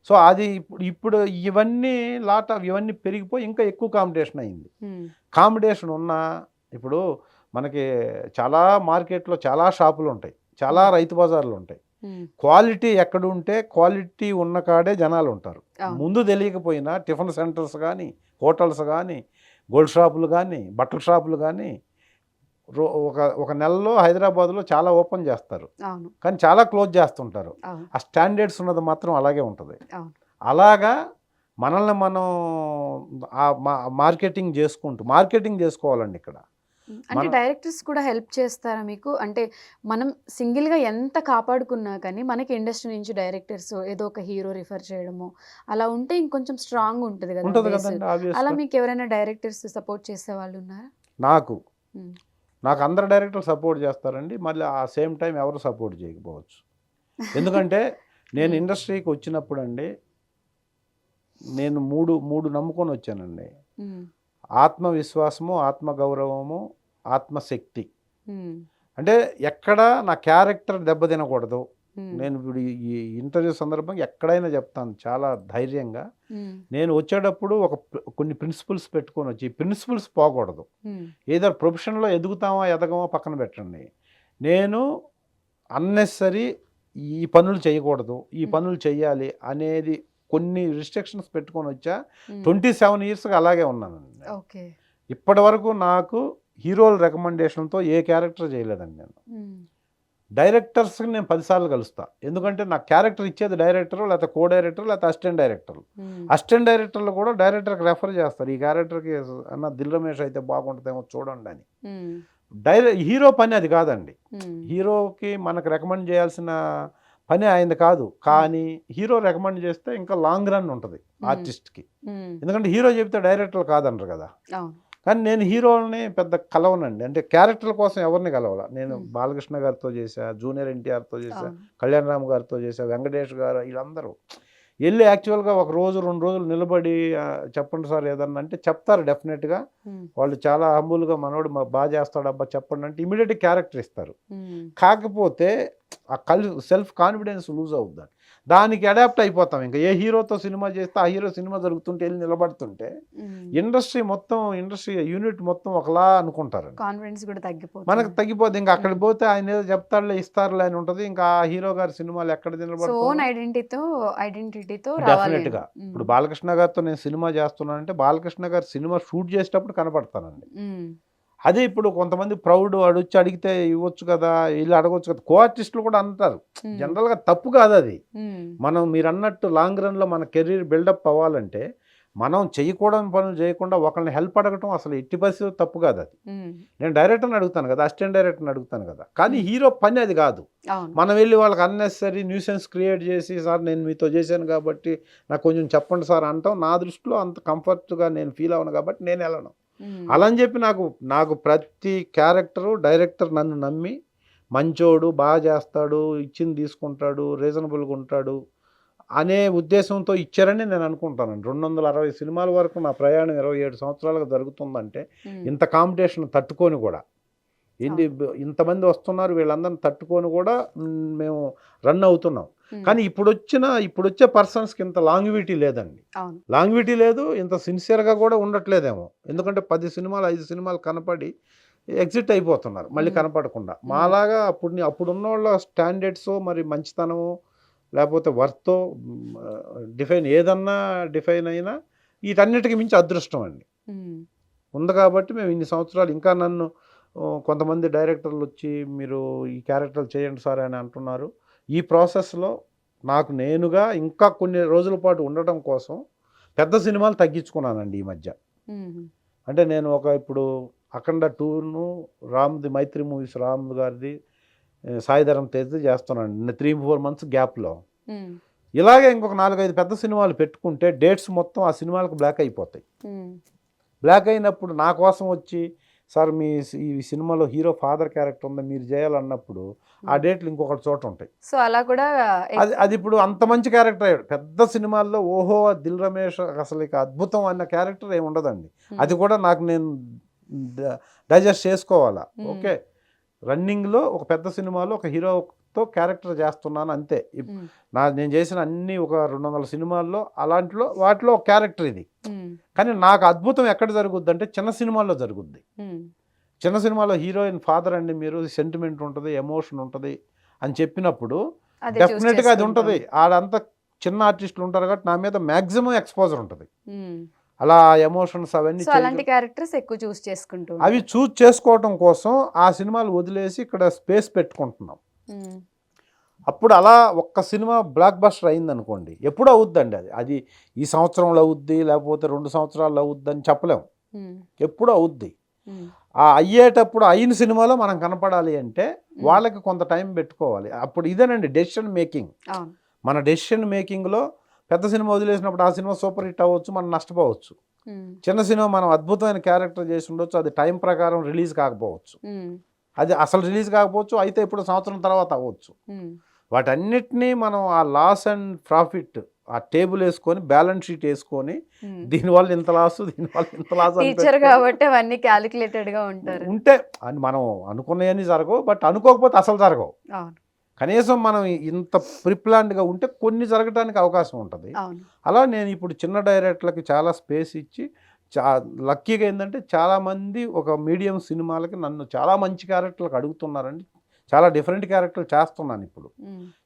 సో అది ఇప్పుడు ఇవన్నీ పెరిగిపోయి ఇంకా ఎక్కువ కాంపిటీషన్ అయింది. కాంపిటీషన్ ఉన్నా ఇప్పుడు మనకి చాలా మార్కెట్లో చాలా షాపులు ఉంటాయి, చాలా రైతు బజార్లు ఉంటాయి. క్వాలిటీ ఎక్కడుంటే క్వాలిటీ ఉన్న కాడే జనాలు ఉంటారు. ముందు తెలియకపోయినా టిఫిన్ సెంటర్స్ కానీ, హోటల్స్ కానీ, గోల్డ్ షాపులు కానీ, బట్టల షాపులు కానీ ఒక నెలలో హైదరాబాద్లో చాలా ఓపెన్ చేస్తారు, కానీ చాలా క్లోజ్ చేస్తుంటారు. ఆ స్టాండర్డ్స్ ఉన్నది మాత్రం అలాగే ఉంటుంది. అలాగా మనల్ని మనం మార్కెటింగ్ చేసుకోవాలండి ఇక్కడ. అంటే డైరెక్టర్స్ కూడా హెల్ప్ చేస్తారా మీకు? అంటే మనం సింగిల్గా ఎంత కాపాడుకున్నా కానీ మనకి ఇండస్ట్రీ నుంచి డైరెక్టర్స్ ఏదో ఒక హీరో రిఫర్ చేయడము అలా ఉంటే ఇంకొంచెం స్ట్రాంగ్ ఉంటుంది కదా. అలా మీకు ఎవరైనా డైరెక్టర్స్ సపోర్ట్ చేసే వాళ్ళు ఉన్నారా? నాకు అందరు డైరెక్టర్లు సపోర్ట్ చేస్తారండి. మళ్ళీ ఆ సేమ్ టైం ఎవరు సపోర్ట్ చేయకపోవచ్చు. ఎందుకంటే నేను ఇండస్ట్రీకి వచ్చినప్పుడు అండి, నేను మూడు నమ్ముకొని వచ్చానండి. ఆత్మవిశ్వాసము, ఆత్మగౌరవము, ఆత్మశక్తి. అంటే ఎక్కడ నా క్యారెక్టర్ దెబ్బతినకూడదు. నేను ఇప్పుడు ఈ ఇంటర్వ్యూ సందర్భంగా ఎక్కడైనా చెప్తాను చాలా ధైర్యంగా. నేను వచ్చేటప్పుడు కొన్ని ప్రిన్సిపల్స్ పెట్టుకొని వచ్చి, ప్రిన్సిపల్స్ పోకూడదు. ఏదో ప్రొఫెషన్లో ఎదుగుతామా ఎదగమా పక్కన పెట్టండి. నేను అన్నెసరీ ఈ పనులు చేయకూడదు, ఈ పనులు చెయ్యాలి అనేది కొన్ని రిస్ట్రిక్షన్స్ పెట్టుకొని వచ్చా. 27 ఇయర్స్గా అలాగే ఉన్నానండి. ఇప్పటి వరకు నాకు హీరోల రికమెండేషన్తో ఏ క్యారెక్టర్ చేయలేదండి. నేను డైరెక్టర్స్కి నేను 10 సార్లు కలుస్తా. ఎందుకంటే నాకు క్యారెక్టర్ ఇచ్చేది డైరెక్టర్, లేకపోతే కో డైరెక్టర్, లేకపోతే అసిస్టెంట్ డైరెక్టర్. అసిస్టెంట్ డైరెక్టర్లు కూడా డైరెక్టర్కి రెఫర్ చేస్తారు, ఈ క్యారెక్టర్కి అన్న దిల్ రమేష్ అయితే బాగుంటుందేమో చూడండి అని. హీరో పని అది కాదండి. హీరోకి మనకు రికమెండ్ చేయాల్సిన పని ఆయనది కాదు. కానీ హీరో రికమెండ్ చేస్తే ఇంకా లాంగ్ రన్ ఉంటుంది ఆర్టిస్ట్కి. ఎందుకంటే హీరో చెప్తే డైరెక్టర్లు కాదనరు కదా. కానీ నేను హీరోని పెద్ద కలవనండి. అంటే క్యారెక్టర్ల కోసం ఎవరిని కలవాల. నేను బాలకృష్ణ గారితో చేశా, జూనియర్ ఎన్టీఆర్తో చేశా, కళ్యాణ్ రామ్ గారితో చేశా, వెంకటేష్ గారు, వీళ్ళందరూ వెళ్ళి యాక్చువల్గా 1 రోజు 2 రోజులు నిలబడి చెప్పండి సార్ ఏదన్నా అంటే చెప్తారు డెఫినెట్గా. వాళ్ళు చాలా హంబుల్గా మనోడు బాగా చేస్తాడు అబ్బా చెప్పండి అంటే ఇమీడియట్గా క్యారెక్టర్ ఇస్తారు. కాకపోతే ఆ సెల్ఫ్ కాన్ఫిడెన్స్ లూజ్ అవుద్ది. దానికి అడాప్ట్ అయిపోతాం. ఇంకా ఏ హీరోతో సినిమా చేస్తే ఆ హీరో సినిమా జరుగుతుంటే వెళ్ళి నిలబడుతుంటే ఇండస్ట్రీ యూనిట్ మొత్తం ఒకలా అనుకుంటారు. కాన్ఫిడెన్స్ కూడా తగ్గిపోతుంది. మనకు తగ్గిపోతుంది. ఇంకా అక్కడికి పోతే ఆయన ఏదో చెప్తాడులే ఇస్తారులే అని ఉంటుంది. ఇంకా ఆ హీరో గారి సినిమాలు ఎక్కడ ఐడెంటిటీతో డెఫినెట్గా. ఇప్పుడు బాలకృష్ణ గారితో నేను సినిమా చేస్తున్నానంటే బాలకృష్ణ గారి సినిమా షూట్ చేసేటప్పుడు కనపడతానండి. అదే ఇప్పుడు కొంతమంది ప్రౌడ్ వాడు వచ్చి అడిగితే ఇవ్వచ్చు కదా, వీళ్ళు అడగవచ్చు కదా. కో ఆర్టిస్టులు కూడా అంటారు. జనరల్గా తప్పు కాదు అది. మనం మీరు అన్నట్టు లాంగ్ రన్లో మన కెరీర్ బిల్డప్ అవ్వాలంటే మనం చేయకూడని పనులు చేయకుండా ఒకరిని హెల్ప్ అడగటం అసలు ఎట్టి పరిస్థితి తప్పు కాదు అది. నేను డైరెక్టర్ని అడుగుతాను కదా, అసిస్టెంట్ డైరెక్టర్ని అడుగుతాను కదా. కానీ హీరో పని అది కాదు. మనం వెళ్ళి వాళ్ళకి అన్నెసరీ న్యూసెన్స్ క్రియేట్ చేసి సార్ నేను మీతో చేశాను కాబట్టి నాకు కొంచెం చెప్పండి సార్ అంటాం. నా దృష్టిలో అంత కంఫర్ట్గా నేను ఫీల్ అవ్వను కాబట్టి నేను వెళ్ళను. అలా అని చెప్పి నాకు ప్రతి క్యారెక్టరు డైరెక్టర్ నన్ను నమ్మి మంచోడు, బాగా చేస్తాడు, ఇచ్చింది తీసుకుంటాడు, రీజనబుల్గా ఉంటాడు అనే ఉద్దేశంతో ఇచ్చారని నేను అనుకుంటానండి. 260 సినిమాల వరకు నా ప్రయాణం 27 సంవత్సరాలుగా జరుగుతుందంటే ఇంత కాంపిటీషన్ తట్టుకొని కూడా ఇంతమంది వస్తున్నారు, వీళ్ళందరిని తట్టుకొని కూడా మేము రన్ అవుతున్నాం. కానీ ఇప్పుడు వచ్చే పర్సన్స్కి ఇంత లాంగ్విటీ లేదండి. లాంగ్విటీ లేదు, ఇంత సిన్సియర్గా కూడా ఉండట్లేదేమో. ఎందుకంటే 10 సినిమాలు 5 సినిమాలు కనపడి ఎగ్జిట్ అయిపోతున్నారు మళ్ళీ కనపడకుండా. మాలాగా అప్పుడున్న వాళ్ళ స్టాండర్డ్స్ మరి మంచితనము లేకపోతే వర్తో డిఫైన్ అయినా వీటన్నిటికి మించి అదృష్టం అండి ఉంది. కాబట్టి మేము ఇన్ని సంవత్సరాలు ఇంకా నన్ను కొంతమంది డైరెక్టర్లు వచ్చి మీరు ఈ క్యారెక్టర్లు చేయండి సార్ అని అంటున్నారు. ఈ ప్రాసెస్లో నాకు నేనుగా ఇంకా కొన్ని రోజుల పాటు ఉండటం కోసం పెద్ద సినిమాలు తగ్గించుకున్నానండి ఈ మధ్య. అంటే నేను ఇప్పుడు అఖండ 2ను రామ్ది మైత్రి మూవీస్ రామ్ గారిది సాయిధరం తేజ్ చేస్తున్నాను 3-4 మంత్స్ గ్యాప్లో. ఇలాగే ఇంకొక 4-5 పెద్ద సినిమాలు పెట్టుకుంటే డేట్స్ మొత్తం ఆ సినిమాలకు బ్లాక్ అయిపోతాయి. బ్లాక్ అయినప్పుడు నా కోసం వచ్చి సార్ మీ ఈ సినిమాలో హీరో ఫాదర్ క్యారెక్టర్ ఉందా మీరు చేయాలన్నప్పుడు ఆ డేట్లు ఇంకొకటి చోట ఉంటాయి. సో అలా కూడా అది ఇప్పుడు అంత మంచి క్యారెక్టర్ అయ్యాడు. పెద్ద సినిమాల్లో ఓహో దిల్ రమేష్ అసలు ఇక అద్భుతం అన్న క్యారెక్టర్ ఏమి ఉండదండి. అది కూడా నేను డైజెస్ట్ చేసుకోవాలా. ఓకే రన్నింగ్లో ఒక పెద్ద సినిమాలో ఒక హీరోతో క్యారెక్టర్ చేస్తున్నాను అంతే. నేను చేసిన అన్ని ఒక 200 సినిమాల్లో వాటిలో ఒక క్యారెక్టర్ ఇది. కానీ నాకు అద్భుతం ఎక్కడ జరుగుద్ది అంటే చిన్న సినిమాల్లో జరుగుద్ది. చిన్న సినిమాలో హీరోయిన్ ఫాదర్ అండి మీరు సెంటిమెంట్ ఉంటుంది, ఎమోషన్ ఉంటుంది అని చెప్పినప్పుడు డెఫినెట్గా అది ఉంటుంది. ఆడంతా చిన్న ఆర్టిస్టులు ఉంటారు కాబట్టి నా మీద మ్యాక్సిమం ఎక్స్పోజర్ ఉంటుంది. అలా ఎమోషన్స్ అవన్నీ క్యారెక్టర్స్ ఎక్కువ అవి చూస్ చేసుకోవటం కోసం ఆ సినిమాలు వదిలేసి ఇక్కడ స్పేస్ పెట్టుకుంటున్నాం. అప్పుడు అలా ఒక్క సినిమా బ్లాక్ బస్టర్ అయింది అనుకోండి, ఎప్పుడు అవుద్దండి అది ఈ సంవత్సరంలో అవుద్ది లేకపోతే 2 సంవత్సరాల్లో అవుద్ది అని చెప్పలేము. ఎప్పుడు అవుద్ది. అయ్యేటప్పుడు అయిన సినిమాలో మనం కనపడాలి అంటే వాళ్ళకి కొంత టైం పెట్టుకోవాలి. అప్పుడు ఇదేనండి డెసిషన్ మేకింగ్. మన డెసిషన్ మేకింగ్లో పెద్ద సినిమా వదిలేసినప్పుడు ఆ సినిమా సూపర్ హిట్ అవ్వచ్చు, మనం నష్టపోవచ్చు. చిన్న సినిమా మనం అద్భుతమైన క్యారెక్టర్ చేసి ఉండొచ్చు, అది టైం ప్రకారం రిలీజ్ కాకపోవచ్చు, అది అసలు రిలీజ్ కాకపోవచ్చు, అయితే ఇప్పుడు సంవత్సరం తర్వాత అవ్వచ్చు. వాటన్నిటినీ మనం ఆ లాస్ అండ్ ప్రాఫిట్ ఆ టేబుల్ వేసుకొని బ్యాలెన్స్ షీట్ వేసుకొని దీనివల్ల ఇంత లాస్ దీనివల్ల ఇంత లాస్ టీచర్ కాబట్టి అవన్నీ క్యాలిక్యులేటెడ్ గా ఉంటారు. ఉంటే అని మనం అనుకున్నవన్నీ జరగవు, బట్ అనుకోకపోతే అసలు జరగవు. అవును కనీసం మనం ఇంత ప్రిప్లాన్డ్గా ఉంటే కొన్ని జరగడానికి అవకాశం ఉంటుంది. అవును అలా నేను ఇప్పుడు చిన్న డైరెక్టర్లకి చాలా స్పేస్ ఇచ్చి లక్కీగా ఏంటంటే చాలామంది ఒక మీడియం సినిమాలకి నన్ను చాలా మంచి క్యారెక్టర్లకు అడుగుతున్నారండి. చాలా డిఫరెంట్ క్యారెక్టర్లు చేస్తున్నాను ఇప్పుడు.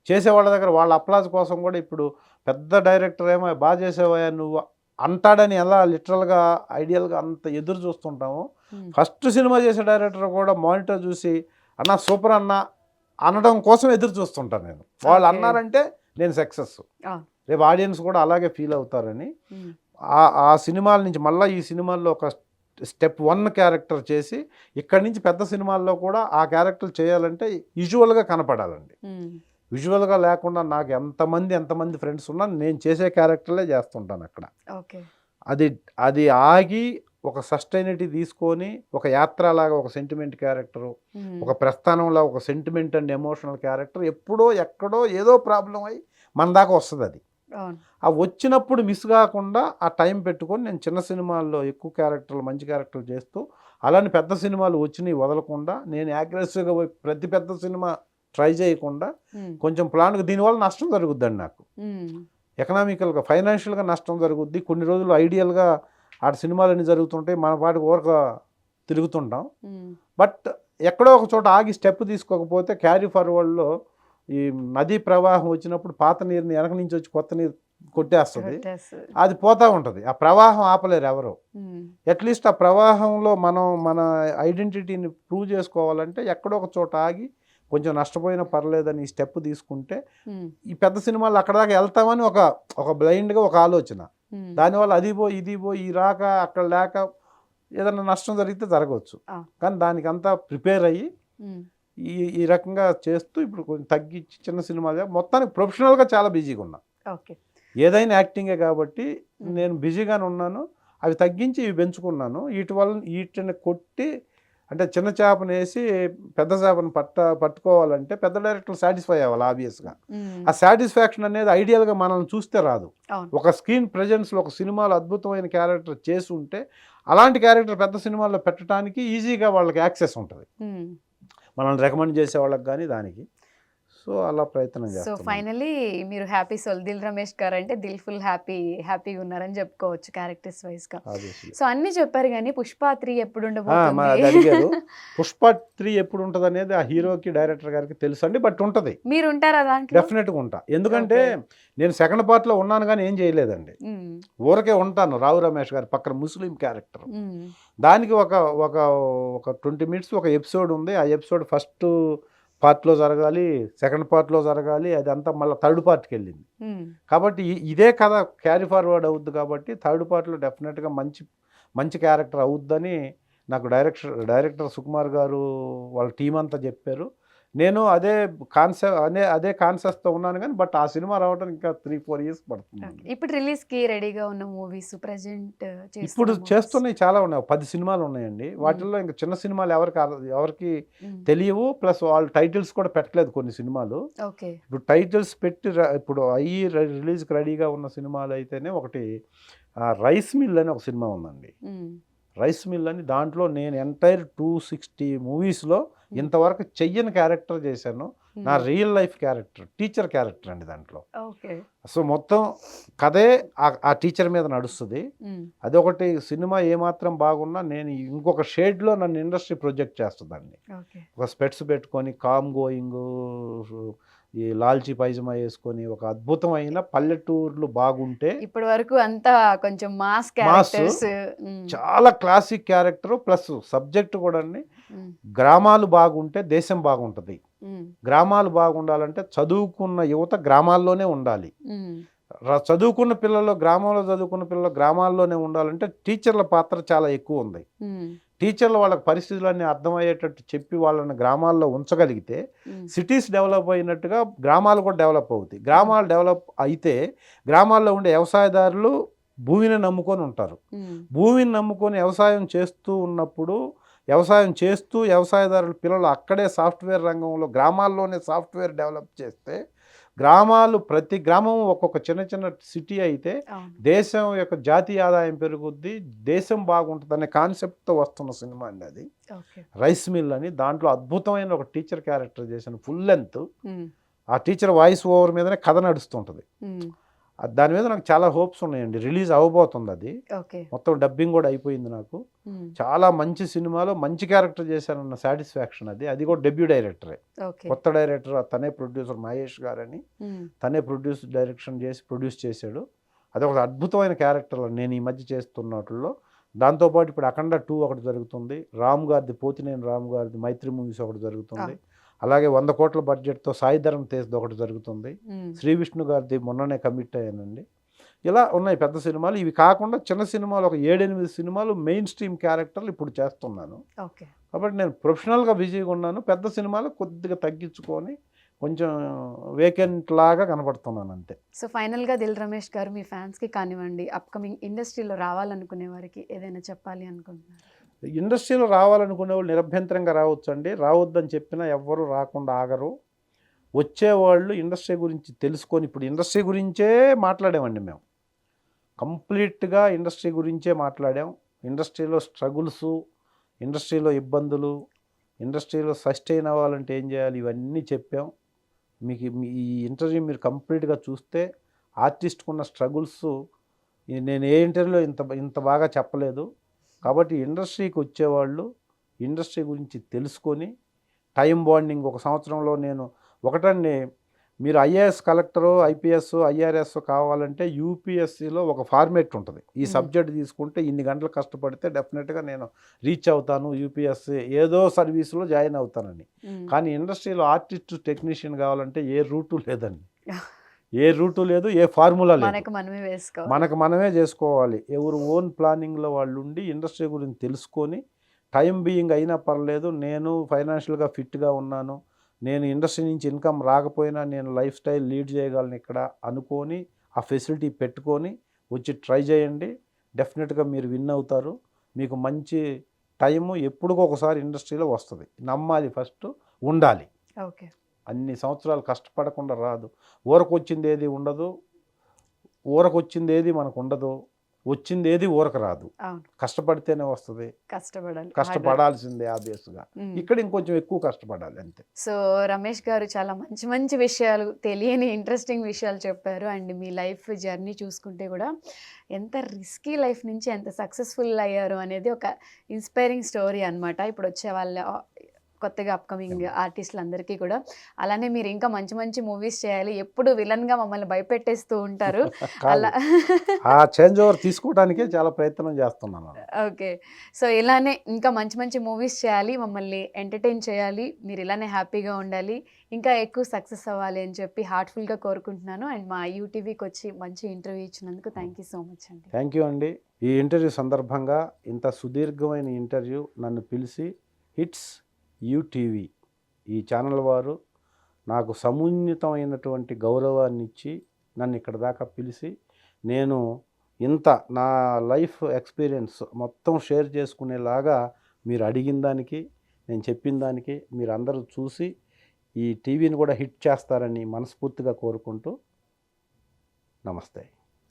చేసే వాళ్ళ దగ్గర వాళ్ళ అప్లాజ్ కోసం కూడా ఇప్పుడు పెద్ద డైరెక్టర్ ఏమో బాగా చేసేవా నువ్వు అంటాడని ఎలా లిటరల్గా ఐడియల్గా అంత ఎదురు చూస్తుంటామో, ఫస్ట్ సినిమా చేసే డైరెక్టర్ కూడా మానిటర్ చూసి అన్న సూపర్ అన్న అనడం కోసం ఎదురు చూస్తుంటాను నేను. వాళ్ళు అన్నారంటే నేను సక్సెస్. రేపు ఆడియన్స్ కూడా అలాగే ఫీల్ అవుతారని ఆ సినిమాల నుంచి మళ్ళీ ఈ సినిమాల్లో ఒక స్టెప్ 1 క్యారెక్టర్ చేసి ఇక్కడి నుంచి పెద్ద సినిమాల్లో కూడా ఆ క్యారెక్టర్ చేయాలంటే విజువల్గా కనపడాలండి. విజువల్గా లేకుండా నాకు ఎంతమంది ఫ్రెండ్స్ ఉన్నా నేను చేసే క్యారెక్టర్లే చేస్తుంటాను అక్కడ. అది ఆగి ఒక సస్టైనిటీ తీసుకొని ఒక యాత్రలాగా ఒక సెంటిమెంట్ క్యారెక్టరు, ఒక ప్రస్థానంలో ఒక సెంటిమెంట్ అండ్ ఎమోషనల్ క్యారెక్టర్ ఎప్పుడో ఎక్కడో ఏదో ప్రాబ్లం అయ్యి మన దాకా వస్తుంది. అది ఆ వచ్చినప్పుడు మిస్ కాకుండా ఆ టైం పెట్టుకొని నేను చిన్న సినిమాల్లో ఎక్కువ క్యారెక్టర్లు మంచి క్యారెక్టర్లు చేస్తూ అలానే పెద్ద సినిమాలు వచ్చినాయి వదలకుండా నేను అగ్రెసివ్గా పోయి ప్రతి పెద్ద సినిమా ట్రై చేయకుండా కొంచెం ప్లాన్గా దీనివల్ల నష్టం జరుగుద్దండి నాకు. ఎకనామికల్గా ఫైనాన్షియల్గా నష్టం జరుగుద్ది. కొన్ని రోజులు ఐడియల్గా ఆ సినిమాలన్నీ జరుగుతుంటాయి, మన పాటికి ఊరక తిరుగుతుంటాం. బట్ ఎక్కడో ఒక చోట ఆగి స్టెప్ తీసుకోకపోతే క్యారీ ఫార్వర్డ్లో ఈ నదీ ప్రవాహం వచ్చినప్పుడు పాత నీరుని వెనక నుంచి వచ్చి కొత్త నీరు కొట్టేస్తుంది, అది పోతూ ఉంటుంది. ఆ ప్రవాహం ఆపలేరు ఎవరు. అట్లీస్ట్ ఆ ప్రవాహంలో మనం మన ఐడెంటిటీని ప్రూవ్ చేసుకోవాలంటే ఎక్కడో ఒక చోట ఆగి కొంచెం నష్టపోయినా పర్లేదని ఈ స్టెప్ తీసుకుంటే ఈ పెద్ద సినిమాలు అక్కడ దాకా వెళ్తామని ఒక బ్లైండ్గా ఒక ఆలోచన. దానివల్ల అది పోయి ఇది పోయి ఈ రాక అక్కడ లేక ఏదైనా నష్టం జరిగితే జరగవచ్చు. కానీ దానికి అంతా ప్రిపేర్ అయ్యి ఈ రకంగా చేస్తూ ఇప్పుడు కొంచెం తగ్గించి చిన్న సినిమాలు మొత్తానికి ప్రొఫెషనల్గా చాలా బిజీగా ఉన్నా. ఏదైనా యాక్టింగే కాబట్టి నేను బిజీగానే ఉన్నాను. అవి తగ్గించి ఇవి పెంచుకున్నాను. వీటిని కొట్టి అంటే చిన్న చేపను వేసి పెద్ద చేపను పట్టుకోవాలంటే పెద్ద డైరెక్టర్ సాటిస్ఫై అవ్వాలి ఆబ్వియస్గా. ఆ సాటిస్ఫాక్షన్ అనేది ఐడియల్గా మనల్ని చూస్తే రాదు. ఒక స్క్రీన్ ప్రెజెన్స్లో ఒక సినిమాలో అద్భుతమైన క్యారెక్టర్ చేసి ఉంటే అలాంటి క్యారెక్టర్ పెద్ద సినిమాల్లో పెట్టడానికి ఈజీగా వాళ్ళకి యాక్సెస్ ఉంటుంది, మనల్ని రికమెండ్ చేసే వాళ్ళకి కానీ దానికి. సో అలా ప్రయత్నం చేస్తాం. సో ఫైనలీ మీరు హ్యాపీ సోల్ దిల్ రమేష్ గారు అంటే దిల్ ఫుల్ హ్యాపీగా ఉన్నారని చెప్పుకోవచ్చు క్యారెక్టర్స్ వైజ్ గా. సో అన్ని చెప్పారు కానీ పుష్ప 3 ఎప్పుడు ఉండబోతుంది? పుష్ప 3 ఎప్పుడు ఉంటుంది అనేది ఆ హీరోకి డైరెక్టర్ గారికి తెలుసు అండి. బట్ ఉంటుంది. మీరు ఉంటారా దాంట్లో? డెఫినెట్గా ఉంటా. ఎందుకంటే నేను సెకండ్ పార్ట్లో ఉన్నాను కానీ ఏం చేయలేదండి, ఊరకే ఉంటాను. రావు రమేష్ గారి పక్కన ముస్లిం క్యారెక్టర్, దానికి ఒక 20 minutes ఒక ఎపిసోడ్ ఉంది. ఆ ఎపిసోడ్ ఫస్ట్ పార్ట్లో జరగాలి, సెకండ్ పార్ట్లో జరగాలి, అదంతా మళ్ళీ థర్డ్ పార్ట్కి వెళ్ళింది. కాబట్టి ఇదే కథ క్యారీ ఫార్వర్డ్ అవుద్ది కాబట్టి థర్డ్ పార్ట్లో డెఫినెట్గా మంచి క్యారెక్టర్ అవుద్దని నాకు డైరెక్టర్ సుకుమార్ గారు వాళ్ళ టీం అంతా చెప్పారు. నేను అదే కాన్సెప్ట్తో ఉన్నాను కానీ బట్ ఆ సినిమా రావడానికి ఇంకా 3-4 years పడుతుంది. ఇప్పుడు రిలీజ్కి రెడీగా ఉన్న మూవీస్ ప్రజెంట్ ఇప్పుడు చేస్తున్నాయి చాలా ఉన్నాయి. 10 సినిమాలు ఉన్నాయండి. వాటిల్లో ఇంకా చిన్న సినిమాలు ఎవరికి తెలియవు. ప్లస్ వాళ్ళు టైటిల్స్ కూడా పెట్టలేదు కొన్ని సినిమాలు. ఇప్పుడు టైటిల్స్ పెట్టి ఇప్పుడు రిలీజ్కి రెడీగా ఉన్న సినిమాలు అయితేనే ఒకటి రైస్ మిల్ అని ఒక సినిమా ఉందండి. రైస్ మిల్ అని దాంట్లో నేను ఎంటైర్ 260 మూవీస్లో ఇంతవరకు చెయ్యని క్యారెక్టర్ చేశాను. నా real life character, teacher character అండి దాంట్లో. సో మొత్తం కథే ఆ టీచర్ మీద నడుస్తుంది. అదొకటి సినిమా ఏమాత్రం బాగున్నా నేను ఇంకొక షేడ్లో నన్ను ఇండస్ట్రీ ప్రొజెక్ట్ చేస్తుందండి. ఒక స్పెట్స్ పెట్టుకొని కామ్ గోయింగ్, ఈ లాల్చీ పైజమా వేసుకొని ఒక అద్భుతమైన పల్లెటూర్లు బాగుంటే ఇప్పటి వరకు అంతా కొంచెం మాస్ క్యారెక్టర్స్, చాలా క్లాసిక్ క్యారెక్టర్ ప్లస్ సబ్జెక్ట్ కూడా అండి. గ్రామాలు బాగుంటే దేశం బాగుంటుంది. గ్రామాలు బాగుండాలంటే చదువుకున్న యువత గ్రామాల్లోనే ఉండాలి. చదువుకున్న పిల్లలు గ్రామాల్లోనే ఉండాలంటే టీచర్ల పాత్ర చాలా ఎక్కువ ఉంది. టీచర్లు వాళ్ళకి పరిస్థితులన్నీ అర్థమయ్యేటట్టు చెప్పి వాళ్ళని గ్రామాల్లో ఉంచగలిగితే సిటీస్ డెవలప్ అయినట్టుగా గ్రామాలు కూడా డెవలప్ అవుతాయి. గ్రామాలు డెవలప్ అయితే గ్రామాల్లో ఉండే వ్యవసాయదారులు భూమిని నమ్ముకొని ఉంటారు. భూమిని నమ్ముకొని వ్యవసాయం చేస్తూ ఉన్నప్పుడు వ్యవసాయదారుల పిల్లలు అక్కడే సాఫ్ట్వేర్ రంగంలో గ్రామాల్లోనే సాఫ్ట్వేర్ డెవలప్ చేస్తే గ్రామాలు ప్రతి గ్రామం ఒక్కొక్క చిన్న చిన్న సిటీ అయితే అవును. దేశం యొక్క జాతీయ ఆదాయం పెరుగుద్ది, దేశం బాగుంటుంది అనే కాన్సెప్ట్తో వస్తున్న సినిమా అండి అది. ఓకే. రైస్ మిల్ అని, దాంట్లో అద్భుతమైన ఒక టీచర్ క్యారెక్టర్ చేసిన ఫుల్ లెంత్. హ్మ్. ఆ టీచర్ వాయిస్ ఓవర్ మీదనే కథ నడుస్తుంటుంది. హ్మ్. దాని మీద నాకు చాలా హోప్స్ ఉన్నాయండి. రిలీజ్ అవ్వబోతుంది అది. ఓకే. మొత్తం డబ్బింగ్ కూడా అయిపోయింది నాకు. హ్మ్. చాలా మంచి సినిమాలో మంచి క్యారెక్టర్ చేశానన్న సాటిస్ఫాక్షన్ అది. అది కూడా డెబ్యూ డైరెక్టరే. ఓకే. కొత్త డైరెక్టర్, తనే ప్రొడ్యూసర్ మహేష్ గారని. హ్మ్. తనే డైరెక్షన్ చేసి ప్రొడ్యూస్ చేశాడు. అదొక అద్భుతమైన క్యారెక్టర్ నేను ఈ మధ్య చేస్తున్నట్లో. దాంతోపాటు ఇప్పుడు అఖండ 2 ఒకటి జరుగుతుంది. రామ్ గారిది, పోతినేని రామ్ గారిది మైత్రి మూవీస్ ఒకటి జరుగుతుంది. అలాగే 100 కోట్ల బడ్జెట్తో సాయి ధరమ్ తేజ్ది ఒకటి జరుగుతుంది. హ్మ్. శ్రీ విష్ణు గారిది మొన్ననే కమిట్ అయ్యానండి. ఇలా ఉన్నాయి పెద్ద సినిమాలు. ఇవి కాకుండా చిన్న సినిమాలు ఒక 7-8 సినిమాలు మెయిన్ స్ట్రీమ్ క్యారెక్టర్లు ఇప్పుడు చేస్తున్నాను. ఓకే. కాబట్టి నేను ప్రొఫెషనల్గా బిజీగా ఉన్నాను. పెద్ద సినిమాలు కొద్దిగా తగ్గించుకొని కొంచెం వేకెంట్ లాగా కనపడుతున్నాను అంతే. సో ఫైనల్‌గా దిల్ రమేష్ గారు మీ ఫ్యాన్స్‌కి కానివ్వండి, అప్‌కమింగ్ ఇండస్ట్రీలో రావాలనుకునే వారికి ఏదైనా చెప్పాలి అనుకుంటున్నారా? ఇండస్ట్రీలో రావాలనుకునే వాళ్ళు నిరభ్యంతరంగా రావచ్చండి. రావద్దని చెప్పినా ఎవ్వరూ రాకుండా ఆగరు. వచ్చేవాళ్ళు ఇండస్ట్రీ గురించి తెలుసుకొని, ఇప్పుడు ఇండస్ట్రీ గురించే మాట్లాడామండి మేము. కంప్లీట్గా ఇండస్ట్రీ గురించే మాట్లాడాం. ఇండస్ట్రీలో స్ట్రగుల్సు, ఇండస్ట్రీలో ఇబ్బందులు, ఇండస్ట్రీలో సస్టైన్ అవ్వాలంటే ఏం చేయాలి, ఇవన్నీ చెప్పాం. మీకు ఈ ఇంటర్వ్యూ మీరు కంప్లీట్గా చూస్తే ఆర్టిస్ట్కున్న స్ట్రగుల్స్ నేను ఏ ఇంటర్వ్యూలో ఇంత బాగా చెప్పలేదు. కాబట్టి ఇండస్ట్రీకి వచ్చేవాళ్ళు ఇండస్ట్రీ గురించి తెలుసుకొని, టైం బాండింగ్ ఒక సంవత్సరంలో నేను ఒకటండి, మీరు ఐఏఎస్ కలెక్టరు, ఐపీఎస్, ఐఆర్ఎస్ కావాలంటే యూపీఎస్సీలో ఒక ఫార్మేట్ ఉంటుంది. ఈ సబ్జెక్ట్ తీసుకుంటే ఇన్ని గంటలు కష్టపడితే డెఫినెట్గా నేను రీచ్ అవుతాను, యూపీఎస్సీ ఏదో సర్వీస్లో జాయిన్ అవుతానని. కానీ ఇండస్ట్రీలో ఆర్టిస్ట్ టెక్నీషియన్ కావాలంటే ఏ రూటు లేదండి. ఏ రూటు లేదు, ఏ ఫార్ములా లేదు. మనకు మనమే చేసుకోవాలి. ఎవరు ఓన్ ప్లానింగ్లో వాళ్ళు ఉండి ఇండస్ట్రీ గురించి తెలుసుకొని, టైం బీయింగ్ అయినా పర్లేదు, నేను ఫైనాన్షియల్గా ఫిట్గా ఉన్నాను, నేను ఇండస్ట్రీ నుంచి ఇన్కమ్ రాకపోయినా నేను లైఫ్ స్టైల్ లీడ్ చేయగలను ఇక్కడ అనుకొని, ఆ ఫెసిలిటీ పెట్టుకొని వచ్చి ట్రై చేయండి. డెఫినెట్గా మీరు విన్ అవుతారు. మీకు మంచి టైము ఎప్పుడుకో ఒకసారి ఇండస్ట్రీలో వస్తుంది. నమ్మాలి, ఫస్ట్ ఉండాలి. ఓకే. అన్ని సంవత్సరాలు కష్టపడకుండా రాదు. ఊరకొచ్చింది ఏది ఉండదు, ఊరకొచ్చింది ఏది మనకు ఉండదు, వచ్చింది ఏది ఊరకు రాదు. కష్టపడితేనే వస్తుంది. కష్టపడాల్సిందే ఆబ్వియస్గా. ఇక్కడ ఇంకొంచెం ఎక్కువ కష్టపడాలి అంతే. సో రమేష్ గారు చాలా మంచి మంచి విషయాలు, తెలియని ఇంట్రెస్టింగ్ విషయాలు చెప్పారు. అండ్ మీ లైఫ్ జర్నీ చూసుకుంటే కూడా ఎంత రిస్కీ లైఫ్ నుంచి ఎంత సక్సెస్ఫుల్ అయ్యారు అనేది ఒక ఇన్స్పైరింగ్ స్టోరీ అనమాట. ఇప్పుడు వచ్చే వాళ్ళ కొత్తగా అప్కమింగ్ ఆర్టిస్టులందరికీ కూడా. అలానే మీరు ఇంకా మంచి మంచి మూవీస్ చేయాలి. ఎప్పుడు విలన్గా మమ్మల్ని భయపెట్టేస్తూ ఉంటారు. అలా ఆ చేంజ్ ఓవర్ తీసుకోవడానికే చాలా ప్రయత్నం చేస్తున్నాను. ఓకే. సో ఇలానే ఇంకా మంచి మంచి మూవీస్ చేయాలి, మమ్మల్ని ఎంటర్టైన్ చేయాలి, మీరు ఇలానే హ్యాపీగా ఉండాలి, ఇంకా ఎక్కువ సక్సెస్ అవ్వాలి అని చెప్పి హార్ట్ఫుల్గా కోరుకుంటున్నాను. అండ్ మా యూటీవీకి వచ్చి మంచి ఇంటర్వ్యూ ఇచ్చినందుకు థ్యాంక్ యూ సో మచ్ అండి. థ్యాంక్ యూ అండి. ఈ ఇంటర్వ్యూ సందర్భంగా ఇంత సుదీర్ఘమైన ఇంటర్వ్యూ నన్ను పిలిచి హిట్స్ యూటీవీ ఈ ఛానల్ వారు నాకు సమున్నతమైనటువంటి గౌరవాన్ని ఇచ్చి నన్ను ఇక్కడ దాకా పిలిచి, నేను ఇంత నా లైఫ్ ఎక్స్పీరియన్స్ మొత్తం షేర్ చేసుకునేలాగా మీరు అడిగిన దానికి, నేను చెప్పిన దానికి మీరు అందరూ చూసి ఈ టీవీని కూడా హిట్ చేస్తారని మనస్ఫూర్తిగా కోరుకుంటూ నమస్తే.